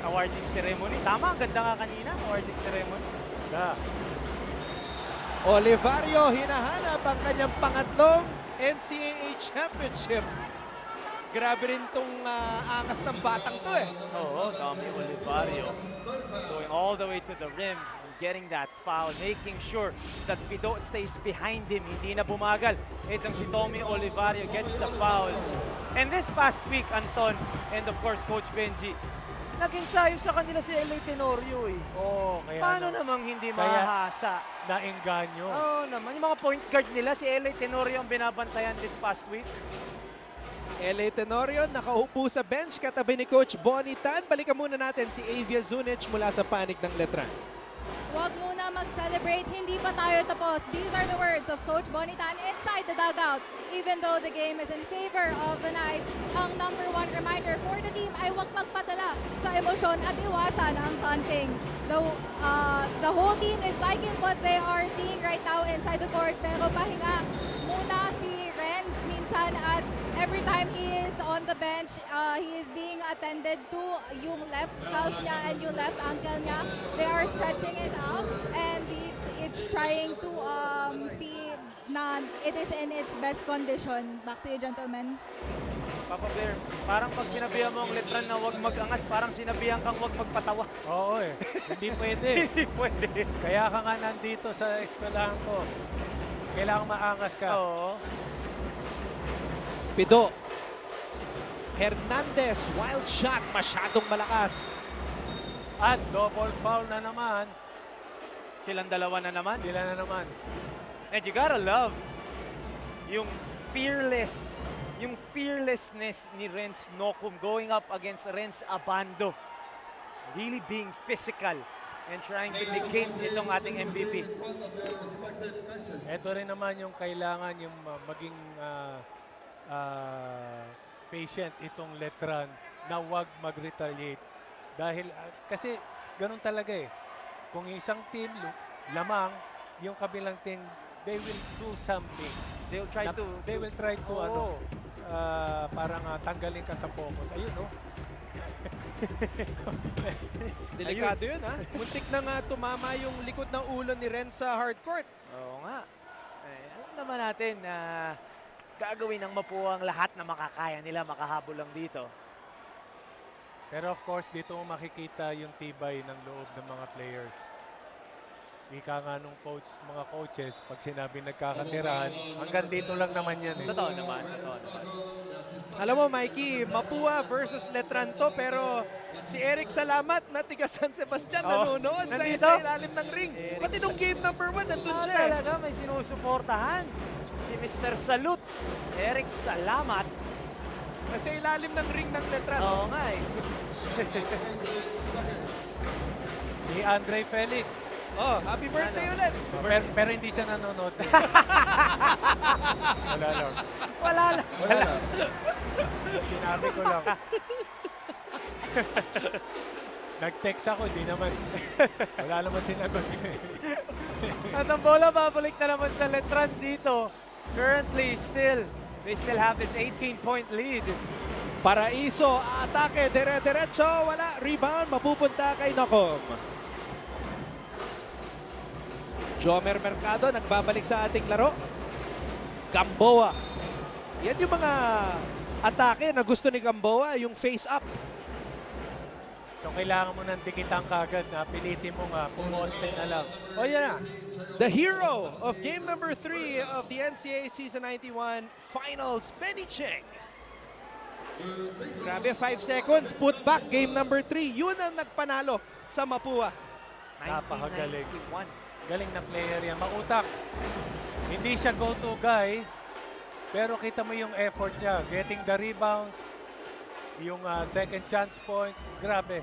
awarding ceremony. Tama, ganda nga kanina, awarding ceremony. Olivario hinahanap ang kanyang pangatlong NCAA Championship. Grabe rin tong angas ng batang to eh. Oo, Tommy Olivario going all the way to the rim and getting that foul, making sure that Pido stays behind him, hindi na bumagal. Itong si Tommy Olivario gets the foul. And this past week, Anton, and of course Coach Benji, naging sayo sa kanila si LA Tenorio eh. Kaya paano namang hindi mahasa? Naengganyo. Oo naman, yung mga point guard nila, si LA Tenorio ang binabantayan this past week. LA Tenorio nakaupo sa bench katabi ni Coach Bonnie Tan. Balikan muna natin si Avia Zunic mula sa panig ng Letran. Huwag muna mag-celebrate, hindi pa tayo tapos. These are the words of Coach Bonitan inside the dugout. Even though the game is in favor of the Knights, ang number one reminder for the team ay huwag magpadala sa emosyon at iwasan ang taunting. The whole team is liking what they are seeing right now inside the court, pero pahinga muna si Renz minsan at every time he is on the bench, he is being attended to yung left calf niya and yung left ankle niya. They are stretching it out and it's trying to see na it is in its best condition. Back to you, gentlemen. Papa Bear, parang pag sinabihan mo ang Letran na huwag mag-angas, parang sinabihan kang huwag magpatawa. Oo eh. Hindi pwede. Hindi pwede. Kaya ka nga nandito sa eskwelahan ko. Kailangan maangas ka. Oo. Pido. Hernandez, wild shot, masyadong malakas. At double foul na naman. Silang dalawa na naman. Sila na naman. And you gotta love yung fearlessness ni Renz Nocum going up against Renz Abando. Really being physical and trying to negate itong ating MVP. Ito rin naman yung kailangan yung maging patient itong Letran na huwag mag-retaliate. Dahil kasi ganun talaga eh. Kung isang team lamang, yung kabilang team, they will do something. They will try to parang tanggalin ka sa focus. Ayun, no? Delikado yun, ha? Muntik na nga tumama yung likod ng ulo ni Ren sa hardcourt. Oo nga. Alam naman natin na gagawin ng Mapua ang lahat na makakaya nila, makahabol lang dito. Pero of course, dito mo makikita yung tibay ng loob ng mga players. Ika nga nung mga coaches, pag sinabi nagkakatirahan, hanggang dito lang naman yan eh. Totoo naman. Alam mo, Mikey, Mapua versus Letran to, pero si Eric Salamat na tiga San Sebastian nanonood sa ilalim ng ring. Pati nung game number 1, nandun siya. Talaga, may sinusuportahan. Si Mr. Salute, Eric Salamat. Nasa ilalim ng ring ng Letran. Oo nga eh. Si Andre Felix. Oh, happy birthday ulit. Pero hindi siya nanonood. Wala lang. Wala lang. Sinabi ko lang. Nag-text ako, hindi naman. Wala naman sinagot. At ang bola babalik na naman sa Letran dito. Currently, they still have this 18-point lead. Paraiso, atake, dire-diretso, wala. Rebound, mapupunta kay Nocum. Jomer Mercado, nagbabalik sa ating laro. Gamboa. Yan yung mga atake na gusto ni Gamboa, yung face up. So kailangan mo nang dikitan kagad na pilitin mo nga, pumoste na lang. O yan. The hero of game number 3 of the NCAA Season 91 Finals, Benny Cheng. Grabe, 5 seconds, put back, game number 3. Yun ang nagpanalo sa Mapua. Napakagaling. Galing na player yan. Mautak. Hindi siya go-to guy, pero kita mo yung effort niya. Getting the rebounds, yung second chance points. Grabe.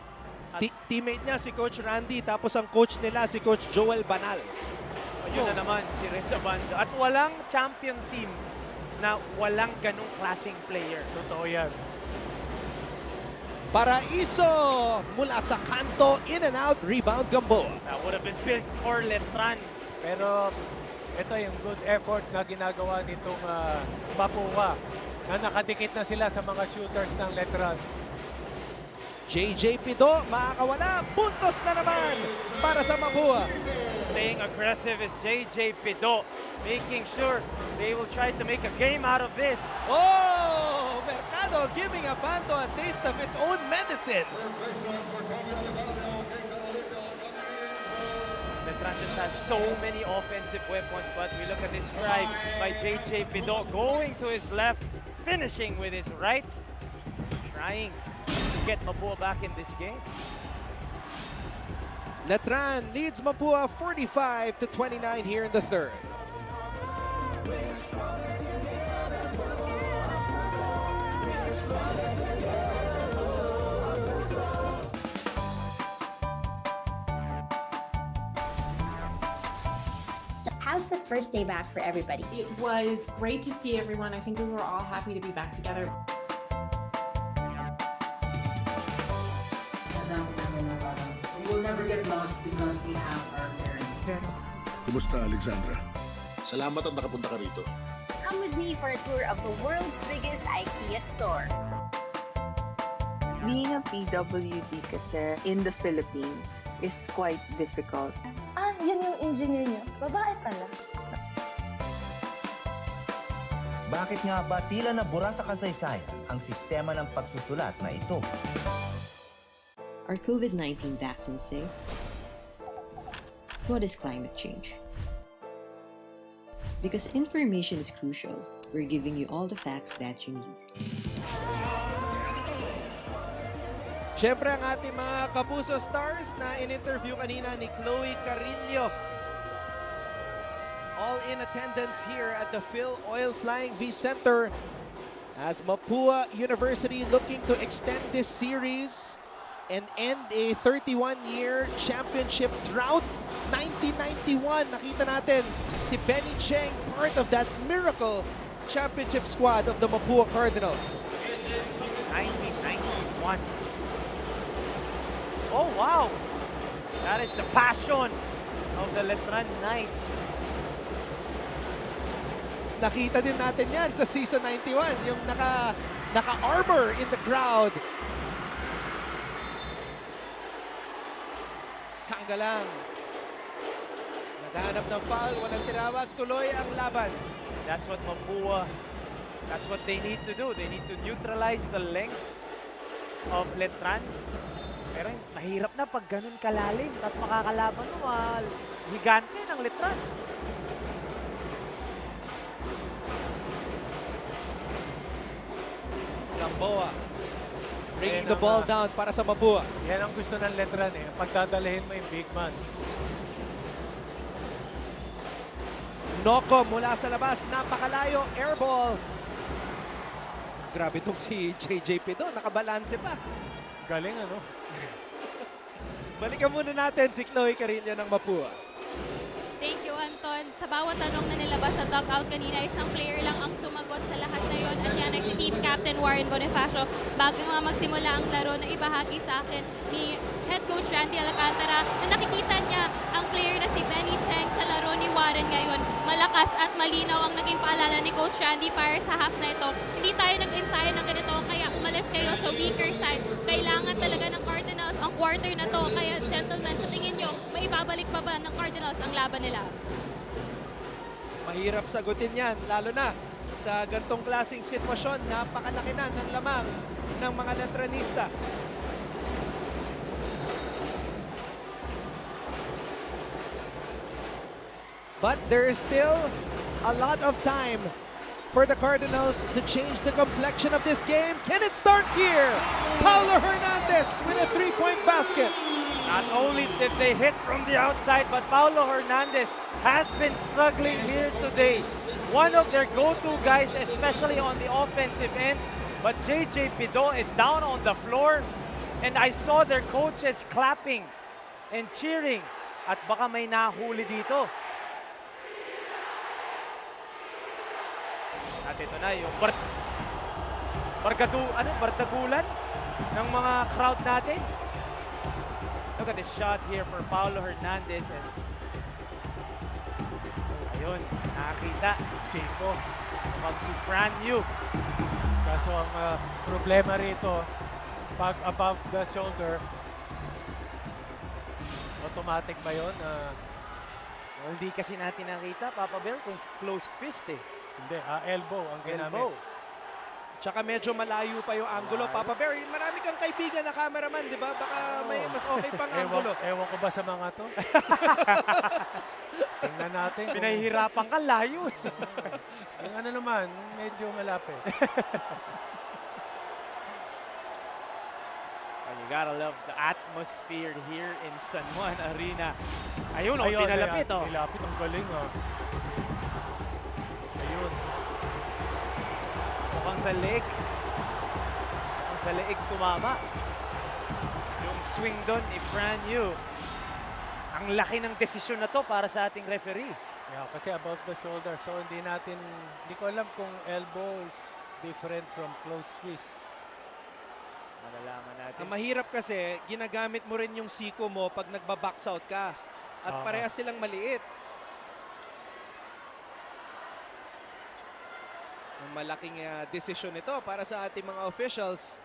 Teammate niya si Coach Randy, tapos ang coach nila si Coach Joel Banal. Yun na naman si Renz Abando. At walang champion team na walang ganong klaseng player. Totoo yan. Paraiso mula sa kanto, in and out, rebound Gamboa. That would have been big for Letran. Pero ito yung good effort na ginagawa nitong Mapua na nakadikit na sila sa mga shooters ng Letran. JJ Pido, makakawala, puntos na naman para sa Mapua. Staying aggressive is JJ Pido, making sure they will try to make a game out of this. Oh, Mercado giving Abando a taste of his own medicine. Letran just has so many offensive weapons, but we look at this drive by JJ Pido going to his left, finishing with his right, trying to get Mapua back in this game. Letran leads Mapua 45-29 here in the third. How's the first day back for everybody? It was great to see everyone. I think we were all happy to be back together. We will never get lost because we have our parents. Kumusta, Alexandra? Salamat at nakapunta ka rito. Come with me for a tour of the world's biggest IKEA store. Being a PWD kasi in the Philippines is quite difficult. Yun yung engineer niyo. Babae pala. Bakit nga ba tila nabura sa kasaysayan ang sistema ng pagsusulat na ito? Are COVID-19 vaccines safe? What is climate change? Because information is crucial, we're giving you all the facts that you need. Siyempre ang ating mga Kapuso stars na in-interview kanina ni Chloe Carrillo. All in attendance here at the Phil Oil Flying V Center as Mapua University looking to extend this series and end a 31-year championship drought. 1991, nakita natin si Benny Cheng, part of that miracle championship squad of the Mapua Cardinals. 1991. Oh, wow! That is the passion of the Letran Knights. Nakita din natin yan sa season 91, yung naka-armor in the crowd. Sanggalang. Naghahanap ng foul, walang tinawag, tuloy ang laban. That's what Mapua, that's what they need to do. They need to neutralize the length of Letran. Pero mahirap na pag ganun kalalim. Tapos makakalaban mo, higante ng Letran. Gamboa bringing the ball down para sa Mapua. Yan ang gusto ng Letran eh. Pagdadalahin mo yung big man. Noko mula sa labas, napakalayo, air ball. Grabe itong si JJP doon, nakabalanse pa. Galing ano? Balikan muna natin si Chloe Carrillo ng Mapua. Thank you, Anton. Sa bawat tanong na nilabas sa dugout kanina, isang player lang ang sumagot sa lahat na yon. At yan ay si Team Captain Warren Bonifacio. Bago nga magsimula ang laro na ibahagi sa akin ni Head Coach Randy Alcantara na nakikita niya ang player na si Benny Cheng sa laro ni Warren ngayon. Malakas at malinaw ang naging paalala ni Coach Randy para sa half na ito. Hindi tayo nag-ensayo ng ganito, kaya umalis kayo sa weaker side. Kailangan talaga ng Cardinals ang quarter na to. Kaya gentlemen, sa tingin nyo, maibabalik pa ba ng Cardinals ang laban nila? Mahirap sagutin yan, lalo na sa gantong klaseng sitwasyon. Napakalaki na ng lamang ng mga Letranista. But there is still a lot of time for the Cardinals to change the complexion of this game. Can it start here? Paulo Hernandez with a three-point basket. Not only did they hit from the outside, but Paulo Hernandez has been struggling here today. One of their go-to guys, especially on the offensive end. But JJ Pido is down on the floor. And I saw their coaches clapping and cheering. At baka may nahuli dito. At ito na yung bardagulan ng mga crowd natin. Look at this shot here for Paulo Hernandez. And ayun, nakakita. Siko. Mukhang si Fran Yu. Kaso ang problema rito, pag above the shoulder, automatic ba yun? Well, hindi kasi natin nakita, Papa Bear, kung closed fist eh. Hindi, elbow ang ginamit. Tsaka medyo malayo pa yung angulo. Papa Bear, marami kang kaibigan na cameraman, di ba? Baka may mas okay pang angulo. Ewan ko ba sa mga to? Tingnan natin. Pinahihirapan ka, layo. Yung ano naman, medyo malapit. You gotta love the atmosphere here in San Juan Arena. Ayun, pinalapit. Pinalapit, ang galing. Ayun. Mukhang sa leg. Mukhang sa leeg tumama. Yung swing doon ni Fran Yu. Ang laki ng desisyon na to para sa ating referee. Yeah, kasi above the shoulder. So hindi ko alam kung elbow is different from closed fist. Malalaman natin. Ang mahirap kasi, ginagamit mo rin yung siko mo pag nagba-box out ka. At parehas silang maliit. Malaking desisyon ito para sa ating mga officials.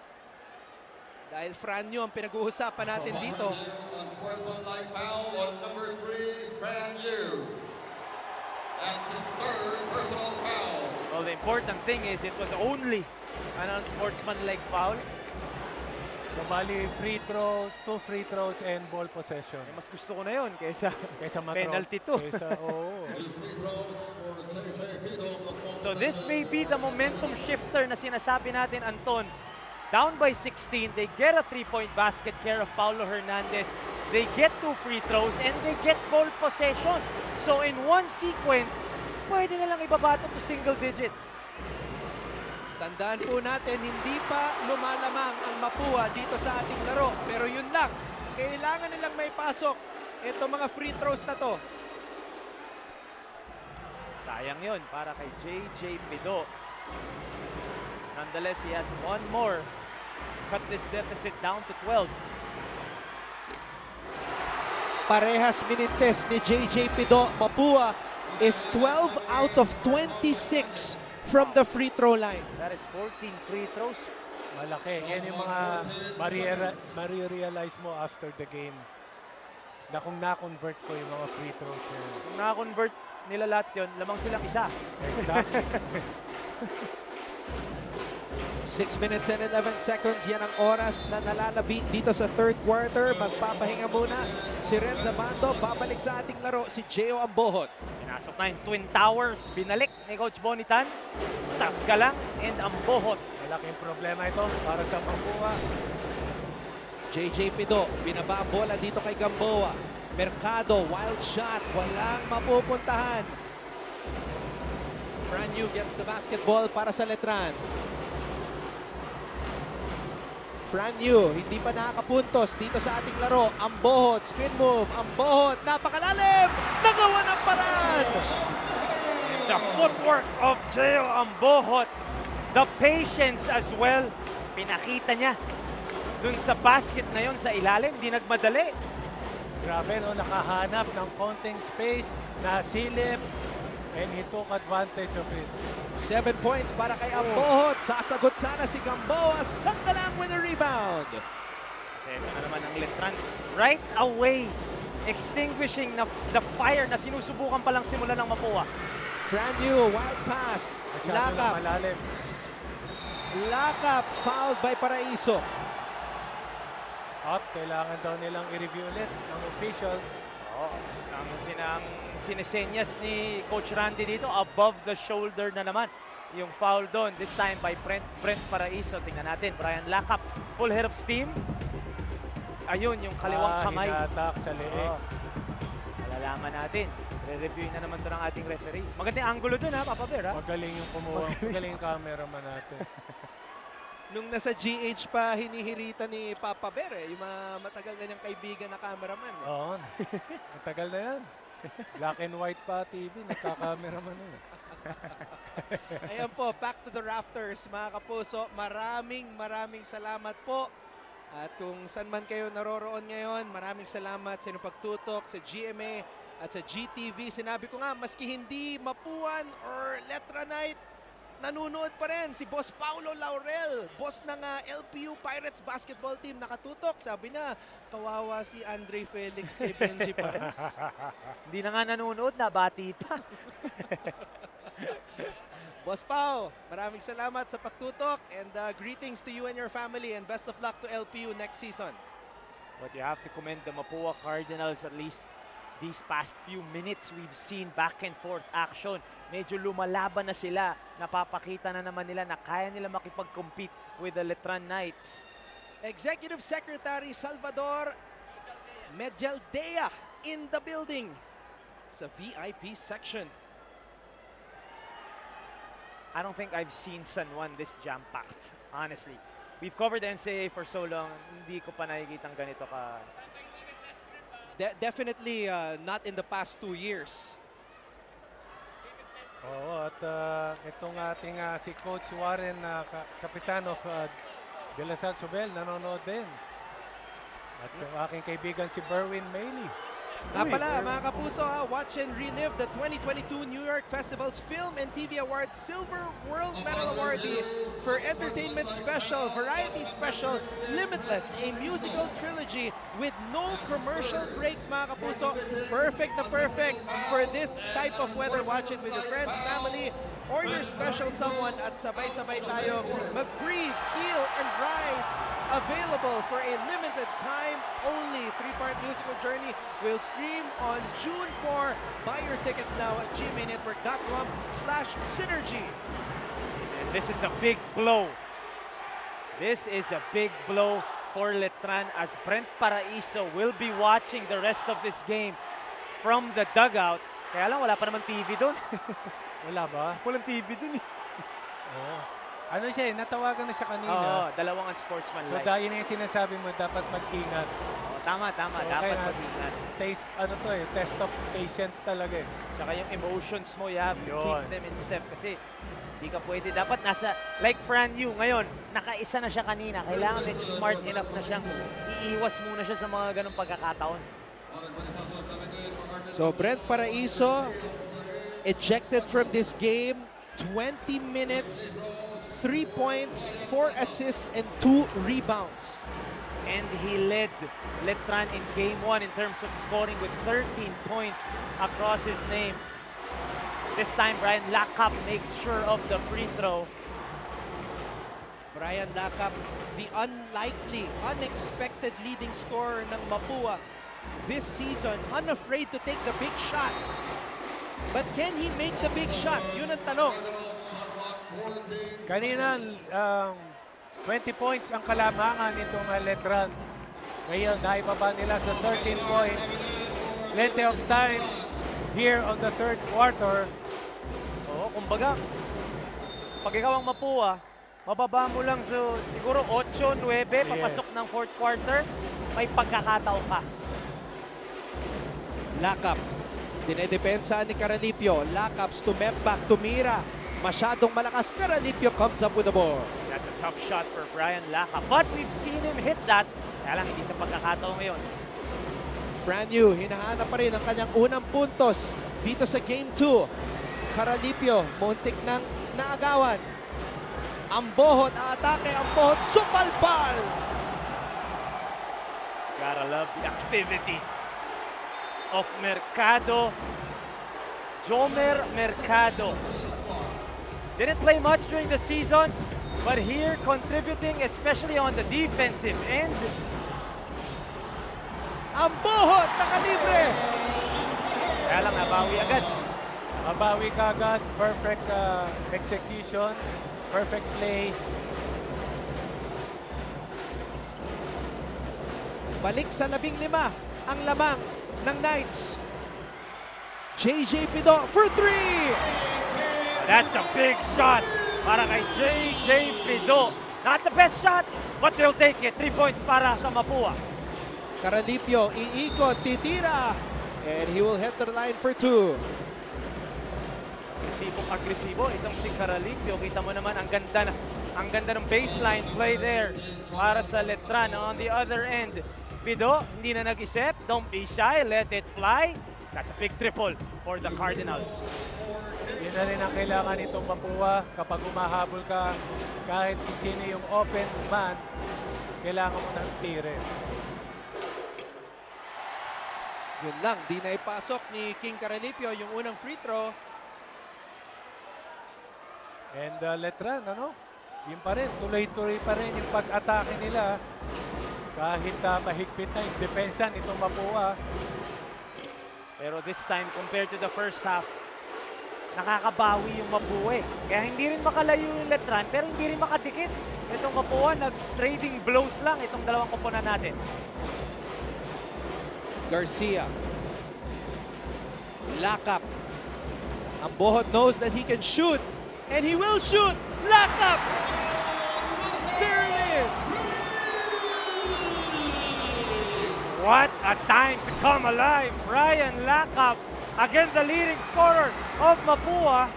Dahil Franyo ang pinag-uusapan natin dito. Unsportsmanlike foul on number 3, Franyo. That's his third personal foul. Well, the important thing is it was only an unsportsmanlike foul. So bali free throws, 2 free throws and ball possession. Mas gusto ko na yun kaysa penalty to. So this may be the momentum shifter na sinasabi natin, Anton. Down by 16, they get a 3-point basket care of Paulo Hernandez. They get 2 free throws and they get ball possession. So in one sequence, pwede na lang ibabato to single digits. Tandaan po natin, hindi pa lumalamang ang Mapua dito sa ating laro. Pero yun lang, kailangan nilang may pasok itong mga free throws na to. Sayang yun para kay JJ Pido. Nonetheless, he has one more. Cut this deficit down to 12. Parehas minintes ni JJ Pido. Mapua is 12 out of 26 from the free throw line. That is 14 free throws. Malaki. Yan yung mga marirealize mo after the game. Na kung na-convert ko yung mga free throws. Kung na-convert nila lahat yun, lamang silang isa. Exactly. 6 minutes and 11 seconds. Yan ang oras na nalalabi dito sa third quarter. Magpapahinga muna si Renza Bando. Babalik sa ating laro si Gio Ambohot. Pinasok na yung Twin Towers. Binalik ni Coach Bonitan. Sakgalang and Ambohot. Malaking problema ito para sa Mapua. JJ Pido, binaba ang bola dito kay Gamboa. Mercado, wild shot. Walang mapupuntahan. Franyu gets the basketball para sa Letran. Franyu, hindi pa nakakapuntos dito sa ating laro. Ambohot, spin move. Ambohot, napakalalim. Nagawa ng paraan. The footwork of Gio Ambohot. The patience as well. Pinakita niya dun sa basket na yon sa ilalim. Di nagmadali. Grabe, no? Nakahanap ng konting space, nasilip, and he took advantage of it. 7 points para kay Ambohot. Sasagot sana si Gamboa. Sakgalang with a rebound. Ito na naman ang Letran. Right away, extinguishing the fire na sinusubukan palang simulan ng Mapua. Franyu, wild pass. Lakap. Lakap, fouled by Paraiso. At kailangan daw nilang i-review ulit ng officials. Ang sinesenyas ni Coach Randy dito, above the shoulder na naman yung foul doon. This time by Brent Paraiso. Tingnan natin, Brian Lakap, full head of steam. Ayun, yung kaliwang kamay. Hinatak sa leeg. Malalaman natin. Re-review na naman ito ng ating referees. Magandang angulo doon ha, Papa Bear ha? Magaling yung kumuha. Magaling yung cameraman natin. Nung nasa GH pa, hinihirita ni Papa Bear yung matagal na niyang kaibigan na cameraman. Oo. Matagal na yan. Black and white pa TV, nagka-cameraman na. Ayan po, back to the rafters mga kapuso. Maraming salamat po. At kung saan man kayo naroroon ngayon, maraming salamat sa inyong pagtutok sa GMA at sa GTV. Sinabi ko nga, maski hindi Mapuan or Letran Knight, nanunood pa rin si Boss Paulo Laurel, boss ng LPU Pirates basketball team, nakatutok. Sabi na, kawawa si Andre Felix kay Benji Pans. Hindi na nga nanonood, nabati pa. Boss Pao, maraming salamat sa pagtutok and greetings to you and your family and best of luck to LPU next season. But you have to commend the Mapua Cardinals. At least these past few minutes we've seen back and forth action. Medyo lumalaban na sila. Napapakita na naman nila na kaya nila makipag-compete with the Letran Knights. Executive Secretary Salvador Medjaldea in the building sa VIP section. I don't think I've seen San Juan this jam-packed, honestly. We've covered the NCAA for so long, hindi ko pa nakikitang ganito ka. Definitely not in the past 2 years. Oo, at itong ating si Coach Warren, kapitan of De La Salle Sobel, nanonood din. At yung aking kaibigan si Berwin Mailey. Nga pala, mga kapuso, watch and relive the 2022 New York Festival's Film and TV Awards Silver World Medal Awardee for Entertainment Special, Variety Special, Limitless, a musical trilogy with no commercial breaks, mga kapuso. Perfect na perfect for this type of weather. Watch it with your friends, family, or your special someone at sabay-sabay tayo mag-breathe, heal, and rise. Available for a limited time only. 3-part musical journey will stream on June 4. Buy your tickets now at gmanetwork.com/synergy. And this is a big blow. This is a big blow for Letran as Brent Paraiso will be watching the rest of this game from the dugout. Kaya lang, wala pa naman TV doon. Wala ba? Walang TV doon eh. Oo. Ano siya, natawagan na siya kanina. Oo, dalawang unsportsmanlike. So dahil na yung sinasabi mo, dapat mag-ingat. Tama, So, dapat kaya, mag-ingat. test of patience talaga eh. Tsaka yung emotions mo, you have to Yun. keep them in step. Kasi hindi ka pwede. Dapat nasa, like Fran Yu, ngayon, nakaisa na siya kanina. Kailangan medyo smart enough na siyang iiwas muna siya sa mga ganong pagkakataon. So Brent Paraiso ejected from this game. 20 minutes, 3 points, 4 assists, and 2 rebounds. And he led Letran in Game 1 in terms of scoring with 13 points across his name. This time, Brian Lakap makes sure of the free throw. Brian Lakap, the unlikely, unexpected leading scorer ng Mapua this season, unafraid to take the big shot. But can he make the big shot? Yun ang tanong. Kanina, 20 points ang kalamangan nitong Letran. Ngayon, naibaba nila sa 13 points. Plenty of time here on the third quarter. Oo, kumbaga, pag ikaw ang Mapua, mababa mo lang so, siguro 8-9, papasok ng fourth quarter, may pagkakataon ka. Lakap. Dinedepensa ni Caralipio. Lakaps to Memback, tumira. Masyadong malakas. Caralipio comes up with the ball. That's a tough shot for Brian Lakap. But we've seen him hit that. Kaya lang, hindi sa pagkakataon ngayon. Fran Yu, hinahanap pa rin ang kanyang unang puntos dito sa Game 2. Caralipio, muntik ng naagawan. Ang bohot, aatake, ang bohot, supalpal! Gotta love the activity of Mercado. Jomer Mercado. Didn't play much during the season, but here contributing especially on the defensive end. Ang bohot, nakalibre! Kaya lang, nabawi agad. Mabawi ka agad. Perfect execution. Perfect play. Balik sa 15 ang lamang ng Knights. JJ Pido for 3! That's a big shot para kay JJ Pido. Not the best shot, but they'll take it. 3 points para sa Mapua. Caralipio, iikot, titira. And he will head to the line for 2. Agresibo itong si Caralipio. Kita mo naman ang ganda ng baseline play there para sa Letran. On the other end, Pido, hindi na nag-isip. Don't be shy, let it fly. That's a big triple for the Cardinals. Yun na rin ang kailangan itong Mapua. Kapag umahabol ka, kahit sino yung open man, kailangan mo ng tire. Yun lang, di na ipasok ni King Caralipio yung unang free throw. And Letran, yun pa rin, tuloy-tuloy pa rin yung pag-atake nila. Kahit mahigpit na yung depensa nitong Mapua. Pero this time, compared to the first half, nakakabawi yung Mapua eh. Kaya hindi rin makalayo yung Letran, pero hindi rin makadikit. Itong Mapua, nag-trading blows lang itong dalawang koponan natin. Garcia. Lakap. Ang bohot knows that he can shoot. And he will shoot! Lakap! There it is! What a time to come alive! Brian Lakap, again the leading scorer of Mapua.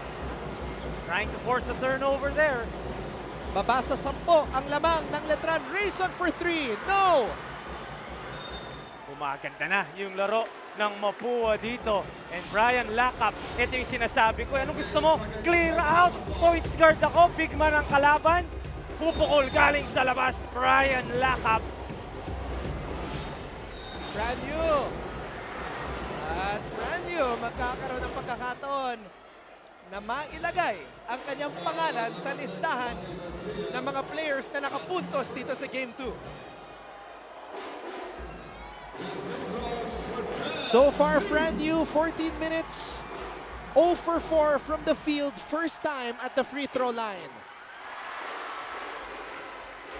Trying to force a turnover there. Baba sa 10 ang lamang ng Letran. Rayson for 3. No! Gumaganda na yung laro ng Mapua dito. And Brian Lakap, ito yung sinasabi ko. Anong gusto mo? Clear out! Points guard ako, big man ang kalaban. Pupukol galing sa labas, Brian Lakap. Franyu. At Franyu magkakaroon ng pagkakataon na mailagay ang kanyang pangalan sa listahan ng mga players na nakapuntos dito sa Game 2. So far, Franyu, 14 minutes, 0 for 4 from the field, first time at the free throw line.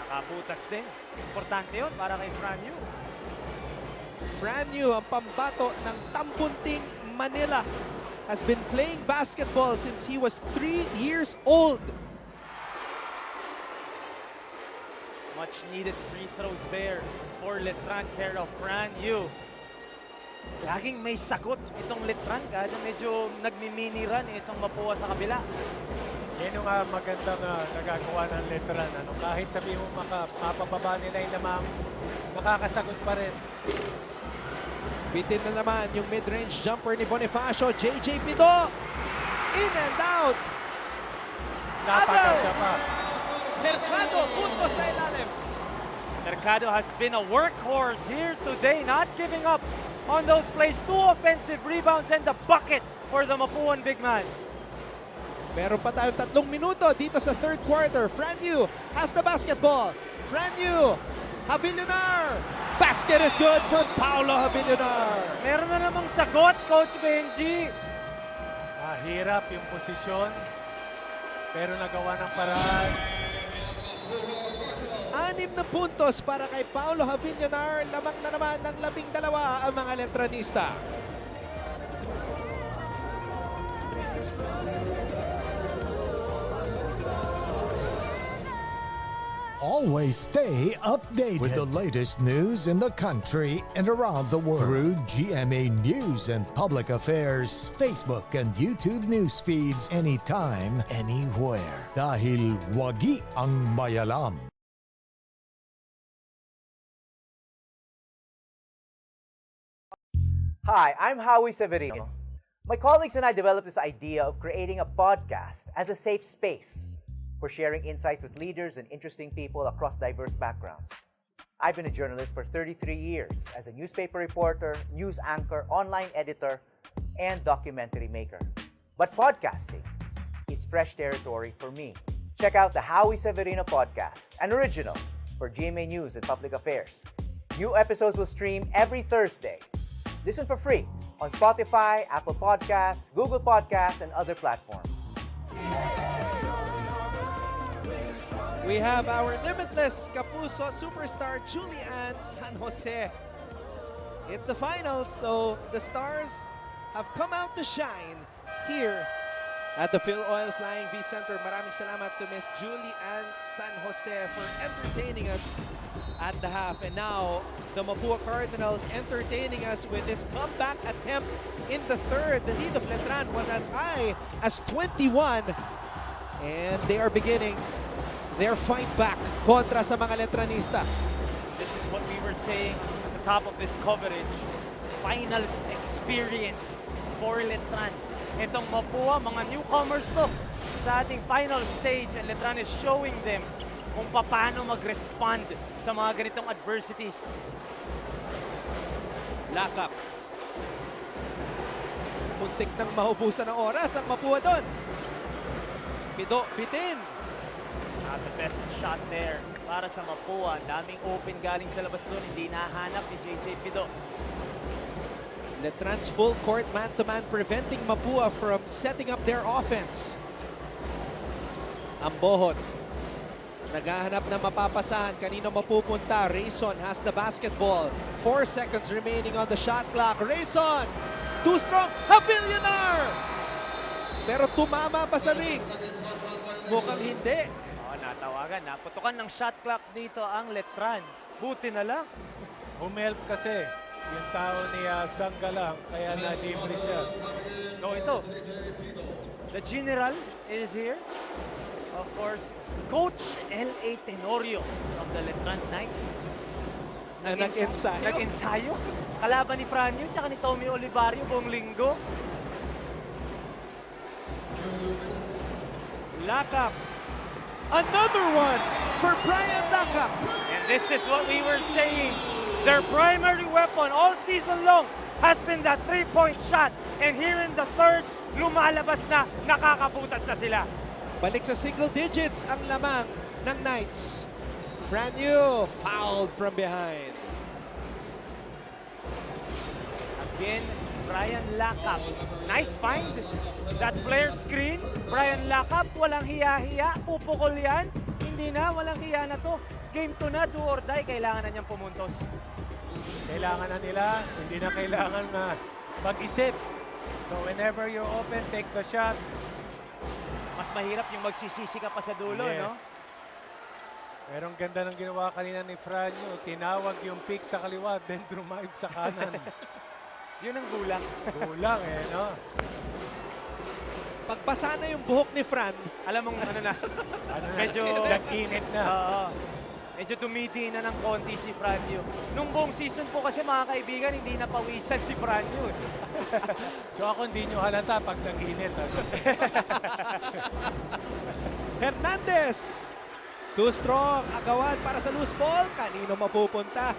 Nakabutas din. Importante yun para kay Franyu. Franyu, ang pambato ng Tampunting, Manila, has been playing basketball since he was 3 years old. Much needed free throws there for Letran care of Franyu. Laging may sagot itong Letran kada medyo nagmimini run itong Mapua sa kabila. Yan yung magandang nagagawa ng Letran. Kahit sabihin mo mapababa nila yung lamang, nakakasagot pa rin. Bitin na naman yung mid-range jumper ni Bonifacio. JJ Pido, in and out. Napaganda pa. Mercado, punto sa ilalim. Mercado has been a workhorse here today, not giving up on those plays. 2 offensive rebounds and the bucket for the Mapuan big man. Meron pa tayong 3 minuto dito sa third quarter. Franyu has the basketball. Franyu, Havillonar. Basket is good for Paulo Havillonar. Meron na namang sagot, Coach Benji. Mahirap yung posisyon, pero nagawa ng paraan. 6 na puntos para kay Paulo Havillonar. Lamang na naman ng 12 ang mga Letranista. Always stay updated with the latest news in the country and around the world through GMA News and Public Affairs, Facebook and YouTube news feeds anytime, anywhere. Dahil wagi ang mayalam. Hi, I'm Howie Severino. My colleagues and I developed this idea of creating a podcast as a safe space for sharing insights with leaders and interesting people across diverse backgrounds. I've been a journalist for 33 years as a newspaper reporter, news anchor, online editor, and documentary maker. But podcasting is fresh territory for me. Check out the Howie Severino podcast, an original for GMA News and Public Affairs. New episodes will stream every Thursday. Listen for free on Spotify, Apple Podcasts, Google Podcasts, and other platforms. We have our limitless Kapuso superstar, Julian San Jose. It's the finals, so the stars have come out to shine here at the Phil Oil Flying V Center. Maraming salamat to Miss Julian San Jose for entertaining us at the half. And now, the Mapua Cardinals entertaining us with this comeback attempt in the third. The lead of Letran was as high as 21. And they are beginning their fight back kontra sa mga Letranista. This is what we were saying at the top of this coverage. Finals experience for Letran. Itong Mapua, mga newcomers to sa ating final stage, and Letran is showing them kung paano mag-respond sa mga ganitong adversities. Lakap. Muntik nang mahubusan ng oras ang Mapua doon. Pido, bitin. Not the best shot there para sa Mapua. Daming open galing sa labas doon. Hindi nahanap ni JJ Pido. Letran's full court man-to-man preventing Mapua from setting up their offense. Ang Bohon. Naghahanap na mapapasahan. Kanino mapupunta? Rayson has the basketball. 4 seconds remaining on the shot clock. Rayson! Too strong! Havillonar! Pero tumama pa sa ring. Mukhang hindi. Natawagan. Naputukan ng shot clock dito ang Letran. Buti na lang. Humelp kasi yung tao ni Sanggalang, kaya na-libre siya. No, ito. The General is here. Of course, Coach L.A. Tenorio from the Letran Knights. nag-ensayo. Nag-ensayo. Kalaban ni Franyo tsaka ni Tommy Olivario buong linggo. Lakap. Another one for Brian Lakap. And this is what we were saying. Their primary weapon all season long has been that three-point shot. And here in the third, lumalabas na, nakakabutas na sila. Balik sa single digits ang lamang ng Knights. Franyu fouled from behind. Again, Brian Lakap. Nice find. That flare screen, Brian Lakap, walang hiya-hiya, pupukol yan. Hindi na, walang hiya na to. Game 2 na, do or die, kailangan na niyang pumuntos. Kailangan na nila, hindi na kailangan na mag-isip. So whenever you're open, take the shot. Mas mahirap yung magsisisi ka pa sa dulo, Yes. no? Pero ang ganda ng ginawa kanina ni Franyo, tinawag yung pick sa kaliwa, then drive sa kanan. Yun ang gulang. Gulang no? Pagpasa na yung buhok ni Fran, alam mong ano na, medyo nag-init na. Medyo tumiti na ng konti si Franyo. Nung buong season po kasi mga kaibigan, hindi napawisan si Franyo. So ako hindi nyo halata pag nag-init. Hernandez. Too strong. Agawan para sa loose ball. Kanino mapupunta?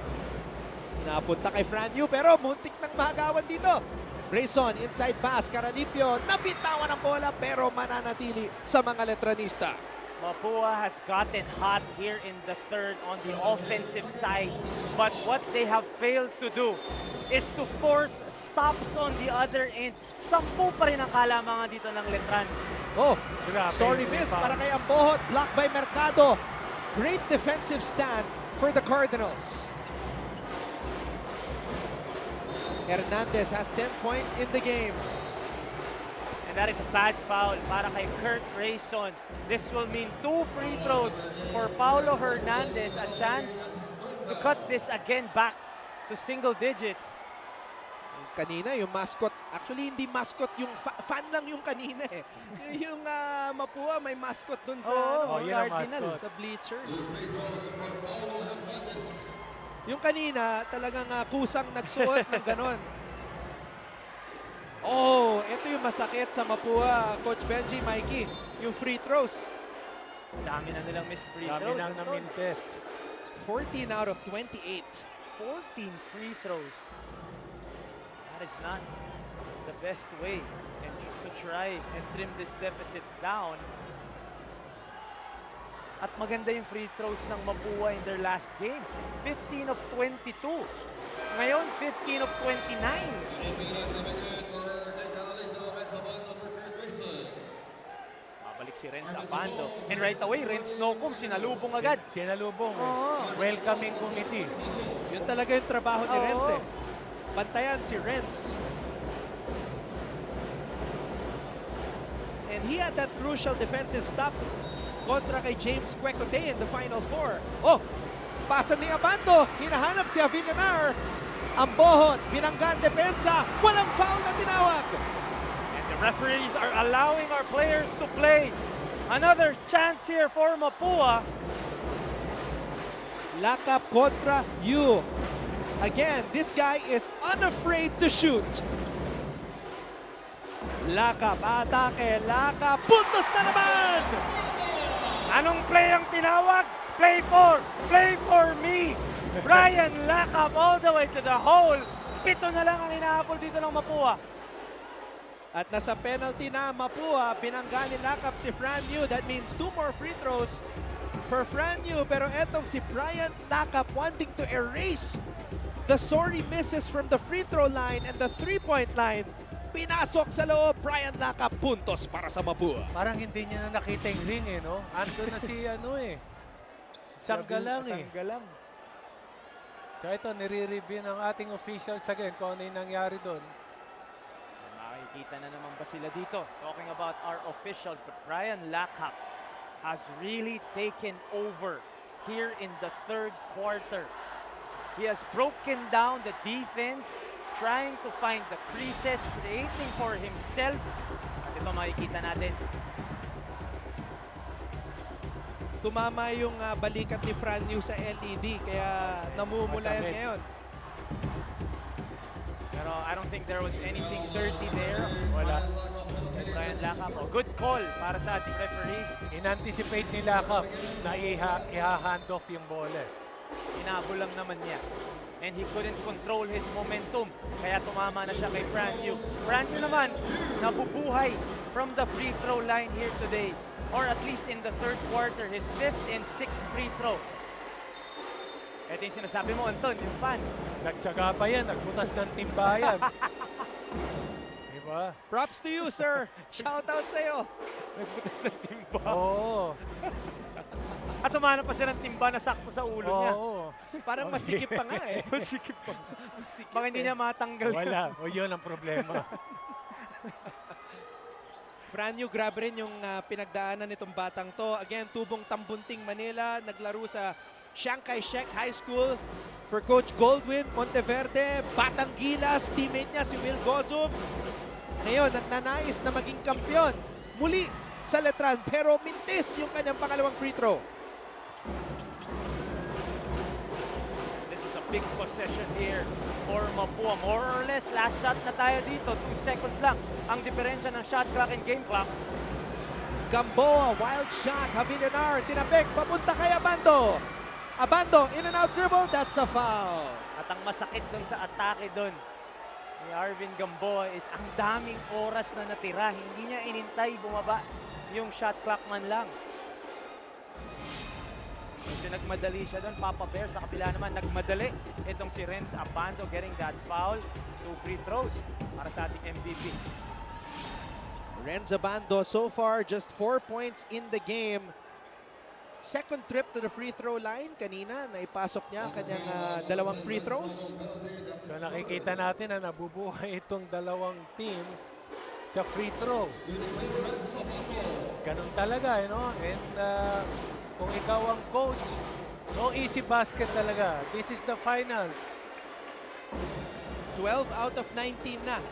Napunta kay Franyu pero muntik nang mahagawan dito. Grayson inside pass. Caralipio nabitawan ang bola pero mananatili sa mga Letranista. Mapua has gotten hot here in the third on the offensive side. But what they have failed to do is to force stops on the other end. 10 pa rin ang kalamangan dito ng Letran. Oh, grabe, sorry miss para kay Ambohot. Blocked by Mercado. Great defensive stand for the Cardinals. Hernandez has 10 points in the game. And that is a bad foul para kay Kurt Grayson. This will mean 2 free throws for Paulo Hernandez. A chance to cut this again back to single digits. Kanina yung mascot, actually hindi mascot, yung fan lang yung kanina eh. Yung Mapua may mascot dun sa Cardinals, sa bleachers. Yung kanina talagang kusang nagsuot ng ganon. Oh, ito yung masakit sa Mapua, Coach Benji, Mikey, yung free throws. Dami na nilang missed free throws. Dami nang namintes. 14 out of 28. 14 free throws. That is not the best way to try and trim this deficit down. At maganda yung free throws ng Mapua in their last game. 15 of 22. Ngayon, 15 of 29. Babalik si Renz Abando. And right away, Renz Nocum, sinalubong agad. Sinalubong. Welcoming committee. Yun talaga yung trabaho ni Renz eh. Bantayan si Renz. And he had that crucial defensive stop kontra kay James Quecote in the Final Four. Oh, pasa ni Abando. Hinahanap si Avillanar. Ambohot, binanggan depensa. Walang foul na tinawag. And the referees are allowing our players to play. Another chance here for Mapua. Lakap kontra Yu. Again, this guy is unafraid to shoot. Lakap, atake, Lakap, puntos na naman! Anong play ang tinawag? Play for me! Brian Lakap all the way to the hole. 7 na lang ang inahabol dito ng Mapua. At nasa penalty na Mapua, pinangga ni Lakap si Franyu. That means 2 more free throws for Franyu. Pero etong si Brian Lakap wanting to erase the sorry misses from the free throw line and the 3-point line. Pinasok sa loob, Brian Lakap, puntos para sa Mapua. Parang hindi niya na nakita yung ring no? Ando na si Sanggalang Sanggalang. So ito, nire-review ng ating officials again kung ano yung nangyari doon. Makikita na naman ba sila dito? Talking about our officials, but Brian Lakap has really taken over here in the third quarter. He has broken down the defense, trying to find the creases, creating for himself. At ito makikita natin. tumama yung balikat ni Franyu sa LED, kaya namumula yan ngayon. Pero I don't think there was anything dirty there. Wala. Brian Lakap, good call para sa ating referees. In-anticipate ni Lakap na iha-hand off yung bola. Inabol lang naman niya. And he couldn't control his momentum. Kaya tumama na siya kay Franyu. Franyu naman, nabubuhay from the free throw line here today. Or at least in the third quarter, his 5th and 6th free throw. Ito yung sinasabi mo, Anton, yung fan. Nagtsaga pa yan, nagbutas ng timbayan. Diba? Props to you, sir. Shout out sa'yo. Nagbutas ng timba. Oo. At umana pa siya ng timba na sakto sa ulo niya. Parang masikip pa nga eh. Masikip pa. Baka hindi niya matanggal. Wala. O yun ang problema. Franyu, grabe rin yung pinagdaanan nitong batang to. Again, tubong Tambunting, Manila. Naglaro sa Chiang Kai-shek High School for Coach Goldwyn Monteverde. Batang Gilas, teammate niya si Will Gozum. Ngayon, nagnanais na maging kampiyon. Muli sa Letran, pero mintis yung kanyang pangalawang free throw. This is a big possession here for Mapua. More or less, last shot na tayo dito. 2 seconds lang ang diferensya ng shot clock and game clock. Gamboa, wild shot. Javilianar, tinapik, papunta kay Abando. Abando, in and out dribble, that's a foul. At ang masakit dun sa atake dun ni Arvin Gamboa is ang daming oras na natira. Hindi niya inintay bumaba yung shot clock man lang. Medyo nagmadali siya doon, Papa Bear. Sa kapila naman, nagmadali itong si Renz Abando getting that foul. 2 free throws para sa ating MVP. Renz Abando, so far, just 4 points in the game. Second trip to the free throw line. Kanina, naipasok niya ang kanyang dalawang free throws. So nakikita natin na nabubuhay itong dalawang team sa free throw. Ganun talaga, you know? And kung ikaw ang coach, no easy basket talaga. This is the finals. 12 out of 19 na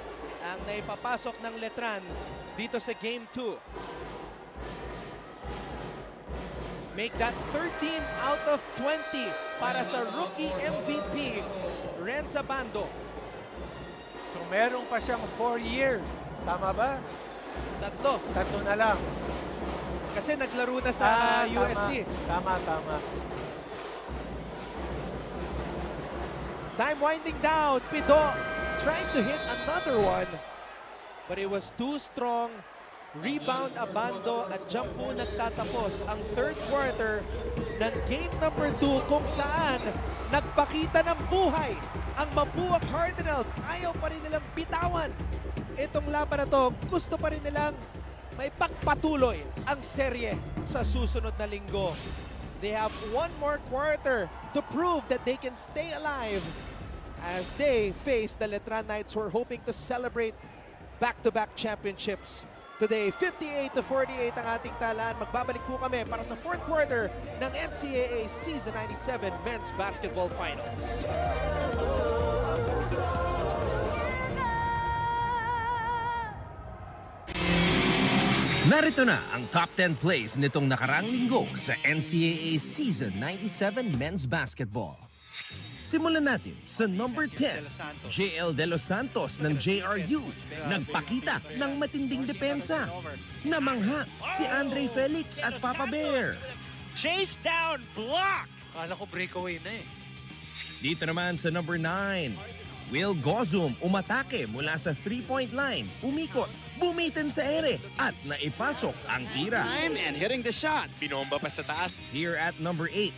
ang naipapasok ng Letran dito sa Game 2. Make that 13 out of 20 para sa rookie MVP, Renz Abando. So meron pa siyang 4 years. Tama ba? Tatlo na lang. Kasi naglaro na sa USD. Tama. Time winding down. Pido trying to hit another one. But it was too strong. Rebound Abando at jump po nagtatapos ang third quarter ng game number 2 kung saan nagpakita ng buhay ang Mapua Cardinals. Ayaw pa rin nilang bitawan itong laban na to. Gusto pa rin nilang may pagpatuloy ang serye sa susunod na linggo. They have 1 more quarter to prove that they can stay alive as they face the Letran Knights who are hoping to celebrate back-to-back championships. Today, 58-48 ang ating talaan. Magbabalik po kami para sa fourth quarter ng NCAA Season 97 Men's Basketball Finals. Narito na ang top 10 plays nitong nakaraang linggo sa NCAA Season 97 Men's Basketball. Simulan natin sa number 10, JL De Los Santos ng JRU. Nagpakita ng matinding depensa. Namangha si Andre Felix at Papa Bear. Chase down, block! Akala ko breakaway na eh. Dito naman sa number 9, Will Gozum umatake mula sa 3-point line. Umikot, bumitin sa ere at naipasok ang tira. Time and hitting the shot. Binomba pa sa taas. Here at number 8,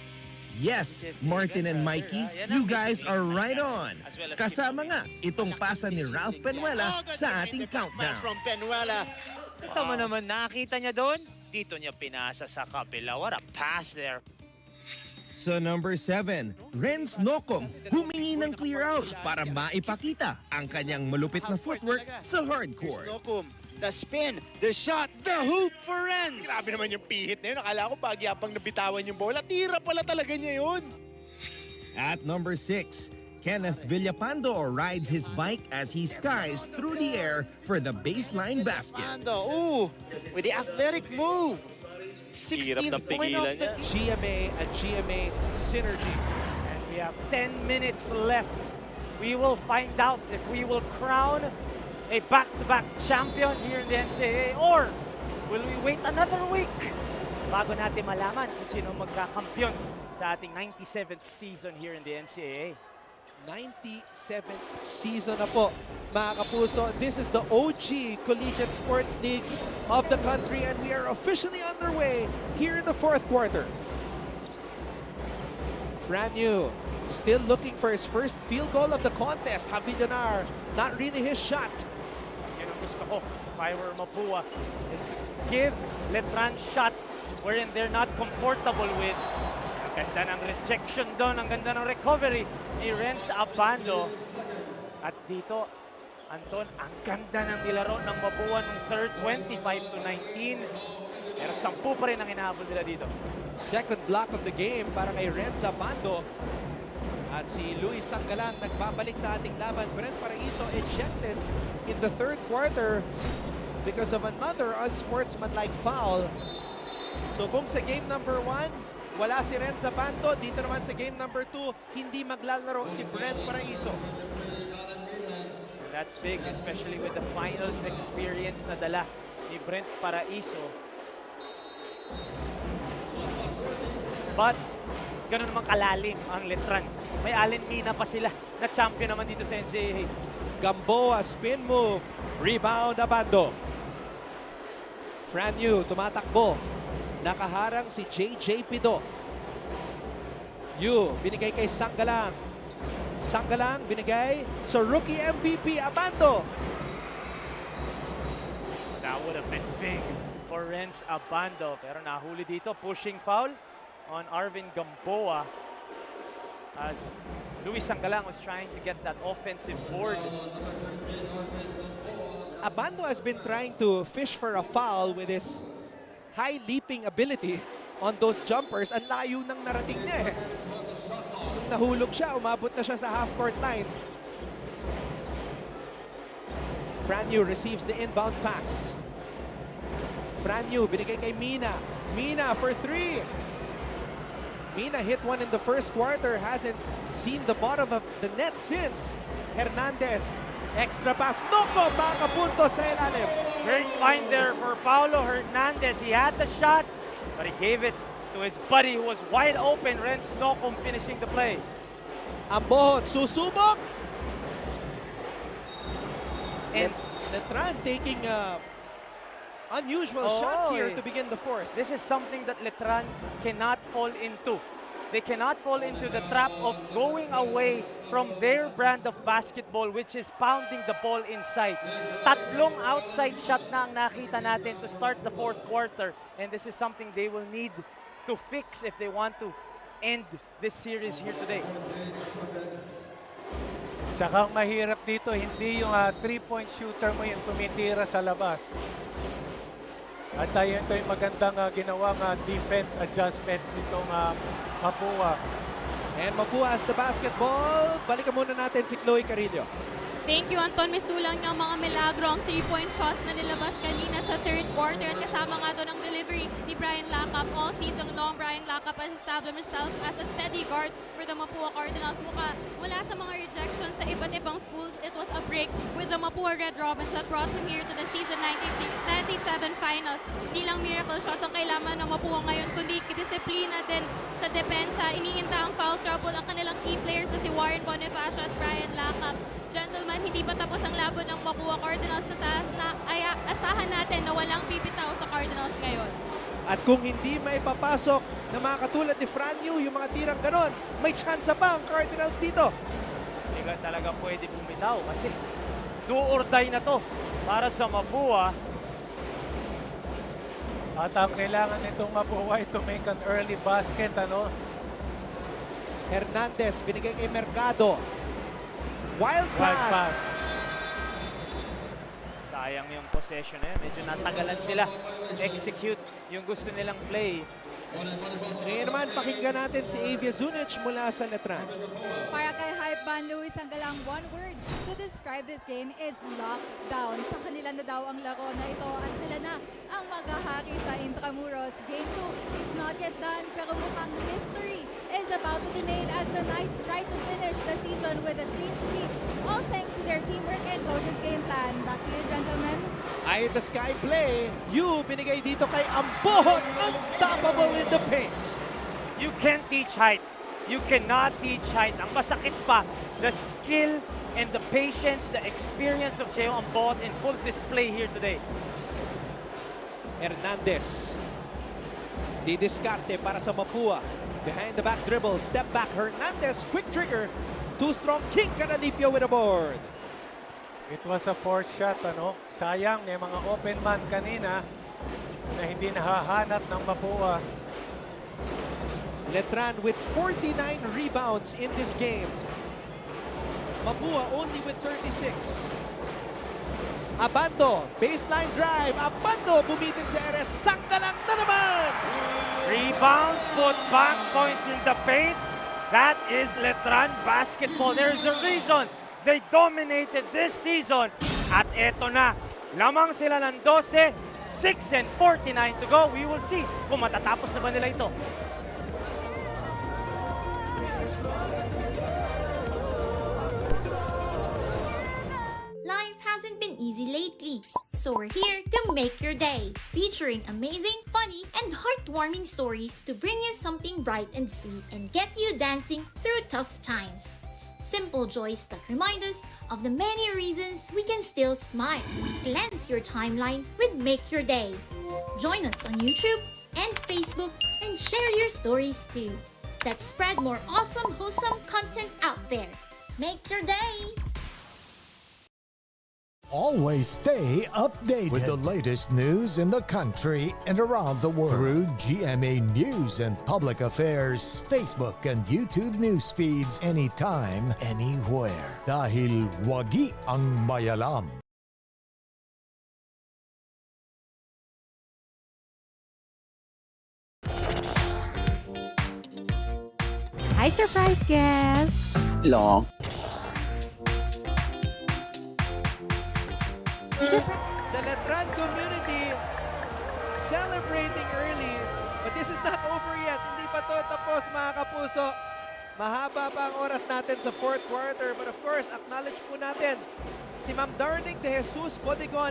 yes, Martin and Mikey, you guys are right on. Kasama nga itong pasa ni Ralph Penuela sa ating countdown. From Penuela. Ito mo naman, nakita niya doon? Dito niya pinasa sa kapila. What a pass there. Sa number 7, Renz Nokom humingi ng clear out para maipakita ang kanyang malupit na footwork sa hardcourt. The spin, the shot, the hoop for Renz. Grabe naman yung pihit na yun. Akala ko pagyapang nabitawan yung bola. Tira pala talaga niya yun. At number 6, Kenneth Villapando rides his bike as he skies through the air for the baseline basket. Ooh, with the athletic move. Hirap ng pigilan niya. GMA and GMA synergy. And we have 10 minutes left. We will find out if we will crown a back-to-back champion here in the NCAA or will we wait another week bago natin malaman kung sino magkakampiyon sa ating 97th season here in the NCAA. 97th season na po, mga kapuso. This is the OG Collegiate Sports League of the country and we are officially underway here in the fourth quarter. Franyu still looking for his first field goal of the contest. Javidonar, not really his shot. Yun ang gusto ko, if I were Mapua, is to give Letran shots wherein they're not comfortable with. Ang ganda ng rejection doon, ang ganda ng recovery ni Renz Abando. At dito, Anton, ang ganda ng nilaro ng Mapua ng third, 25-19. Pero 10 pa rin ang hinahabol nila dito. Second block of the game para kay Renz Abando. At si Luis Sanggalang nagbabalik sa ating laban. Brent Paraiso ejected in the third quarter because of another unsportsmanlike foul. So kung sa game number 1, wala si Renz Abando, dito naman sa game number 2, hindi maglalaro si Brent Paraiso. That's big, especially with the finals experience na dala ni Brent Paraiso. But, ganun naman kalalim ang Letran. May Allen Mina pa sila na champion naman dito sa NCAA. Gamboa, spin move. Rebound, Abando. Franyu, tumatakbo. Nakaharang si JJ Pido. Yu, binigay kay Sanggalang. Sanggalang, binigay sa rookie MVP, Abando. That would have been big for Renz Abando. Pero nahuli dito, pushing foul on Arvin Gamboa as Luis Sanggalang was trying to get that offensive board. Abando has been trying to fish for a foul with his high leaping ability on those jumpers. Ang layo ng narating niya eh. Nung nahulog siya, umabot na siya sa half-court line. Franyu receives the inbound pass. Franyu, binigay kay Mina. Mina for 3. Mina hit one in the first quarter, hasn't seen the bottom of the net since. Hernandez, extra pass, Noko, makapunto sa ilalim. Great find there for Paulo Hernandez. He had the shot, but he gave it to his buddy who was wide open, Renz Nocum finishing the play. Ambohot, susubok. And Letran taking unusual shots here to begin the fourth. This is something that Letran cannot fall into. They cannot fall into the trap of going away from their brand of basketball, which is pounding the ball inside. Tatlong outside shot na ang nakita natin to start the fourth quarter. And this is something they will need to fix if they want to end this series here today. Sakang mahirap dito, hindi yung 3-point shooter mo yung tumitira sa labas. At tayo ito yung magandang ginawang defense adjustment nitong Mapua. And Mapua has the basketball. Balikan muna natin si Chloe Carillo. Thank you, Anton. Miss Tulang ng mga milagro ang 3-point shots na nilabas kanina sa third quarter. At kasama nga doon ang delivery ni Brian Lacap. All season long, Brian Lacap has established himself as a steady guard for the Mapua Cardinals. Mula sa mga rejections sa iba't ibang schools, it was a break with the Mapua Red Robins that brought him here to the season 97 finals. Hindi lang miracle shots ang kailangan ng Mapua ngayon, kundi disiplina din sa depensa. Iniinta ang foul trouble ang kanilang key players na si Warren Bonifacio at Brian Lacap. Gentlemen, hindi pa tapos ang laban ng Mapua Cardinals. Asahan natin na walang bibitaw sa Cardinals ngayon. At kung hindi may papasok na mga katulad ni Franyu, yung mga tirang ganon, may chance pa ang Cardinals dito. Hindi ka talaga pwede bumitaw kasi do or die na to para sa Mapua. At ang kailangan nitong Mapua ay to make an early basket. Hernandez, binigay kay Mercado. Wild pass. Sayang yung possession eh. Medyo natagalan sila execute yung gusto nilang play. Ngayon naman, pakinggan natin si Avia Zunic mula sa Letran. Para kay Hype Man Luis, ang galang one word to describe this game is lockdown. Sa kanila na daw ang laro na ito at sila na ang maghahari sa Intramuros. Game 2 is not yet done pero mukhang history is about to be made as the Knights try to finish the season with a clean sweep. All thanks to their teamwork and coach's game plan. Back to you, gentlemen. Ay, the sky play. You binigay dito kay Ambohon. Unstoppable in the paint. You can't teach height. You cannot teach height. Ang masakit pa, the skill and the patience, the experience of Cheo Ambohon in full display here today. Hernandez. Didiskarte para sa Mapua. Behind the back dribble, step back, Hernandez, quick trigger. Too strong, King Canalipio with a board. It was a forced shot, ano? Sayang, may mga open man kanina na hindi nahahanap ng Mapua. Letran with 49 rebounds in this game. Mapua only with 36. Abando, baseline drive. Abando, bumitin sa Eres. Sanggalang na naman! Rebound, put back, points in the paint. That is Letran basketball. There's a reason they dominated this season. At eto na, lamang sila ng 12, 6 and 49 to go. We will see kung matatapos na ba nila ito. Life hasn't been easy lately, so we're here to make your day, featuring amazing, funny, and heartwarming stories to bring you something bright and sweet and get you dancing through tough times. Simple joys that remind us of the many reasons we can still smile. Cleanse your timeline with Make Your Day. Join us on YouTube and Facebook and share your stories too. Let's spread more awesome, wholesome content out there. Make your day! Always stay updated with the latest news in the country and around the world through GMA News and Public Affairs Facebook and YouTube news feeds anytime, anywhere. Dahil wagi ang mayalam. Hi, surprise guest! Long. The Letran community celebrating early, but this is not over yet. Hindi pa to tapos, mga kapuso. Mahaba pa ang oras natin sa fourth quarter, but of course, acknowledge po natin si Ma'am Darling De Jesus Bodigon,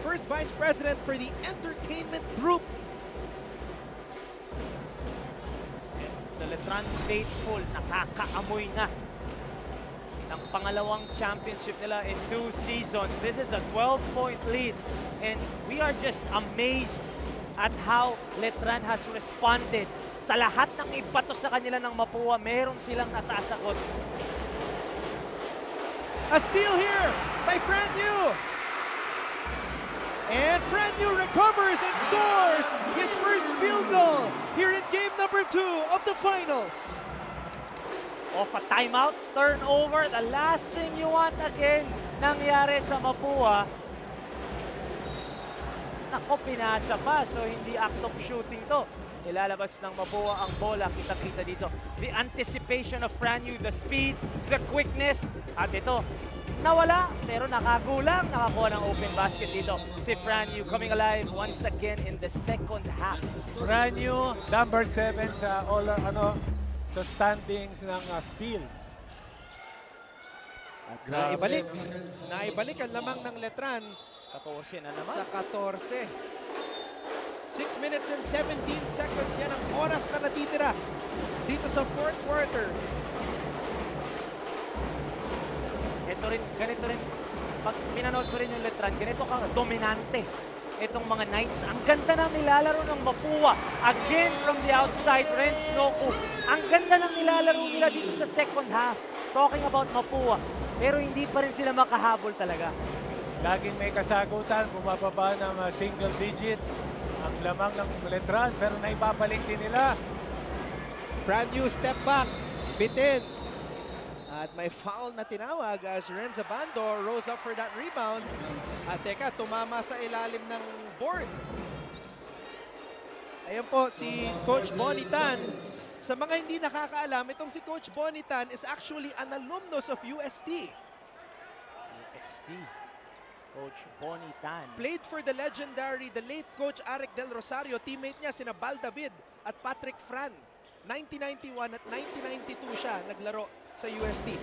First Vice President for the Entertainment Group. The Letran faithful, nakakaamoy na ng pangalawang championship nila in 2 seasons. This is a 12-point lead and we are just amazed at how Letran has responded. Sa lahat ng ibato sa kanila ng Mapua, meron silang nasasagot. A steal here by Franyu. And Franyu recovers and scores his first field goal here in game number 2 of the finals. Off a timeout, turnover, the last thing you want again nangyari sa Mapua. Nako, pinasa pa, so hindi act of shooting to. Ilalabas ng Mapua ang bola, kita-kita dito. The anticipation of Franyu, the speed, the quickness, at ito, nawala, pero nakagulang, nakakuha ng open basket dito. Si Franyu coming alive once again in the second half. Franyu, number 7 sa sa standings ng steals. At naibalik ang lamang ng Letran 14 na naman. sa 14. 6 minutes and 17 seconds yan ang oras na natitira dito sa fourth quarter. Ito rin, ganito rin. Pag pinanood ko rin yung Letran, ganito kang dominante. Itong mga Knights, ang ganda ng nilalaro ng Mapua. Again from the outside, Renz Noku. Ang ganda ng nilalaro nila dito sa second half. Talking about Mapua. Pero hindi pa rin sila makahabol talaga. Laging may kasagutan, bumababa ng single digit ang lamang ng Letran, pero naibabalik din nila. Franyu step back, bitin. At may foul na tinawag as Renz Abando rose up for that rebound. At teka, tumama sa ilalim ng board. Ayan po si Coach Bonnie Tan. Sa mga hindi nakakaalam, itong si Coach Bonnie Tan is actually an alumnus of UST. UST. Coach Bonnie Tan. Played for the legendary, the late Coach Aric Del Rosario. Teammate niya sina Bal David at Patrick Fran. 1991 at 1992 siya naglaro sa UST.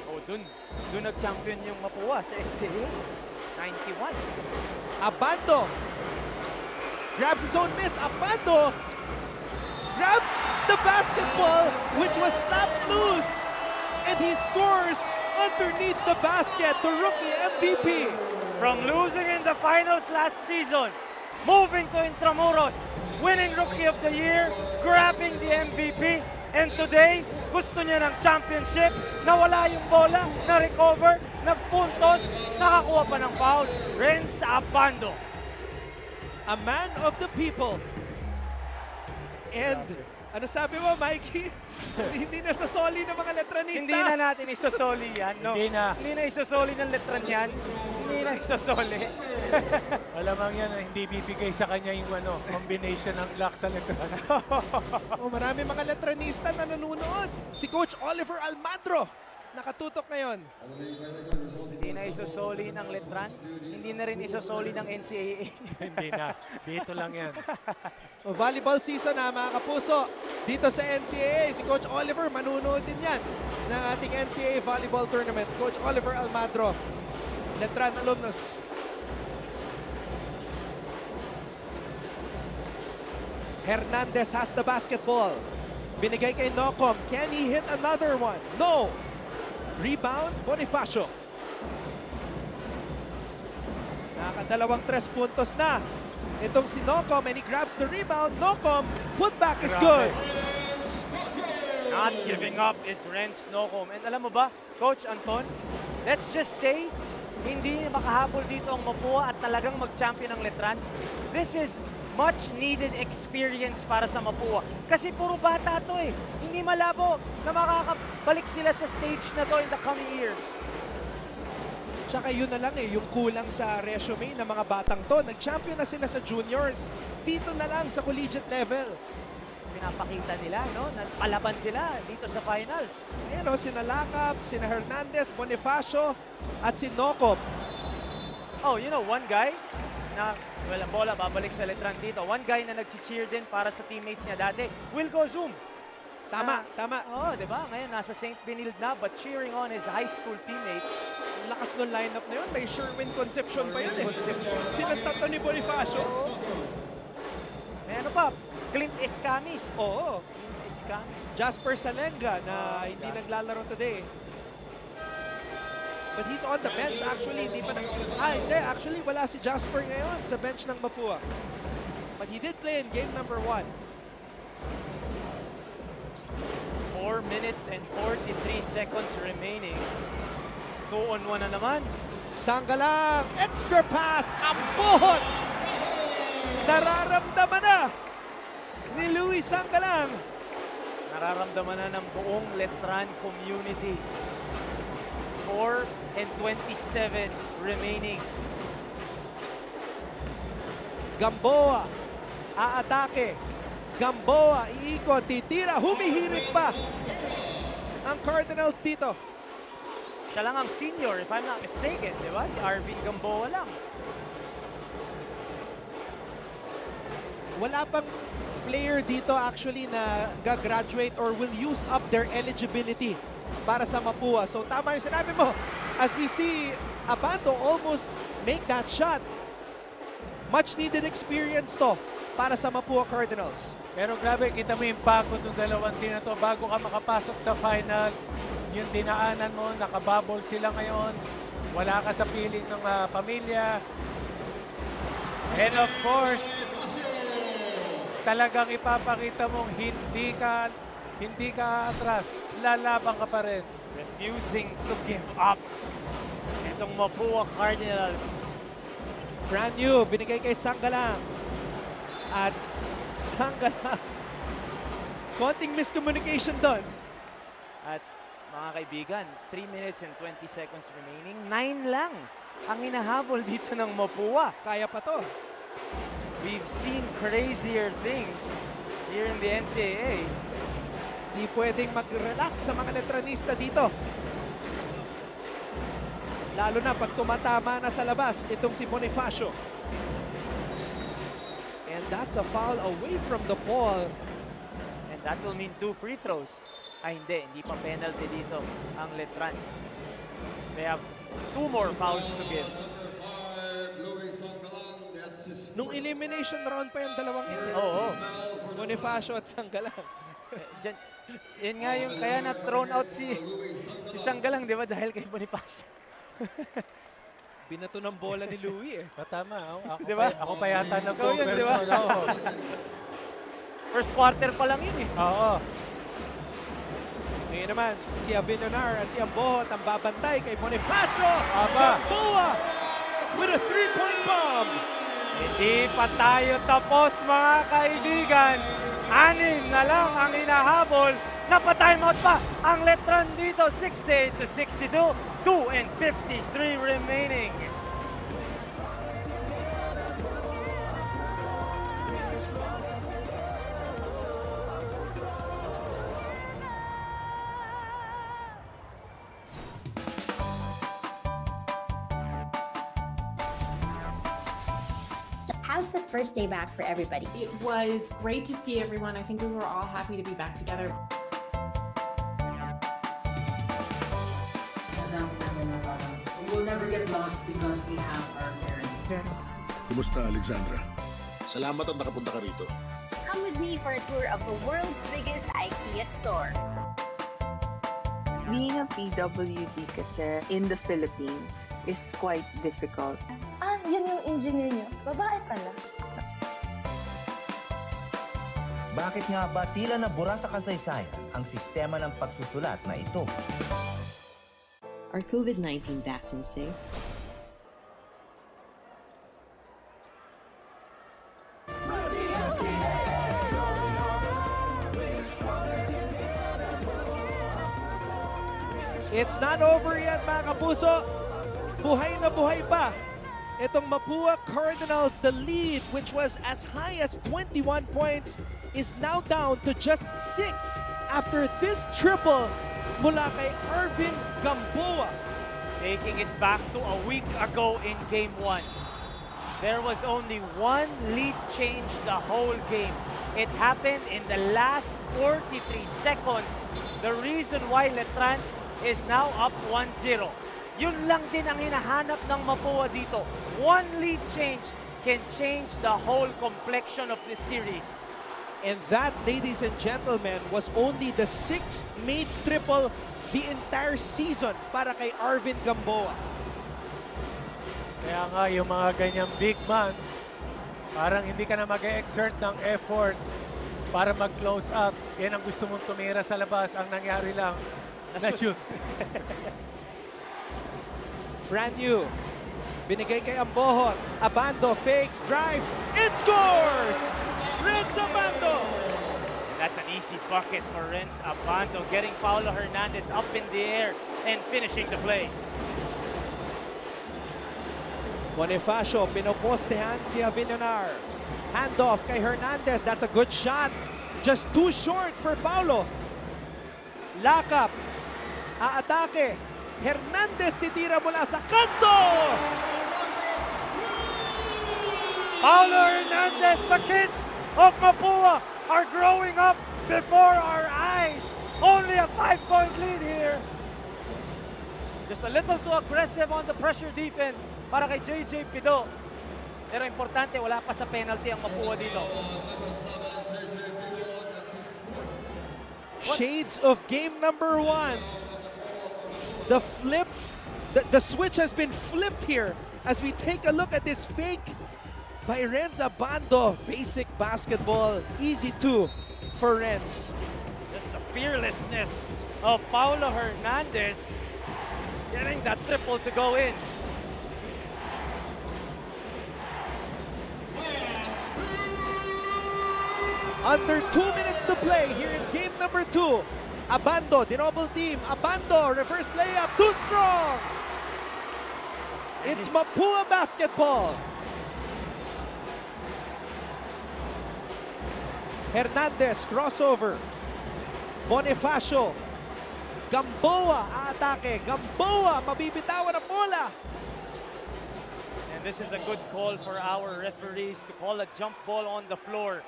Oh, dun nag-champion yung Mapua sa NCAA. 91. Abando. Grabs his own miss. Abando grabs the basketball, which was snapped loose. And he scores underneath the basket, the rookie MVP. From losing in the finals last season, moving to Intramuros, winning Rookie of the Year, grabbing the MVP, and today, gusto niya ng championship, nawala yung bola, na-recover, nagpuntos, nakakuha pa ng foul. Renz Abando. A man of the people. And, ano sabi mo, Mikey? Hindi na sasoli ng mga Letranista. Hindi na natin isosoli yan, no? Hindi na. Hindi na isosoli ng Letran yan. Hindi na isosoli. Alamang yan, hindi bibigay sa kanya yung combination ng luck sa Letran. Marami mga Letranista na nanonood. Si Coach Oliver Almadro, nakatutok ngayon. Hindi na isosoli ng Letran. Hindi na rin isosoli ng NCAA. Hindi na. Dito lang yan. Volleyball season na mga kapuso. Dito sa NCAA, si Coach Oliver manunood din yan ng ating NCAA volleyball tournament. Coach Oliver Almadro, Letran alumnus. Hernandez has the basketball. Binigay kay Nocom. Can he hit another one? No! Rebound, Bonifacio. Nakakadalawang 3 puntos na. Itong si Nocom and he grabs the rebound. Nocom, putback is good. Not giving up is Renz Nocom. And alam mo ba, Coach Anton, let's just say, hindi makahabol dito ang Mapua at talagang mag-champion ang Letran. This is much needed experience para sa Mapua. Kasi puro bata to eh. Hindi malabo na makakabalik sila sa stage na to in the coming years. Tsaka yun na lang eh, yung kulang sa resume ng mga batang to. Nag-champion na sila sa juniors. Dito na lang sa collegiate level. Pinapakita nila, no? Palaban sila dito sa finals. Ayan o, sina Lakap, sina Hernandez, Bonifacio, at si Nocom. Oh, you know, one guy na, well, ang bola babalik sa Letran dito. One guy na nag-cheer din para sa teammates niya dati, Will Zoom. Tama, tama. Oh, di ba? Ngayon nasa St. Benilde na, but cheering on his high school teammates. Ang lakas ng lineup na yun. May Sherwin Concepcion pa yun eh. Sinantat to ni Bonifacio. May ano pa? Clint Escamis. Oo. Clint Escamis. Jasper Salenga na hindi naglalaro today. But he's on the bench actually. Hindi pa hindi. Actually, wala si Jasper ngayon sa bench ng Mapua. But he did play in game number 1. 4 minutes and 43 seconds remaining. 2-on-1 na naman. Sanggalang, extra pass, ambuhot! Nararamdaman na ni Louis Sanggalang. Nararamdaman na ng buong Letran community. 4 and 27 remaining. Gamboa, aatake. Gamboa, iikot, titira, humihirit pa ang Cardinals dito. Siya lang ang senior, if I'm not mistaken, di ba? Si Arvin Gamboa lang. Wala pang player dito actually na gagraduate or will use up their eligibility para sa Mapua. So tama yung sinabi mo. As we see Abando almost make that shot. Much needed experience to para sa Mapua Cardinals. Pero grabe, kita mo yung pagod ng dalawang team na to. Bago ka makapasok sa finals, yung dinaanan mo, nakabubble sila ngayon. Wala ka sa piling ng pamilya. And of course, talagang ipapakita mong hindi ka atras. Lalaban ka pa rin. Refusing to give up. Itong Mapua Cardinals. Brand new, binigay kay Sanggalang. At Sanggalang. Konting miscommunication doon. At mga kaibigan, 3 minutes and 20 seconds remaining. 9 lang ang hinahabol dito ng Mapua. Kaya pa to. We've seen crazier things here in the NCAA. Di pwedeng mag-relax sa mga Letranista dito. Lalo na pag tumatama na sa labas itong si Bonifacio. And that's a foul away from the ball. And that will mean 2 free throws. Ay hindi pa penalty dito ang Letran. They have 2 more fouls to give. Nung elimination round pa yung dalawang yan. Oo. Bonifacio at Sanggalang. Yan nga yung kaya na-thrown out si Sanggalang, di ba? Dahil kay Bonifacio. Binato ng bola ni Louie eh. Tama, ako, Diba? ako pa yata Ikaw yun, nag-over. di ba? First quarter pa lang yun eh. Oo. Ngayon naman, si Avinonar at si Ambohot ang babantay kay Bonifacio. Aba. Gamboa with a 3-point bomb. Hindi pa tayo tapos mga kaibigan. 6 na lang ang hinahabol. Napa-timeout pa ang Letran dito. 68-62. 2:53 remaining. How's the first day back for everybody? It was great to see everyone. I think we were all happy to be back together. We will never get lost because we have our parents. Kumusta, Alexandra? Salamat at nakapunta ka rito. Come with me for a tour of the world's biggest IKEA store. Being a PWD kasi in the Philippines is quite difficult. Yun yung engineer niyo. Babae pala. Bakit nga ba tila nabura sa kasaysayan ang sistema ng pagsusulat na ito? Are COVID-19 vaccines safe? It's not over yet mga kapuso. Buhay na buhay pa. Itong Mapua Cardinals, the lead, which was as high as 21 points, is now down to just 6 after this triple mula kay Arvin Gamboa. Taking it back to a week ago in Game 1. There was only one lead change the whole game. It happened in the last 43 seconds. The reason why Letran is now up 1-0. Yun lang din ang hinahanap ng Mapua dito. One lead change can change the whole complexion of this series. And that, ladies and gentlemen, was only the 6th made triple the entire season para kay Arvin Gamboa. Kaya nga yung mga ganyang big man, parang hindi ka na mag-exert ng effort para mag-close up. Yan ang gusto mong tumira sa labas. Ang nangyari lang, na-shoot. Franyu, binigay kay Ambohot. Abando fakes, drives, it scores! Renz Abando! That's an easy bucket for Renz Abando, getting Paulo Hernandez up in the air and finishing the play. Bonifacio, pinopostehan si Avinonar. Handoff kay Hernandez, that's a good shot. Just too short for Paulo. Lakap, aatake. Hernandez titira mula sa kanto! Paulo Hernandez, the kids of Mapua are growing up before our eyes. Only a 5-point lead here. Just a little too aggressive on the pressure defense para kay JJ Pido. Pero importante, wala pa sa penalty ang Mapua dito. Shades of game number 1. The flip, the switch has been flipped here as we take a look at this fake by Renz Abando. Basic basketball, easy 2 for Renz. Just the fearlessness of Paulo Hernandez getting that triple to go in. Under 2 minutes to play here in game number 2. Abando, dinouble team. Abando, reverse layup, too strong. It's Mapua basketball. Hernandez, crossover. Bonifacio. Gamboa, atake. Gamboa, mabibitawan ang bola. And this is a good call for our referees to call a jump ball on the floor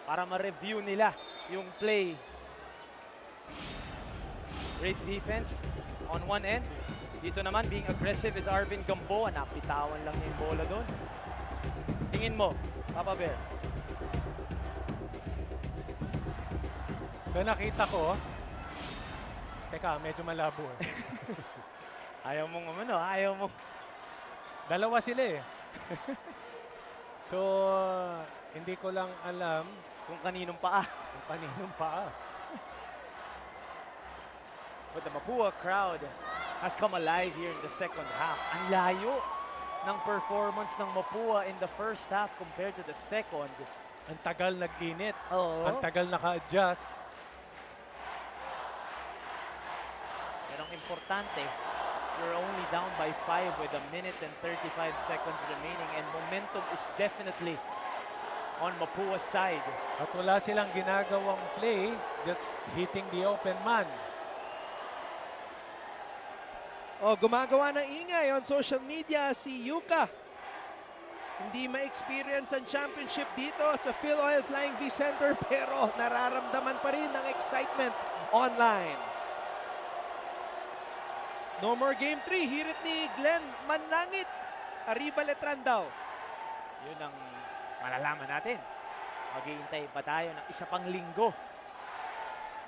para ma-review nila yung play. Great defense on one end. Dito naman, being aggressive is Arvin Gamboa. Napitawan lang niya yung bola doon. Tingin mo, Papa Bear. So nakita ko, teka, medyo malabo eh. Ayaw mong ayaw mo. Dalawa sila eh. So, hindi ko lang alam kung kaninong paa. Kung kaninong paa. But the Mapua crowd has come alive here in the second half. Ang layo ng performance ng Mapua in the first half compared to the second. Ang tagal nag-init. Oo. Ang tagal naka-adjust. Pero ang importante, you're only down by 5 with 1 minute and 35 seconds remaining, and momentum is definitely on Mapua's side. At wala silang ginagawang play, just hitting the open man. Gumagawa ng ingay on social media si Yuka. Hindi ma-experience ang championship dito sa Philoil Flying V Center, pero nararamdaman pa rin ang excitement online. No more game 3. Hirit ni Glenn Manlangit. Arriba Letran daw. Yun ang malalaman natin. Maghihintay pa tayo ng isa pang linggo.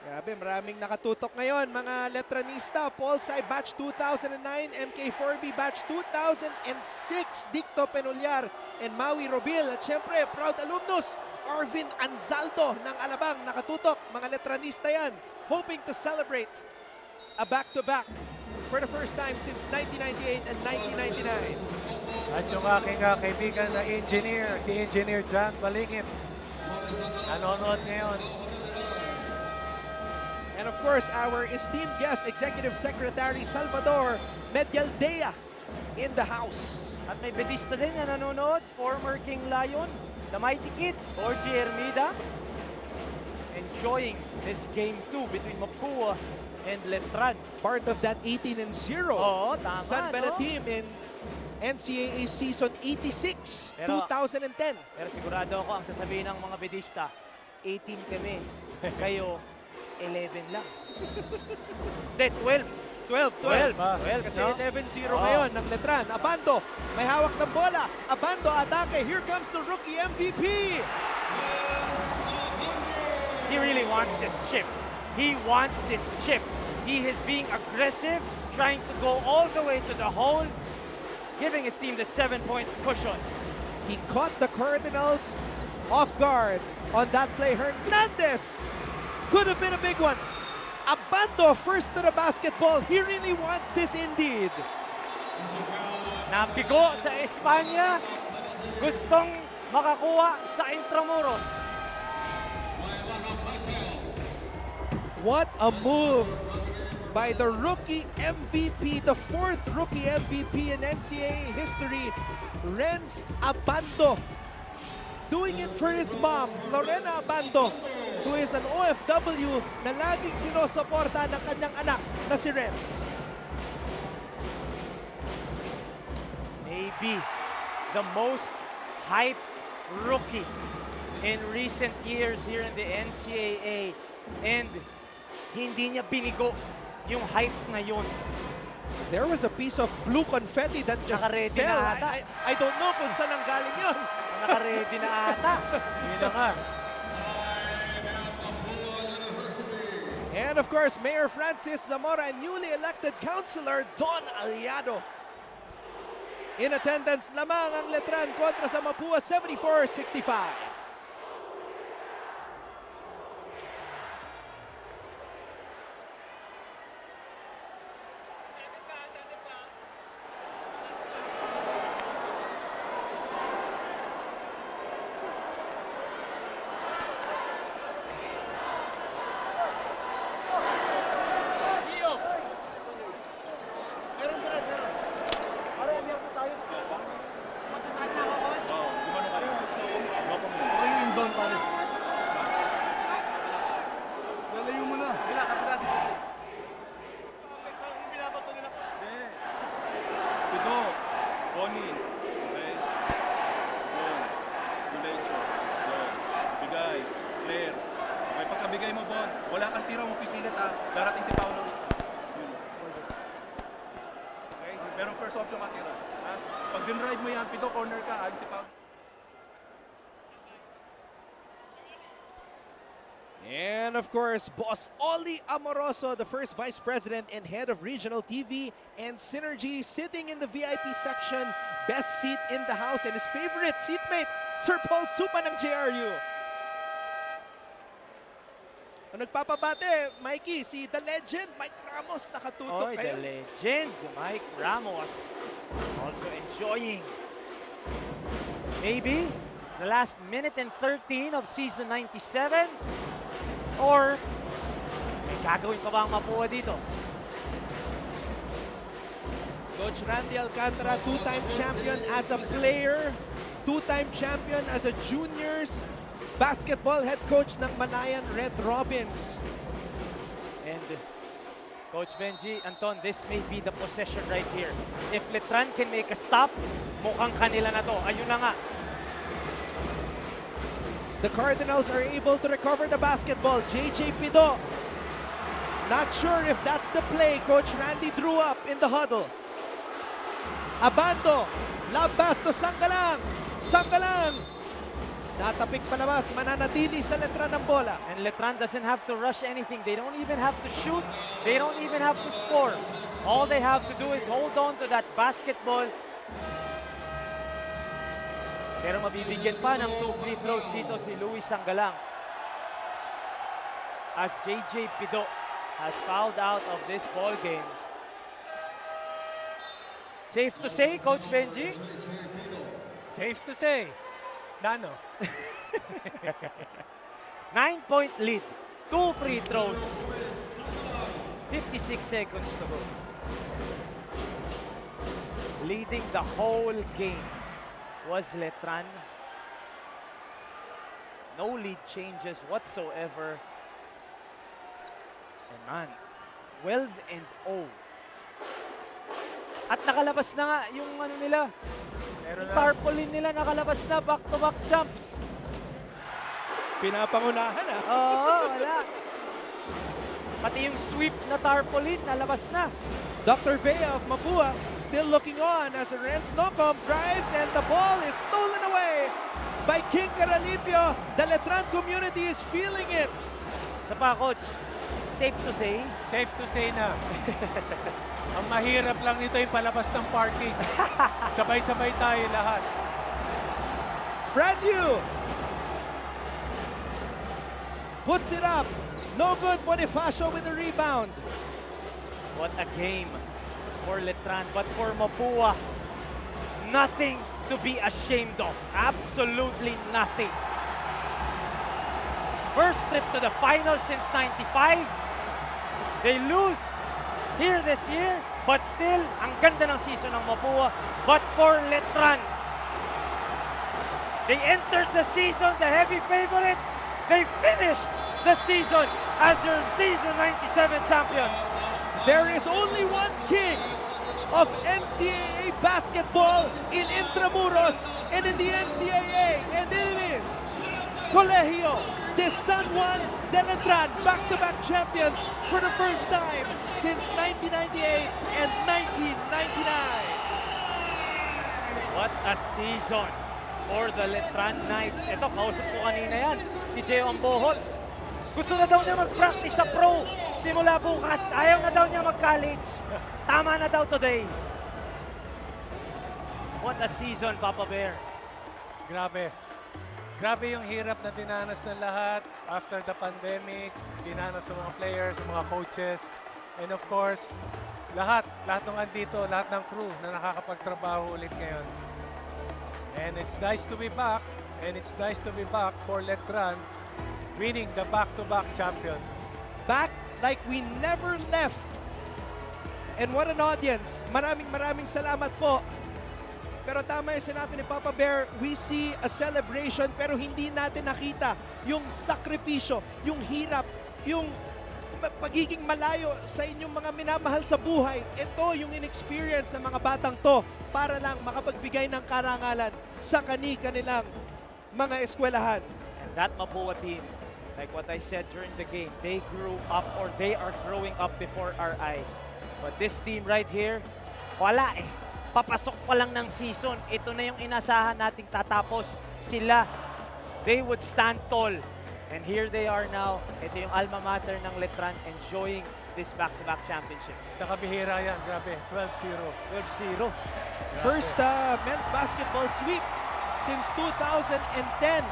Grabe, maraming nakatutok ngayon. Mga Letranista, Polsai Batch 2009, MK4B Batch 2006, Dicto Penulyar, and Maui Robil. At syempre, proud alumnus, Arvin Anzaldo ng Alabang. Nakatutok, mga Letranista yan. Hoping to celebrate a back-to-back for the first time since 1998 and 1999. At yung aking kaibigan na engineer, si Engineer John Balingit. Nanonood ngayon. And of course, our esteemed guest, Executive Secretary Salvador Medialdea in the house. At may bedista din na nanonood, former King Lion, the Mighty Kid, Orgy Hermida, enjoying this Game 2 between Mapua and Letran. Part of that 18-0 tama, San Beda team in NCAA Season 86, 2010. Pero sigurado ako ang sasabihin ng mga bedista, 18 kami, kayo 11 lang. Hindi, 12. 12. Kasi 11-0 ngayon ng Letran. Abando, may hawak ng bola. Abando, atake. Here comes the rookie MVP. He really wants this chip. He wants this chip. He is being aggressive, trying to go all the way to the hole, giving his team the 7-point cushion. He caught the Cardinals off guard on that play. Hernandez could have been a big one. Abando first to the basketball. He really wants this indeed. Nabigo sa Espanya. Gustong makakuha sa Intramuros. What a move by the rookie MVP, the 4th rookie MVP in NCAA history, Renz Abando. Doing it for his mom, Lorena Abando, who is an OFW na laging sinusuporta ng kanyang anak na si Renz. Maybe the most hyped rookie in recent years here in the NCAA. And hindi niya binigo yung hype na yun. There was a piece of blue confetti that just fell. I don't know kung saan ang galing yun. Naka-ready na ata. Yun na nga. And of course, Mayor Francis Zamora and newly elected Councilor Don Aliado. In attendance lamang ang Letran kontra sa Mapua, 74-65. dinrive mo yan, Pido, corner ka, alis si Pao. And of course, Boss Oli Amoroso, the first Vice President and Head of Regional TV and Synergy, sitting in the VIP section, best seat in the house, and his favorite seatmate, Sir Paul Supa ng JRU. Ang nagpapabate, Mikey, si The Legend, Mike Ramos, nakatutok The Legend, Mike Ramos, also enjoying maybe the last minute and 13 of season 97. Or may gagawin pa ba ang Mapua dito? Coach Randy Alcantara, two-time champion as a player, two-time champion as a juniors basketball head coach ng Malayan Red Robins. And Coach Benji, Anton, this may be the possession right here. If Letran can make a stop, mukhang kanila na to. Ayun na nga. The Cardinals are able to recover the basketball. JJ Pido. Not sure if that's the play Coach Randy drew up in the huddle. Abando. Labas to Sanggalang. Sanggalang. Natapik palabas. Mananatili sa Letran ng bola. And Letran doesn't have to rush anything. They don't even have to shoot. They don't even have to score. All they have to do is hold on to that basketball. Pero mabibigyan pa ng 2 free throws dito si Luis Sanggalang. As JJ Pido has fouled out of this ball game. Safe to say, Coach Benji? Safe to say. Nano. 9-point lead. 2 free throws. 56 seconds to go. Leading the whole game was Letran. No lead changes whatsoever. And man, 12-0. At nakalabas na nga yung ano nila. Yung tarpaulin nila nakalabas na, back-to-back jumps. Pinapangunahan Oo, wala. Pati yung sweep na tarpaulin, nalabas na. Dr. Vea of Mapua still looking on as Renz Nocom drives and the ball is stolen away by King Caralipio. The Letran community is feeling it. Sa pa, Coach, safe to say? Safe to say na. Ang mahirap lang nito yung palabas ng parking. Sabay-sabay tayo lahat. Franyu puts it up. No good. Bonifacio with the rebound. What a game for Letran, but for Mapua, nothing to be ashamed of. Absolutely nothing. First trip to the finals since '95. They lose here this year, but still, ang ganda ng season ng Mapua. But for Letran, they entered the season, the heavy favorites. They finished the season as your season 97 champions. There is only one king of NCAA basketball in Intramuros and in the NCAA, and it is Colegio de San Juan de Letran, back-to-back champions for the first time since 1998 and 1999. What a season for the Letran Knights. Ito, kausap ko kanina yan, si Gio Ambohot. Gusto na daw niya mag-practice sa pro. Simula bukas, ayaw na daw niya mag-college. Tama na daw today. What a season, Papa Bear. Grabe. Grabe yung hirap na dinanas ng lahat after the pandemic. Dinanas ng mga players, ng mga coaches. And of course, lahat ng andito, lahat ng crew na nakakapagtrabaho ulit ngayon. And it's nice to be back. And it's nice to be back for Letran winning the back-to-back champion. Back like we never left. And what an audience. Maraming salamat po. Pero tama yung sinabi ni Papa Bear, we see a celebration pero hindi natin nakita yung sakripisyo, yung hirap, yung pagiging malayo sa inyong mga minamahal sa buhay. Ito yung in-experience ng mga batang to para lang makapagbigay ng karangalan sa kanilang mga eskwelahan. And that Mapua team, like what I said during the game, they grew up or they are growing up before our eyes. But this team right here, wala eh. papasok pa lang ng season. Ito na yung inasahan nating tatapos. Sila, they would stand tall. And here they are now. Ito yung alma mater ng Letran enjoying this back-to-back championship. Sa kabihira yan, grabe, 12-0. 12-0. First men's basketball sweep since 2010.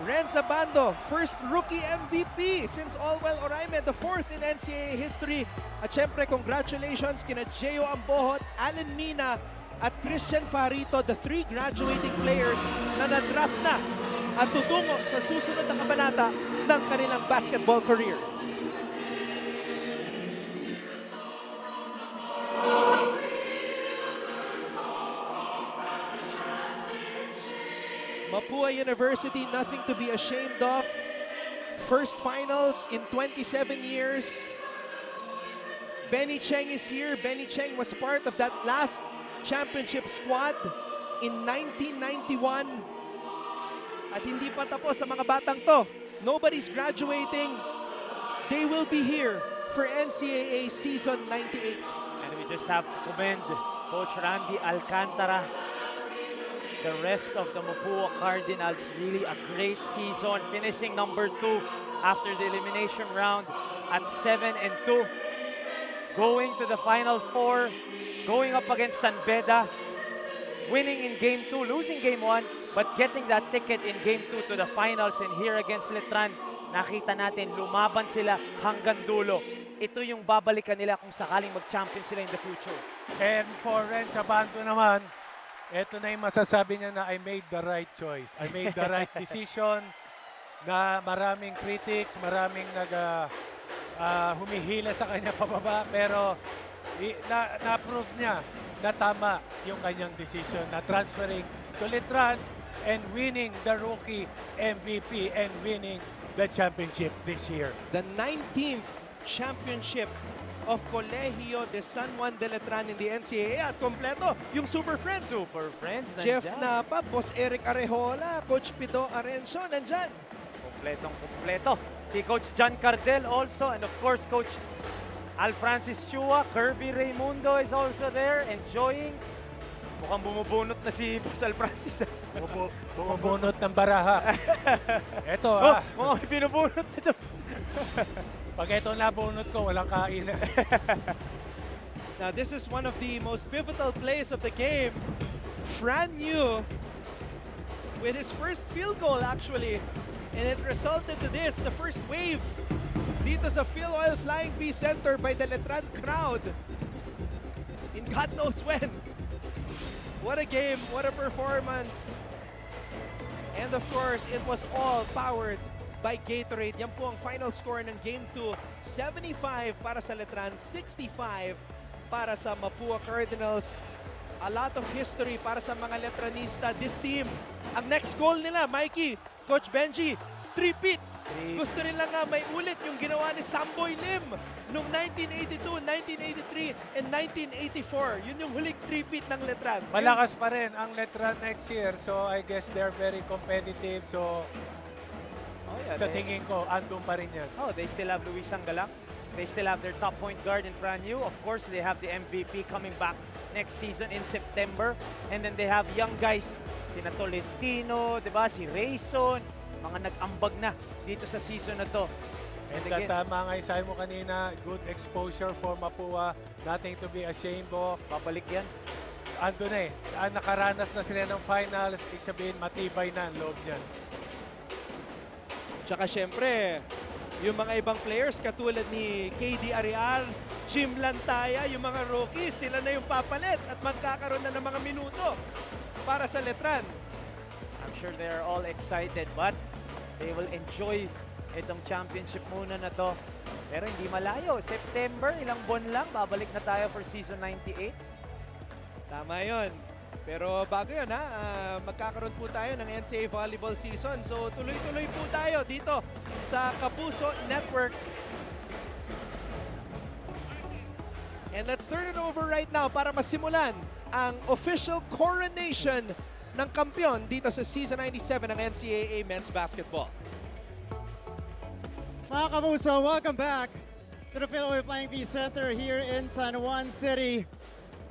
Renza Bando, first rookie MVP since Allwell Oraimen, the fourth in NCAA history. At syempre, congratulations kina Geo Ambohot, Alan Mina, at Christian Farito, the three graduating players na na-draft na at tutungo sa susunod na kabanata ng kanilang basketball career. Mapua University, nothing to be ashamed of. First finals in 27 years. Benny Cheng is here. Benny Cheng was part of that last championship squad in 1991. At hindi pa tapos sa mga batang to. Nobody's graduating. They will be here for NCAA season 98. And we just have to commend Coach Randy Alcantara. The rest of the Mapua Cardinals, really a great season, finishing number 2 after the elimination round at 7-2. Going to the Final Four, going up against San Beda, winning in Game 2, losing Game 1, but getting that ticket in Game 2 to the finals. And here against Letran, nakita natin, lumaban sila hanggang dulo. Ito yung babalikan nila kung sakaling mag-champion sila in the future. And for Renza Bando naman, ito na yung masasabi niya na I made the right choice. I made the right decision na maraming critics, maraming humihila sa kanya pababa. Pero na-prove niya na tama yung kanyang decision na transferring to Letran and winning the rookie MVP and winning the championship this year. The 19th championship of Colegio de San Juan de Letran in the NCAA at kompleto yung Super Friends. Super Friends, Jeff nandyan. Napa, Boss Eric Arejola, Coach Pido Arencio, nandyan. Kompletong-kompleto. Si Coach John Cardel also, and of course Coach Al Francis Chua, Kirby Raimundo is also there, enjoying. Mukhang bumubunot na si Boss Al Francis. Bumubunot ng baraha. Ito mukhang binubunot ito. Pag ito nabunot ko, walang kain. Now this is one of the most pivotal plays of the game. Fran Yu with his first field goal actually. And it resulted to this, the first wave dito sa Phil Oil Flying V Center by the Letran crowd. In God knows when. What a game, what a performance. And of course, it was all powered by Gatorade. Yan po ang final score ng Game 2. 75 para sa Letran, 65 para sa Mapua Cardinals. A lot of history para sa mga Letranista. This team, ang next goal nila, Mikey, Coach Benji, three-peat. Gusto nila nga may ulit yung ginawa ni Samboy Lim noong 1982, 1983, and 1984. Yun yung huling three-peat ng Letran. Malakas pa rin ang Letran next year. So I guess they're very competitive. So sa tingin ko, andun pa rin yan. Oh, they still have Luis Angalang. They still have their top point guard in Fran Yu. Of course, they have the MVP coming back next season in September. And then they have young guys, sina Tolentino, diba? Si Rayson, mga nag-ambag na dito sa season na to. And again, tama nga yung sabi mo kanina, good exposure for Mapua. Nothing to be ashamed of. Babalik yan. Ando na nakaranas na sila ng finals. Ibig sabihin, matibay na ang loob niyan. Tsaka syempre, yung mga ibang players katulad ni KD Areal, Jim Lantaya, yung mga rookies, sila na yung papalit at magkakaroon na ng mga minuto para sa Letran. I'm sure they are all excited, but they will enjoy itong championship muna na to. Pero hindi malayo. September, ilang buwan lang, babalik na tayo for season 98. Tama yun. Pero bago yun magkakaroon po tayo ng NCAA volleyball season. So tuloy-tuloy po tayo dito sa Kapuso Network. And let's turn it over right now para masimulan ang official coronation ng kampiyon dito sa Season 97 ng NCAA Men's Basketball. Mga Kapuso, welcome back to the Phil Oil Flying V Center here in San Juan City.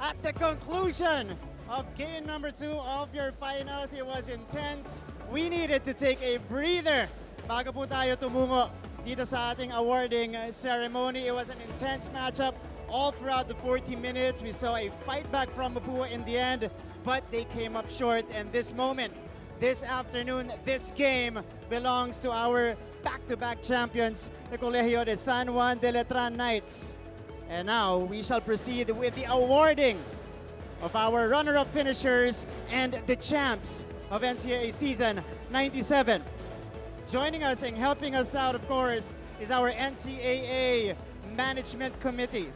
At the conclusion of game number 2 of your finals, it was intense. We needed to take a breather bago po tayo tumungo dito sa ating awarding ceremony. It was an intense matchup all throughout the 40 minutes. We saw a fight back from Mapua in the end, but they came up short. And this moment, this afternoon, this game belongs to our back-to-back champions, the Colegio de San Juan de Letran Knights. And now we shall proceed with the awarding of our runner-up finishers and the champs of NCAA season 97. Joining us and helping us out, of course, is our NCAA Management Committee.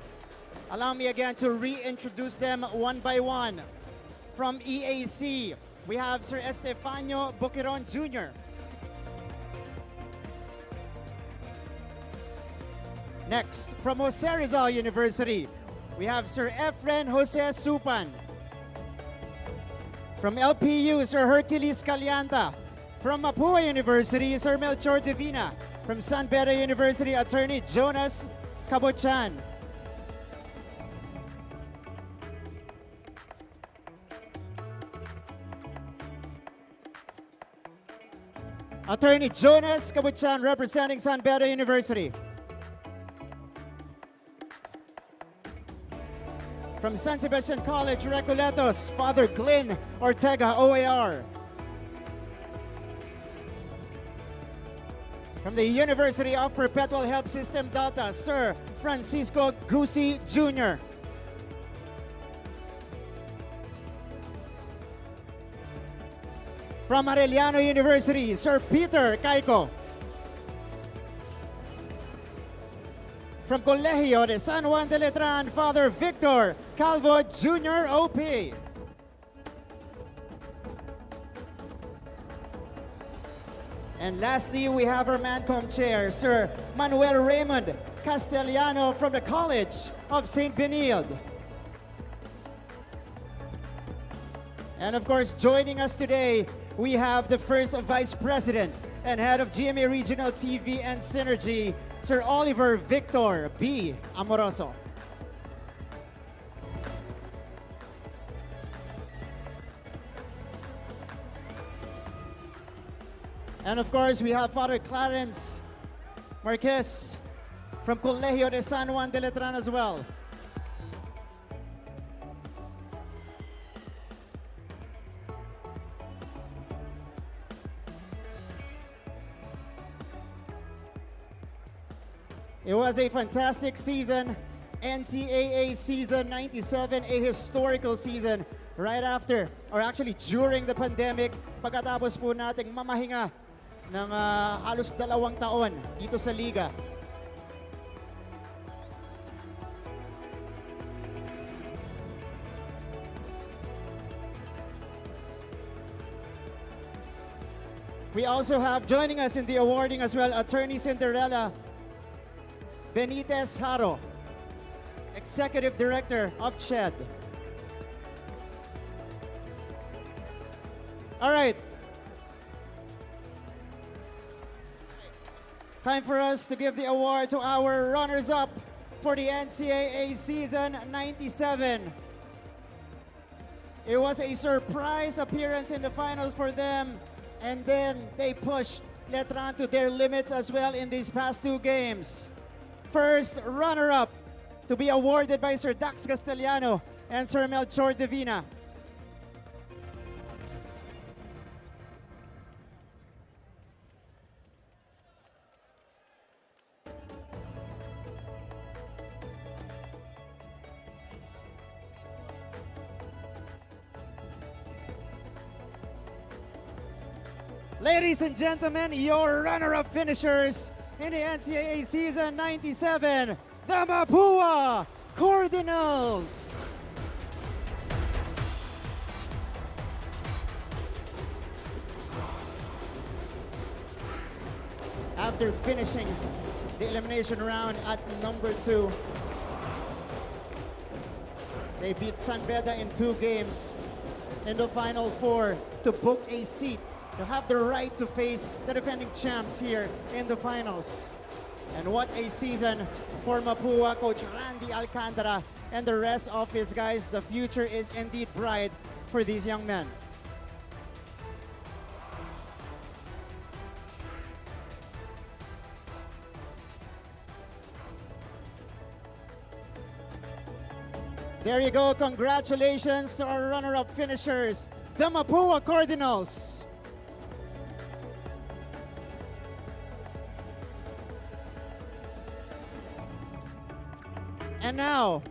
Allow me again to reintroduce them one by one. From EAC, we have Sir Estefanio Boqueron Jr. Next, from Jose Rizal University, we have Sir Efren Jose Supan. From LPU, Sir Hercules Calianta. From Mapua University, Sir Melchor Divina. From San Beda University, Attorney Jonas Cabochan. Attorney Jonas Cabochan representing San Beda University. From San Sebastian College, Recoletos, Father Glenn Ortega, OAR. From the University of Perpetual Help System Delta, Sir Francisco Gusi Jr. From Arellano University, Sir Peter Caico. From Colegio de San Juan de Letran, Father Victor Calvo Jr. OP. And lastly, we have our Mancom Chair, Sir Manuel Raymond Castellano from the College of St. Benilde. And of course, joining us today, we have the first Vice President and Head of GMA Regional TV and Synergy, Sir Oliver Victor B. Amoroso. And of course, we have Father Clarence Marquez from Colegio de San Juan de Letran as well. It was a fantastic season, NCAA season 97, a historical season right after, or actually during the pandemic, pagkatapos po nating mamahinga ng halos 2 taon dito sa liga. We also have joining us in the awarding as well, Attorney Cinderella Benitez Haro, Executive Director of CHED. All right. Time for us to give the award to our runners-up for the NCAA season 97. It was a surprise appearance in the finals for them, and then they pushed Letran to their limits as well in these past 2 games. First runner-up to be awarded by Sir Dax Castellano and Sir Melchor Divina. Ladies and gentlemen, your runner-up finishers in the NCAA season 97, the Mapua Cardinals. After finishing the elimination round at number 2, they beat San Beda in 2 games in the Final Four to book a seat to have the right to face the defending champs here in the finals. And what a season for Mapua, Coach Randy Alcantara, and the rest of his guys. The future is indeed bright for these young men. There you go. Congratulations to our runner-up finishers, the Mapua Cardinals. And now,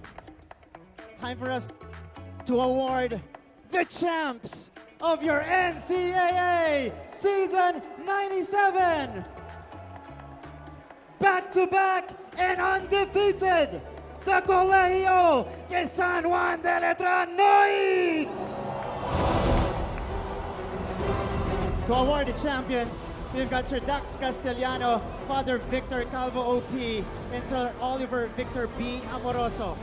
time for us to award the champs of your NCAA Season 97. Back-to-back and undefeated, the Colegio de San Juan de Letran Knights. To award the champions, we've got Sir Dax Castellano, Father Victor Calvo OP, and Sir Oliver Victor B. Amoroso.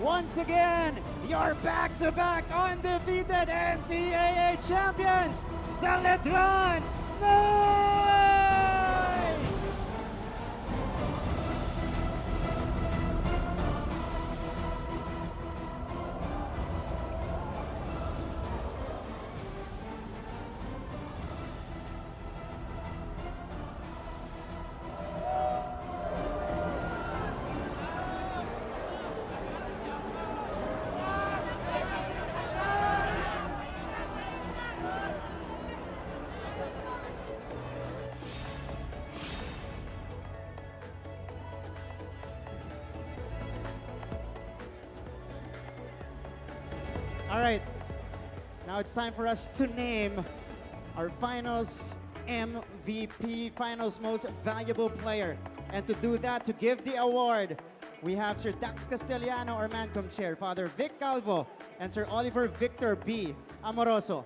Once again, your back-to-back undefeated NCAA champions, the Letran Knights! All right, now it's time for us to name our finals MVP, finals most valuable player. And to do that, to give the award, we have Sir Dax Castellano, our Mancom Chair, Father Vic Calvo, and Sir Oliver Victor B. Amoroso.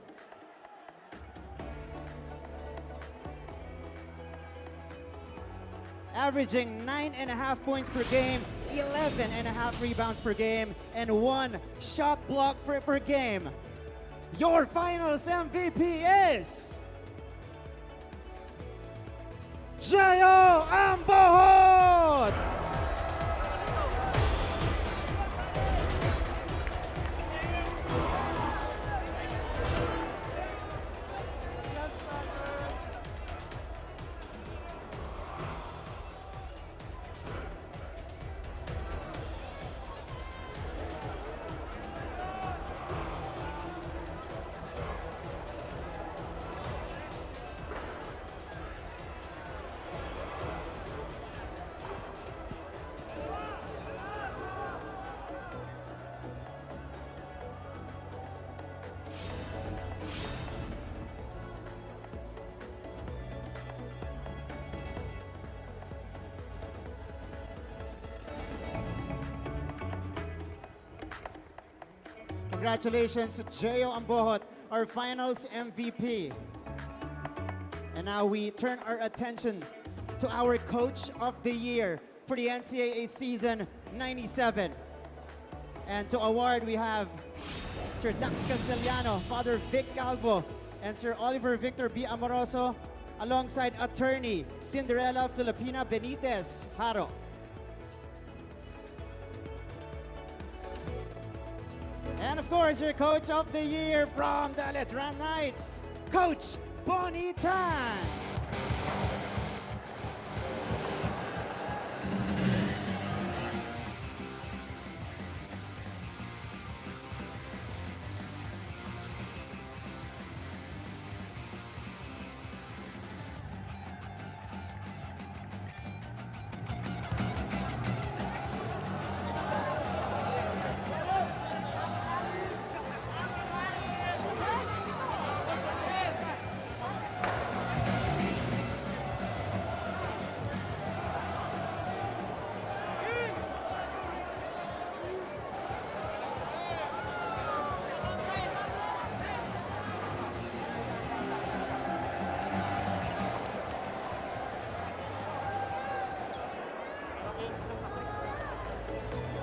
Averaging 9.5 points per game, 11.5 rebounds per game, and 1 shot block per game. Your finals MVP is Gio Ambohot! Congratulations to Gio Ambohot, our finals MVP. And now we turn our attention to our Coach of the Year for the NCAA Season 97. And to award, we have Sir Dax Castellano, Father Vic Calvo, and Sir Oliver Victor B. Amoroso, alongside attorney Cinderella Filipina Benitez Haro. And of course, your Coach of the Year from the Letran Knights, Coach Bonnie Tan.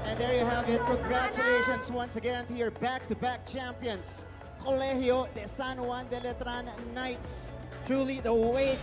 And there you have it. Congratulations once again to your back-to-back champions, Colegio de San Juan de Letran Knights. Truly, the wait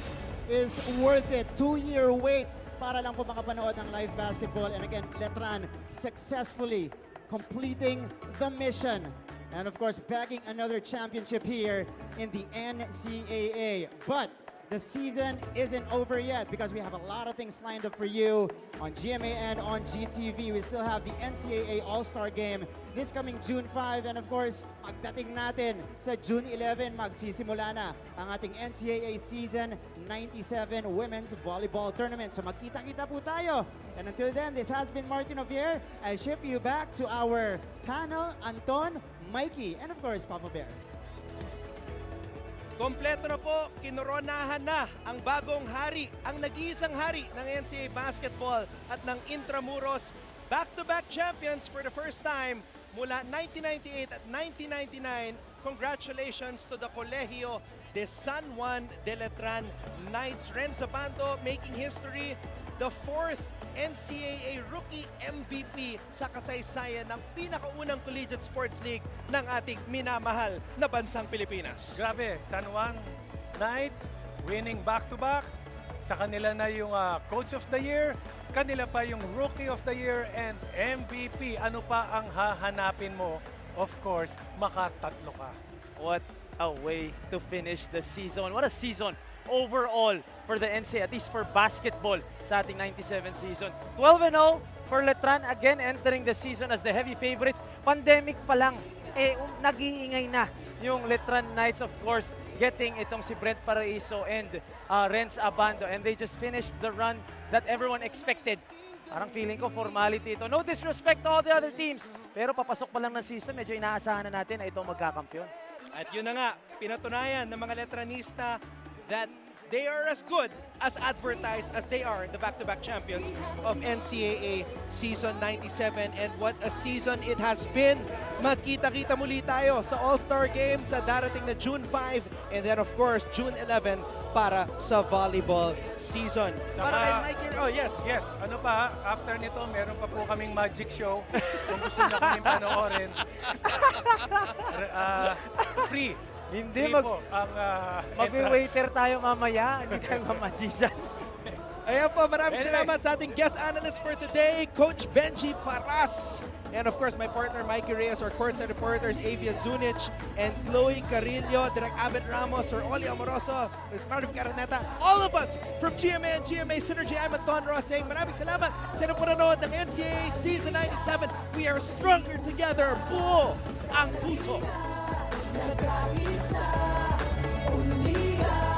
is worth it. 2-year wait para lang po makapanood ng live basketball. And again, Letran successfully completing the mission. And of course, bagging another championship here in the NCAA. But the season isn't over yet because we have a lot of things lined up for you on GMA and on GTV. We still have the NCAA All-Star Game this coming June 5. And of course, pagdating natin sa June 11, magsisimula na ang ating NCAA Season 97 Women's Volleyball Tournament. So magkita-kita po tayo. And until then, this has been Martin Javier. I ship you back to our panel, Anton, Mikey, and of course, Papa Bear. Kompleto na po, kinoronahan na ang bagong hari, ang nag-iisang hari ng NCAA Basketball at ng Intramuros. Back-to-back champions for the first time mula 1998 at 1999. Congratulations to the Colegio de San Juan de Letran Knights. Renza Bando making history, the 4th NCAA Rookie MVP sa kasaysayan ng pinakaunang collegiate sports league ng ating minamahal na bansang Pilipinas. Grabe, San Juan Knights winning back-to-back. Sa kanila na yung Coach of the Year, kanila pa yung Rookie of the Year and MVP. Ano pa ang hahanapin mo? Of course, makatatlo ka. What a way to finish the season. What a season overall for the NCAA, at least for basketball sa ating 97 season. 12-0 for Letran, again entering the season as the heavy favorites. Pandemic pa lang, nag-iingay na yung Letran Knights, of course, getting itong si Brent Paraiso and Renz Abando, and they just finished the run that everyone expected. Parang feeling ko formality ito. No disrespect to all the other teams, pero papasok pa lang ng season, medyo inaasahan na natin na ito magkakampiyon. At yun na nga, pinatunayan ng mga Letranista that they are as good as advertised as they are the back-to-back champions of NCAA Season 97. And what a season it has been. Magkita-kita muli tayo sa All-Star Game sa darating na June 5 and then of course June 11 para sa volleyball season. Para kay Mikey, oh yes. Yes, ano pa, after nito meron pa po kaming magic show kung gusto na kaming panoorin. Free. Hindi, mag-waiter tayo mamaya, hindi tayo mag-magician. Ayan po, maraming salamat sa ating guest analyst for today, Coach Benji Paras. And of course, my partner, Mikey Reyes, our courtside reporters, Avia Zunic, and Chloe Carillo, Direk Abed Ramos, or Oli Amoroso, Marvin Caraneta, all of us from GMA and GMA Synergy. I'm Anton Ross saying maraming salamat sa napanood ng NCAA Season 97. We are stronger together. Buo ang puso. La cabeza, un día.